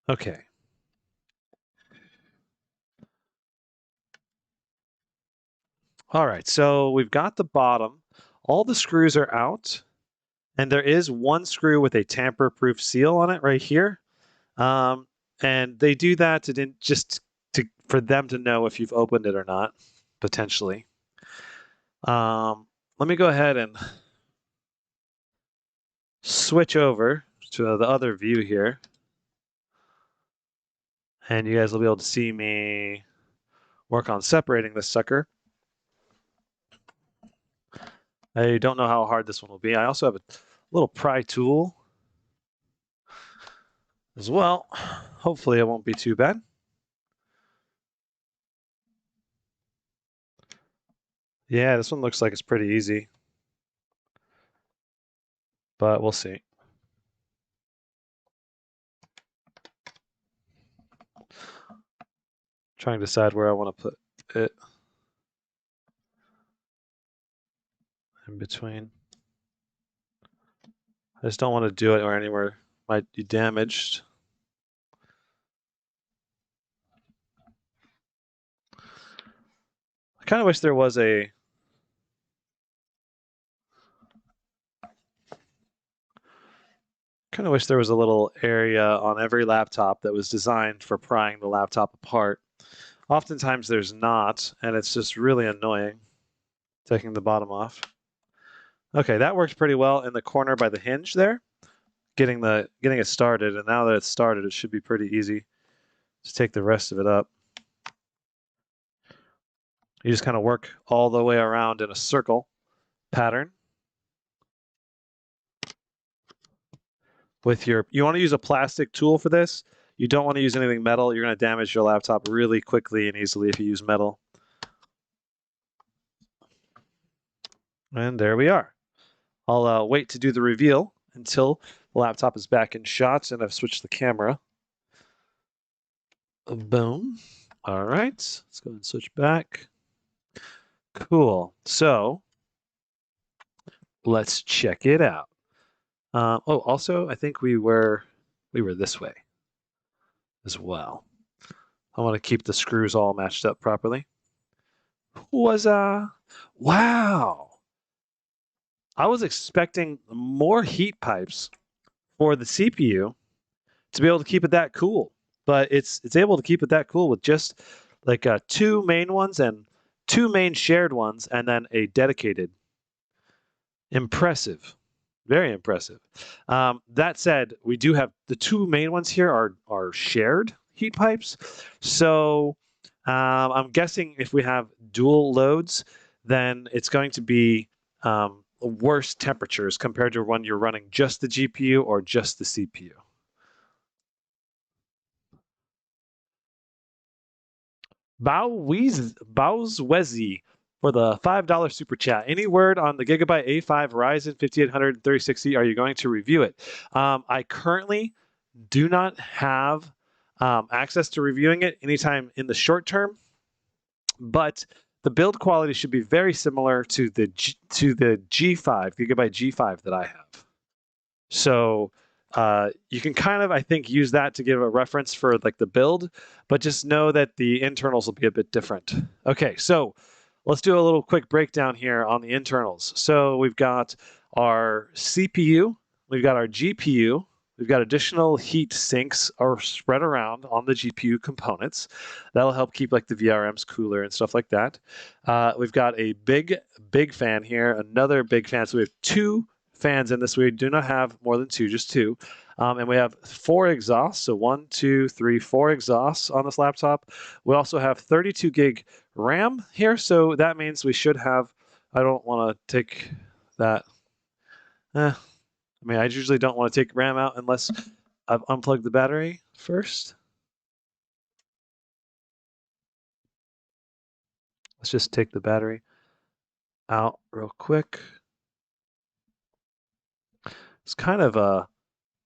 Okay. All right, so we've got the bottom. All the screws are out, and there is one screw with a tamper-proof seal on it right here. And they do that for them to know if you've opened it or not, potentially. Let me go ahead and switch over to the other view here. And you guys will be able to see me work on separating this sucker. I don't know how hard this one will be. I also have a little pry tool as well. Hopefully it won't be too bad. Yeah, this one looks like it's pretty easy, but we'll see. Trying to decide where I want to put it in between. I just don't want to do it where anywhere might be damaged. I kind of wish there was a little area on every laptop that was designed for prying the laptop apart. Oftentimes there's not, and it's just really annoying taking the bottom off. Okay, that worked pretty well in the corner by the hinge there, getting it started, and now that it's started, it should be pretty easy to take the rest of it up. You just kind of work all the way around in a circle pattern. You want to use a plastic tool for this. You don't want to use anything metal. You're going to damage your laptop really quickly and easily if you use metal. And there we are. I'll wait to do the reveal until the laptop is back in shots and I've switched the camera. Boom. All right, let's go and switch back. Cool. So let's check it out. Oh, also, I think we were this way as well. I want to keep the screws all matched up properly. Wow. I was expecting more heat pipes for the CPU to be able to keep it that cool, but it's able to keep it that cool with just like two main ones and two main shared ones, and then a dedicated. Impressive, very impressive. That said, we do have the two main ones here are shared heat pipes, so I'm guessing if we have dual loads, then it's going to be worse temperatures compared to when you're running just the GPU or just the CPU. Bowswezi for the $5 super chat. Any word on the Gigabyte A5 Ryzen 5800 3060? Are you going to review it? I currently do not have access to reviewing it anytime in the short term, but the build quality should be very similar to the G5 Gigabyte G5 that I have. So you can kind of, I think, use that to give a reference for like the build, but just know that the internals will be a bit different. Okay, so let's do a little quick breakdown here on the internals. So we've got our CPU, we've got our GPU, we've got additional heat sinks are spread around on the GPU components. That'll help keep like the VRMs cooler and stuff like that. We've got a big fan here, another big fan. So we have two fans in this. We do not have more than two, just two. And we have 4 exhausts. So 1, 2, 3, 4 exhausts on this laptop. We also have 32 gig RAM here. So that means we should have, I don't want to take that. I mean, I usually don't want to take RAM out unless I've unplugged the battery first. Let's just take the battery out real quick. It's kind of a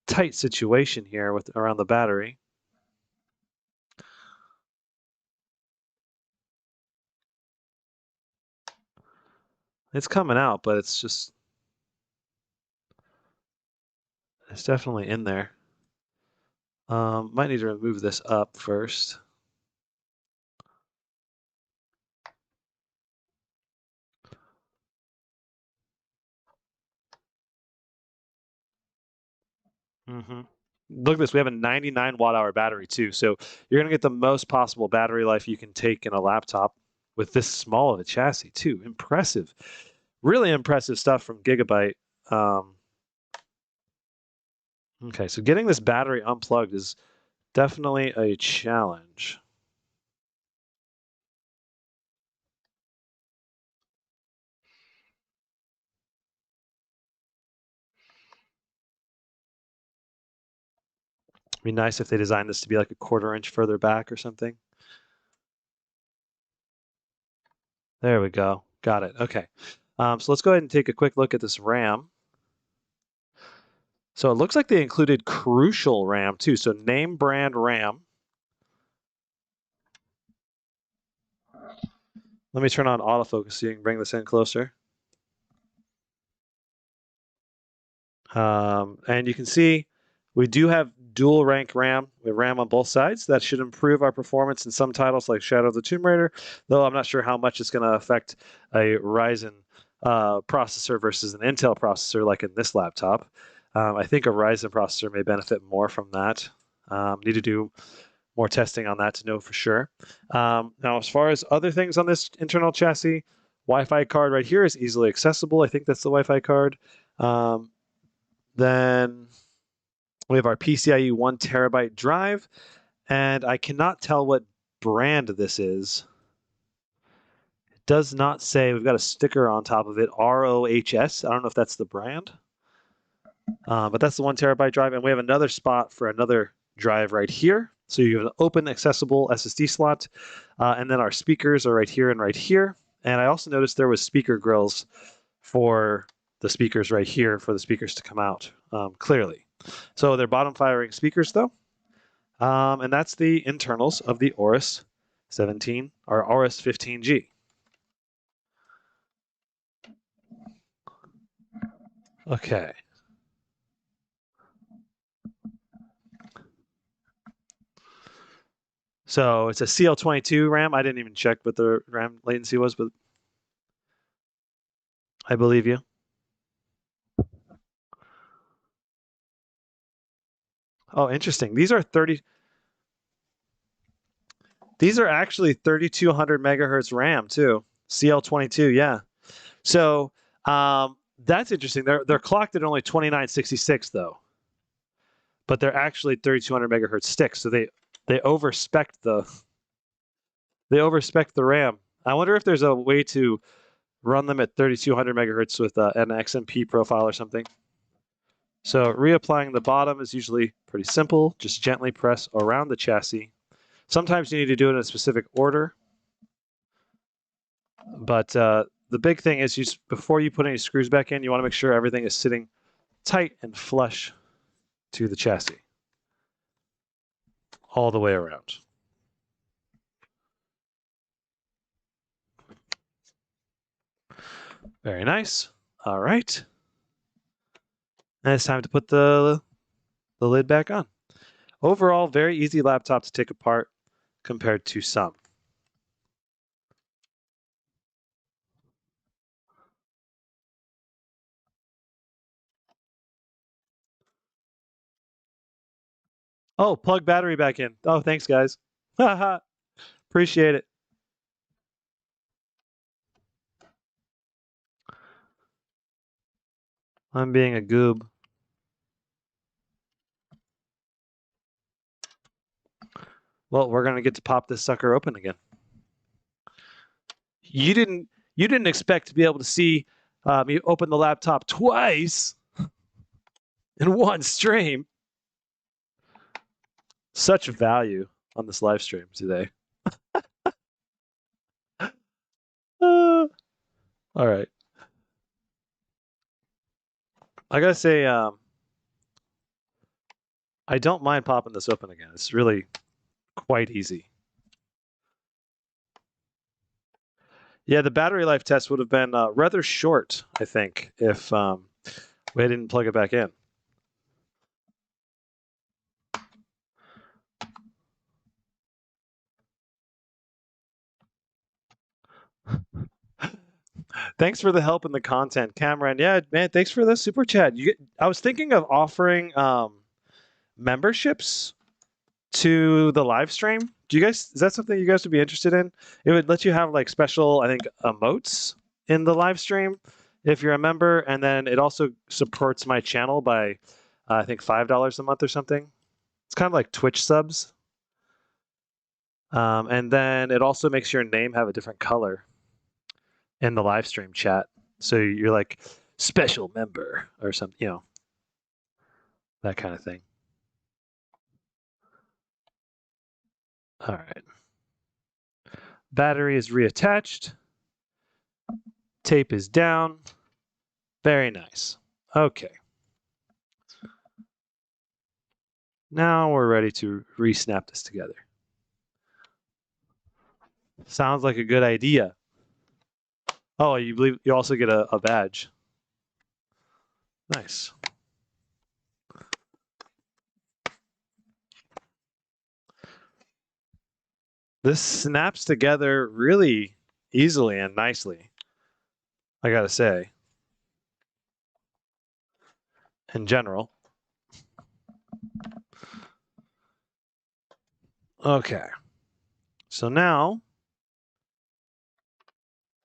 tight situation here with around the battery. It's coming out, but it's definitely in there. Might need to remove this up first. Look at this. We have a 99 watt hour battery too. So you're going to get the most possible battery life you can take in a laptop with this small of a chassis too. Impressive. Really impressive stuff from Gigabyte. Okay, so getting this battery unplugged is definitely a challenge. It'd be nice if they designed this to be like a 1/4 inch further back or something. There we go. Got it. Okay. So let's go ahead and take a quick look at this RAM. So it looks like they included Crucial RAM too. So name brand RAM. Let me turn on autofocus so you can bring this in closer. And you can see we do have dual rank RAM. We have RAM on both sides. That should improve our performance in some titles like Shadow of the Tomb Raider, though I'm not sure how much it's going to affect a Ryzen processor versus an Intel processor like in this laptop. I think a Ryzen processor may benefit more from that. Need to do more testing on that to know for sure. Now, as far as other things on this internal chassis, Wi-Fi card right here is easily accessible. I think that's the Wi-Fi card. Then we have our PCIe 1 terabyte drive, and I cannot tell what brand this is. It does not say. We've got a sticker on top of it, ROHS. I don't know if that's the brand, but that's the 1 terabyte drive, and we have another spot for another drive right here. So you have an open, accessible SSD slot, and then our speakers are right here and right here. And I also noticed there was speaker grills for the speakers right here for the speakers to come out clearly. So they're bottom firing speakers though. And that's the internals of the Aorus 17 or Aorus 15G. Okay. So it's a CL22 RAM. I didn't even check what the RAM latency was, but I believe you. Oh, interesting. These are actually 3200 megahertz RAM too. CL22, yeah. So that's interesting. They're clocked at only 2966 though, but they're actually 3200 megahertz sticks. So they overspec the RAM. I wonder if there's a way to run them at 3200 megahertz with an XMP profile or something. So reapplying the bottom is usually pretty simple. Just gently press around the chassis. Sometimes you need to do it in a specific order. But the big thing is before you put any screws back in, you want to make sure everything is sitting tight and flush to the chassis all the way around. Very nice. All right. And it's time to put the lid back on. Overall, very easy laptop to take apart compared to some. Oh, plug battery back in. Oh, thanks, guys. Appreciate it. I'm being a goob. Well, we're gonna get to pop this sucker open again. You didn't expect to be able to see me open the laptop twice in one stream. Such value on this live stream today. All right. I gotta say, I don't mind popping this open again. It's really quite easy. Yeah, the battery life test would have been rather short, I think, if we didn't plug it back in. Thanks for the help in the content, Cameron. Yeah, man, thanks for the super chat. I was thinking of offering memberships to the live stream. Is that something you guys would be interested in? It would let you have like special, I think, emotes in the live stream if you're a member, and then it also supports my channel by I think $5 a month or something. It's kind of like Twitch subs. And then it also makes your name have a different color in the live stream chat. So you're like special member or something, that kind of thing. All right. Battery is reattached. Tape is down. Very nice. Okay. Now we're ready to re-snap this together. Sounds like a good idea. Oh, you also get a badge. Nice. This snaps together really easily and nicely, I gotta say, in general. Okay. So now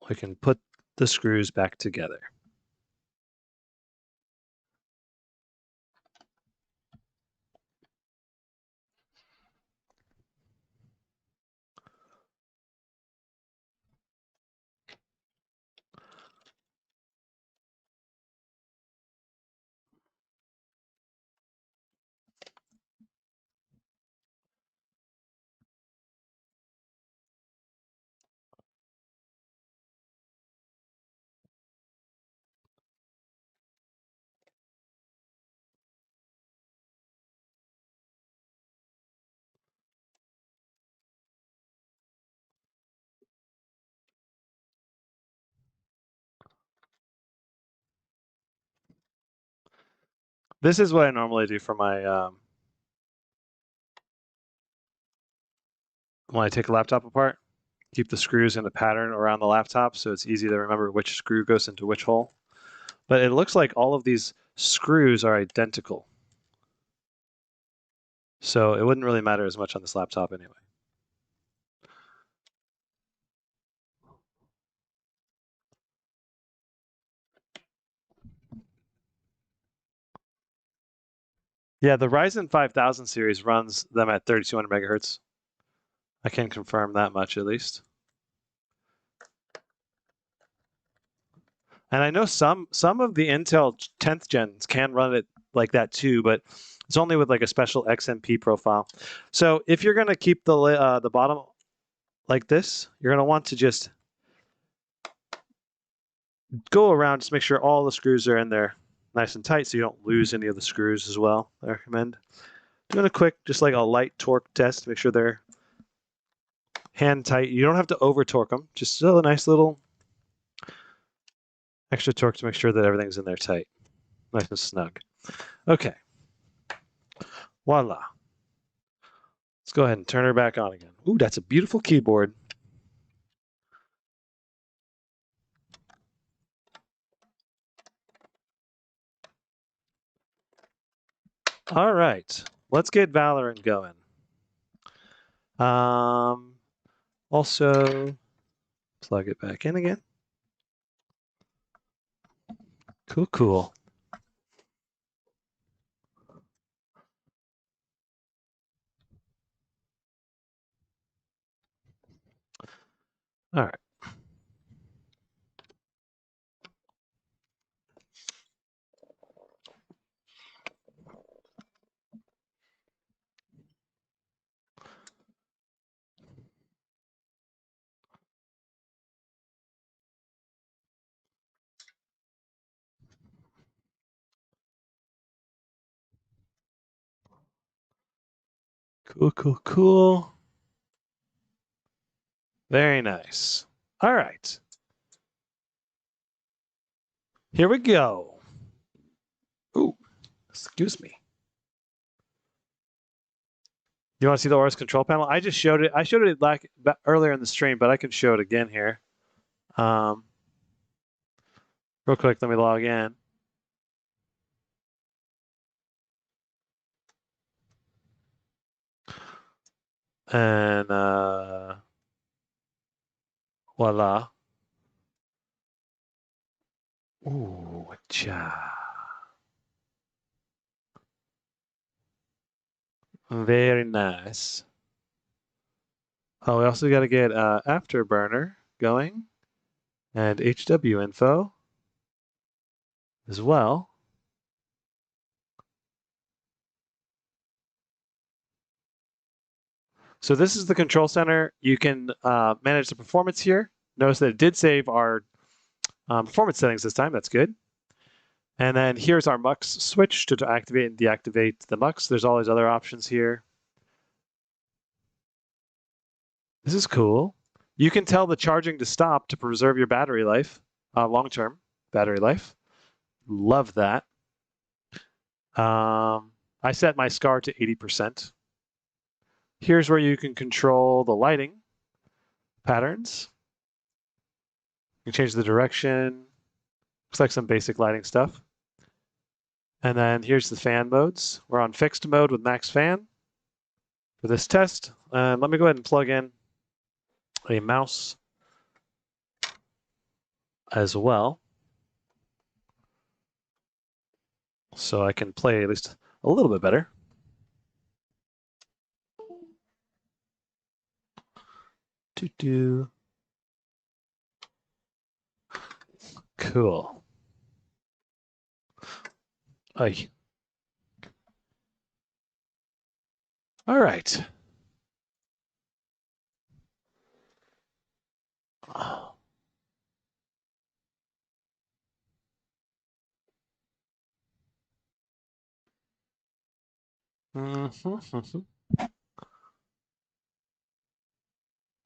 we can put the screws back together. This is what I normally do for my when I take a laptop apart. Keep the screws in a pattern around the laptop so it's easy to remember which screw goes into which hole. But it looks like all of these screws are identical. So it wouldn't really matter as much on this laptop anyway. Yeah, the Ryzen 5000 series runs them at 3200 megahertz. I can confirm that much at least. And I know some of the Intel 10th gens can run it like that too, but it's only with like a special XMP profile. So if you're going to keep the bottom like this, you're going to want to just go around, just make sure all the screws are in there nice and tight so you don't lose any of the screws as well. I recommend doing a quick, just like a light torque test, make sure they're hand tight. You don't have to over torque them, just still a nice little extra torque to make sure that everything's in there tight, nice and snug. Okay, voila. Let's go ahead and turn her back on again. Ooh, that's a beautiful keyboard. All right, let's get Valorant going. Also, plug it back in again. Cool, cool. All right. Cool, cool, cool. Very nice. All right. Here we go. Ooh, excuse me. You want to see the Aorus control panel? I just showed it. I showed it earlier in the stream, but I can show it again here. Real quick, let me log in. And voila. Ooh, cha. Very nice. Oh, we also got to get Afterburner going and HW info as well. So this is the control center. You can manage the performance here. Notice that it did save our performance settings this time. That's good. And then here's our MUX switch to activate and deactivate the MUX. There's all these other options here. This is cool. You can tell the charging to stop to preserve your battery life, long-term battery life. Love that. I set my SCAR to 80%. Here's where you can control the lighting patterns. You can change the direction. Looks like some basic lighting stuff. And then here's the fan modes. We're on fixed mode with max fan for this test. Let me go ahead and plug in a mouse as well, so I can play at least a little bit better. Cool. Ay. All right.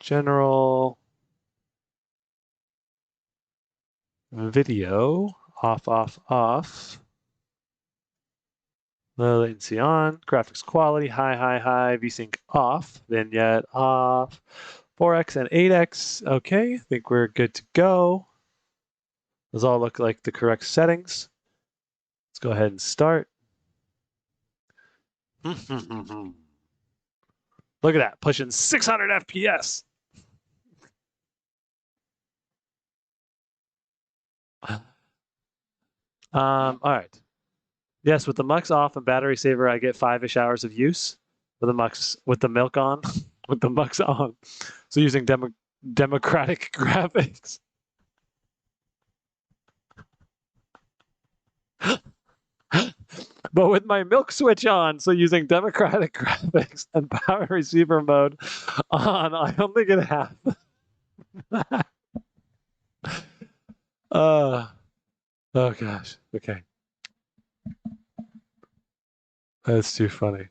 General video off, off, off. Low latency on, graphics quality, high, VSync off, vignette off, 4x and 8x. Okay, I think we're good to go. Those all look like the correct settings. Let's go ahead and start. Look at that, pushing 600 FPS. All right. Yes, with the mux off and battery saver, I get 5-ish hours of use. With the milk on, with the mux on. So using democratic graphics. But with my milk switch on, so using democratic graphics and power receiver mode on, I only get half. Oh gosh. Okay. That's too funny.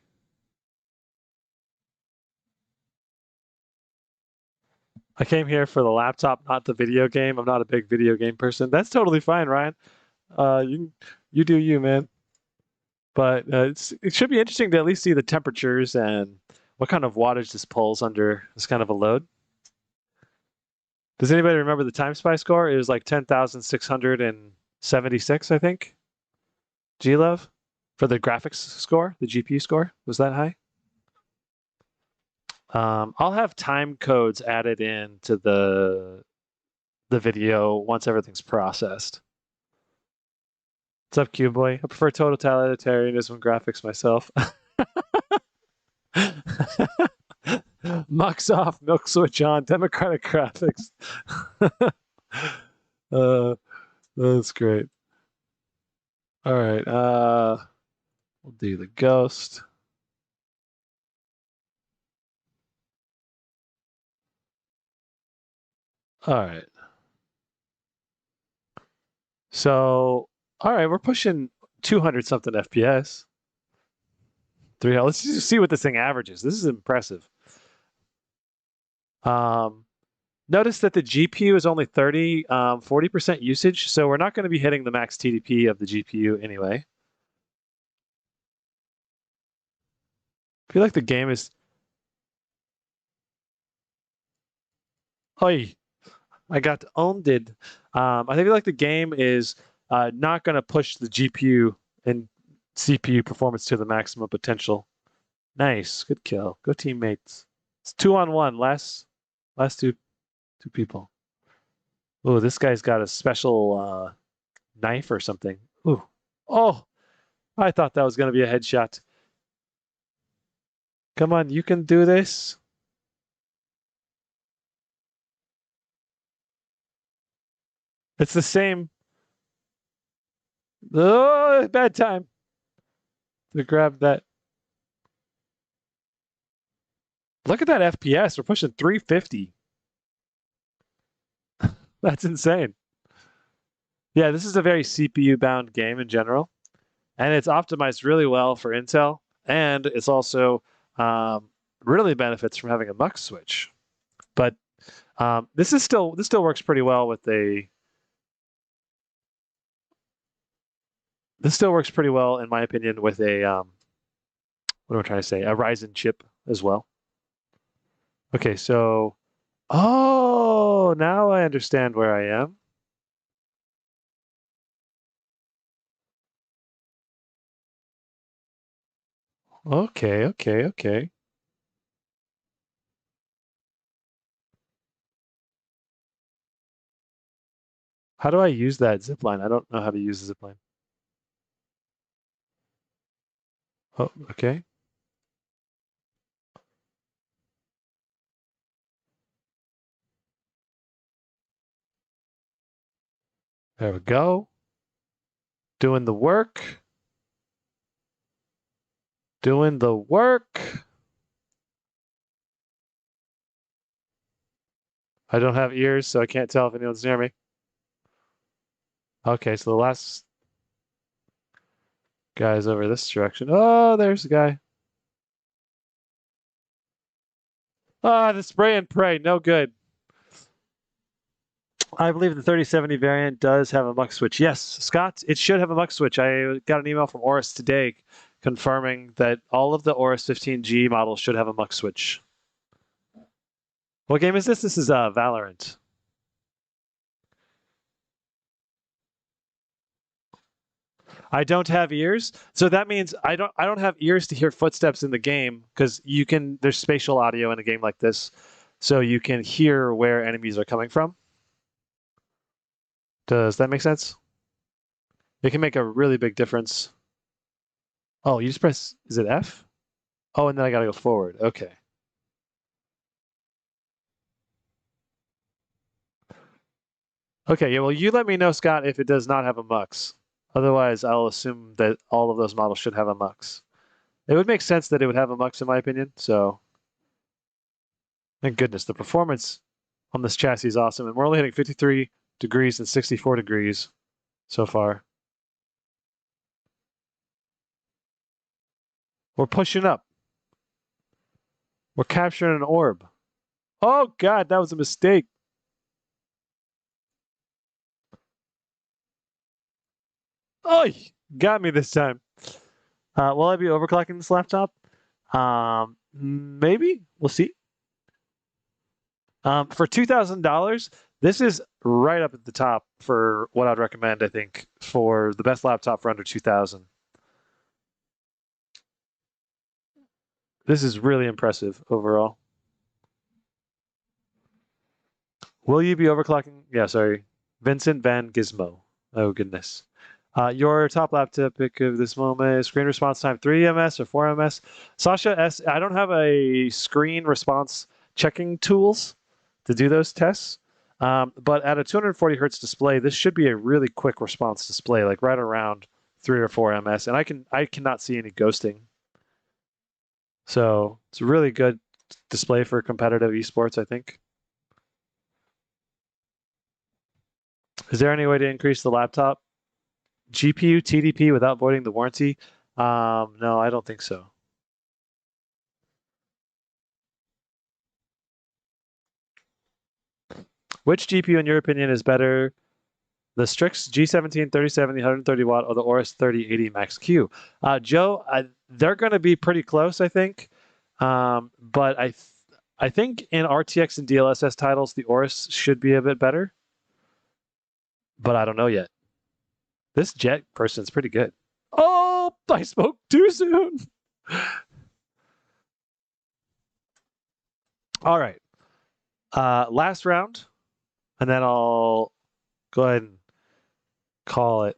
I came here for the laptop, not the video game. I'm not a big video game person. That's totally fine, Ryan. You do you, man. But it should be interesting to at least see the temperatures and what kind of wattage this pulls under this kind of a load. Does anybody remember the time spy score? It was like 10,676, I think. G-Love for the graphics score, the GPU score. Was that high? I'll have time codes added in to the video once everything's processed. What's up, Q-Boy? I prefer totalitarianism graphics myself. Mux off, milk switch on, democratic graphics. That's great. All right, we'll do the ghost. All right. So, all right, we're pushing 200 something FPS. Let's just see what this thing averages. This is impressive. Notice that the GPU is only 40% usage, so we're not going to be hitting the max TDP of the GPU anyway. I feel like the game is... Oi, I got owned. I feel like the game is not going to push the GPU and CPU performance to the maximum potential. Nice, good kill. Go teammates. It's 2-on-1. Last two people. Oh, this guy's got a special knife or something. Ooh. Oh, I thought that was going to be a headshot. Come on, you can do this. It's the same. Oh, bad time to grab that. Look at that FPS. We're pushing 350. That's insane. Yeah, this is a very CPU-bound game in general, and it's optimized really well for Intel, and it's also really benefits from having a mux switch. But this still works pretty well with a. This still works pretty well, in my opinion, with a what am I trying to say? A Ryzen chip as well. Okay, so now I understand where I am. Okay. How do I use that zipline? I don't know how to use the zipline. Oh, okay. There we go. Doing the work. Doing the work. I don't have ears, so I can't tell if anyone's near me. Okay, so the last guy's over this direction. Oh, there's the guy. Ah, the spray and pray, no good. I believe the 3070 variant does have a mux switch. Yes, Scott, it should have a mux switch. I got an email from Aorus today confirming that all of the Aorus 15G models should have a mux switch. What game is this? This is Valorant. I don't have ears, so that means I don't have ears to hear footsteps in the game because there's spatial audio in a game like this, so you can hear where enemies are coming from. Does that make sense? It can make a really big difference. Oh, you just press, is it F? Oh, and then I gotta go forward. Okay. Okay, yeah, well, you let me know, Scott, if it does not have a mux. Otherwise, I'll assume that all of those models should have a mux. It would make sense that it would have a mux, in my opinion, so... Thank goodness, the performance on this chassis is awesome, and we're only hitting 53 degrees and 64 degrees so far. We're pushing up. We're capturing an orb. Oh, God, that was a mistake. Oh, got me this time. Will I be overclocking this laptop? Maybe. We'll see. For $2,000, this is right up at the top for what I'd recommend, I think, for the best laptop for under 2,000. This is really impressive overall. Will you be overclocking? Yeah, sorry. Vincent Van Gizmo. Oh, goodness. Your top laptop pick of this moment is screen response time 3 ms or 4 ms. Sasha S, I don't have a screen response checking tools to do those tests. But at a 240 hertz display, this should be a really quick response display, like right around 3 or 4 ms. And I cannot see any ghosting. So it's a really good display for competitive esports, I think. Is there any way to increase the laptop GPU TDP without voiding the warranty? No, I don't think so. Which GPU, in your opinion, is better? The Strix G17 3070 130 watt or the Aorus 3080 Max Q? Joe, they're going to be pretty close, I think. But I think in RTX and DLSS titles, the Aorus should be a bit better. But I don't know yet. This Jet person's pretty good. Oh, I spoke too soon. All right. Last round, and then I'll go ahead and call it.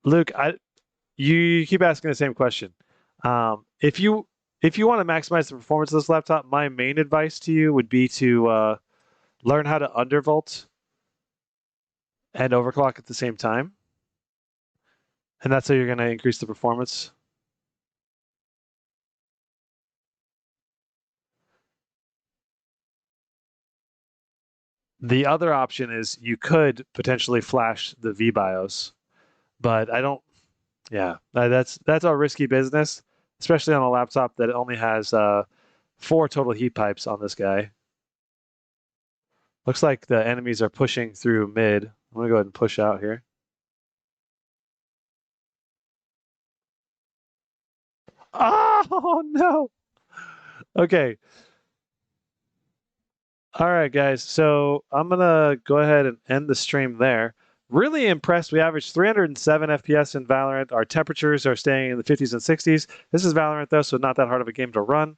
Luke, you keep asking the same question. If you want to maximize the performance of this laptop, my main advice to you would be to learn how to undervolt and overclock at the same time. And that's how you're going to increase the performance. The other option is you could potentially flash the VBIOS, but I don't. Yeah, that's a risky business, especially on a laptop that only has 4 total heat pipes on this guy. Looks like the enemies are pushing through mid. I'm gonna go ahead and push out here. Oh no. Okay. All right, guys. So I'm gonna go ahead and end the stream there. Really impressed. We averaged 307 FPS in Valorant. Our temperatures are staying in the 50s and 60s. This is Valorant though, so not that hard of a game to run.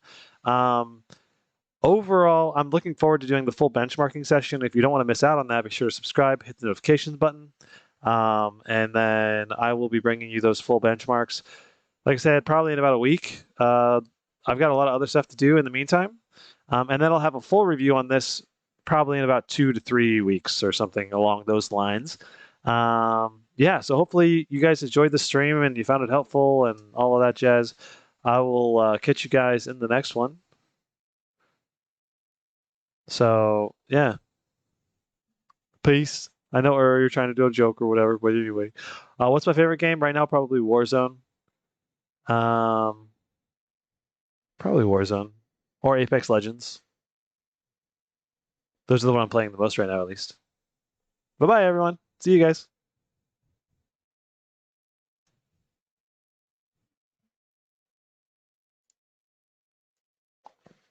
Overall, I'm looking forward to doing the full benchmarking session. If you don't want to miss out on that, be sure to subscribe, hit the notifications button, and then I will be bringing you those full benchmarks. Like I said, probably in about a week. I've got a lot of other stuff to do in the meantime. And then I'll have a full review on this probably in about 2 to 3 weeks or something along those lines. Yeah, so hopefully you guys enjoyed the stream and you found it helpful and all of that jazz. I will catch you guys in the next one. So, yeah. Peace. I know you're trying to do a joke or whatever, but anyway. What's my favorite game right now? Probably Warzone. Probably Warzone. Or Apex Legends. Those are the one I'm playing the most right now, at least. Bye bye, everyone. See you guys.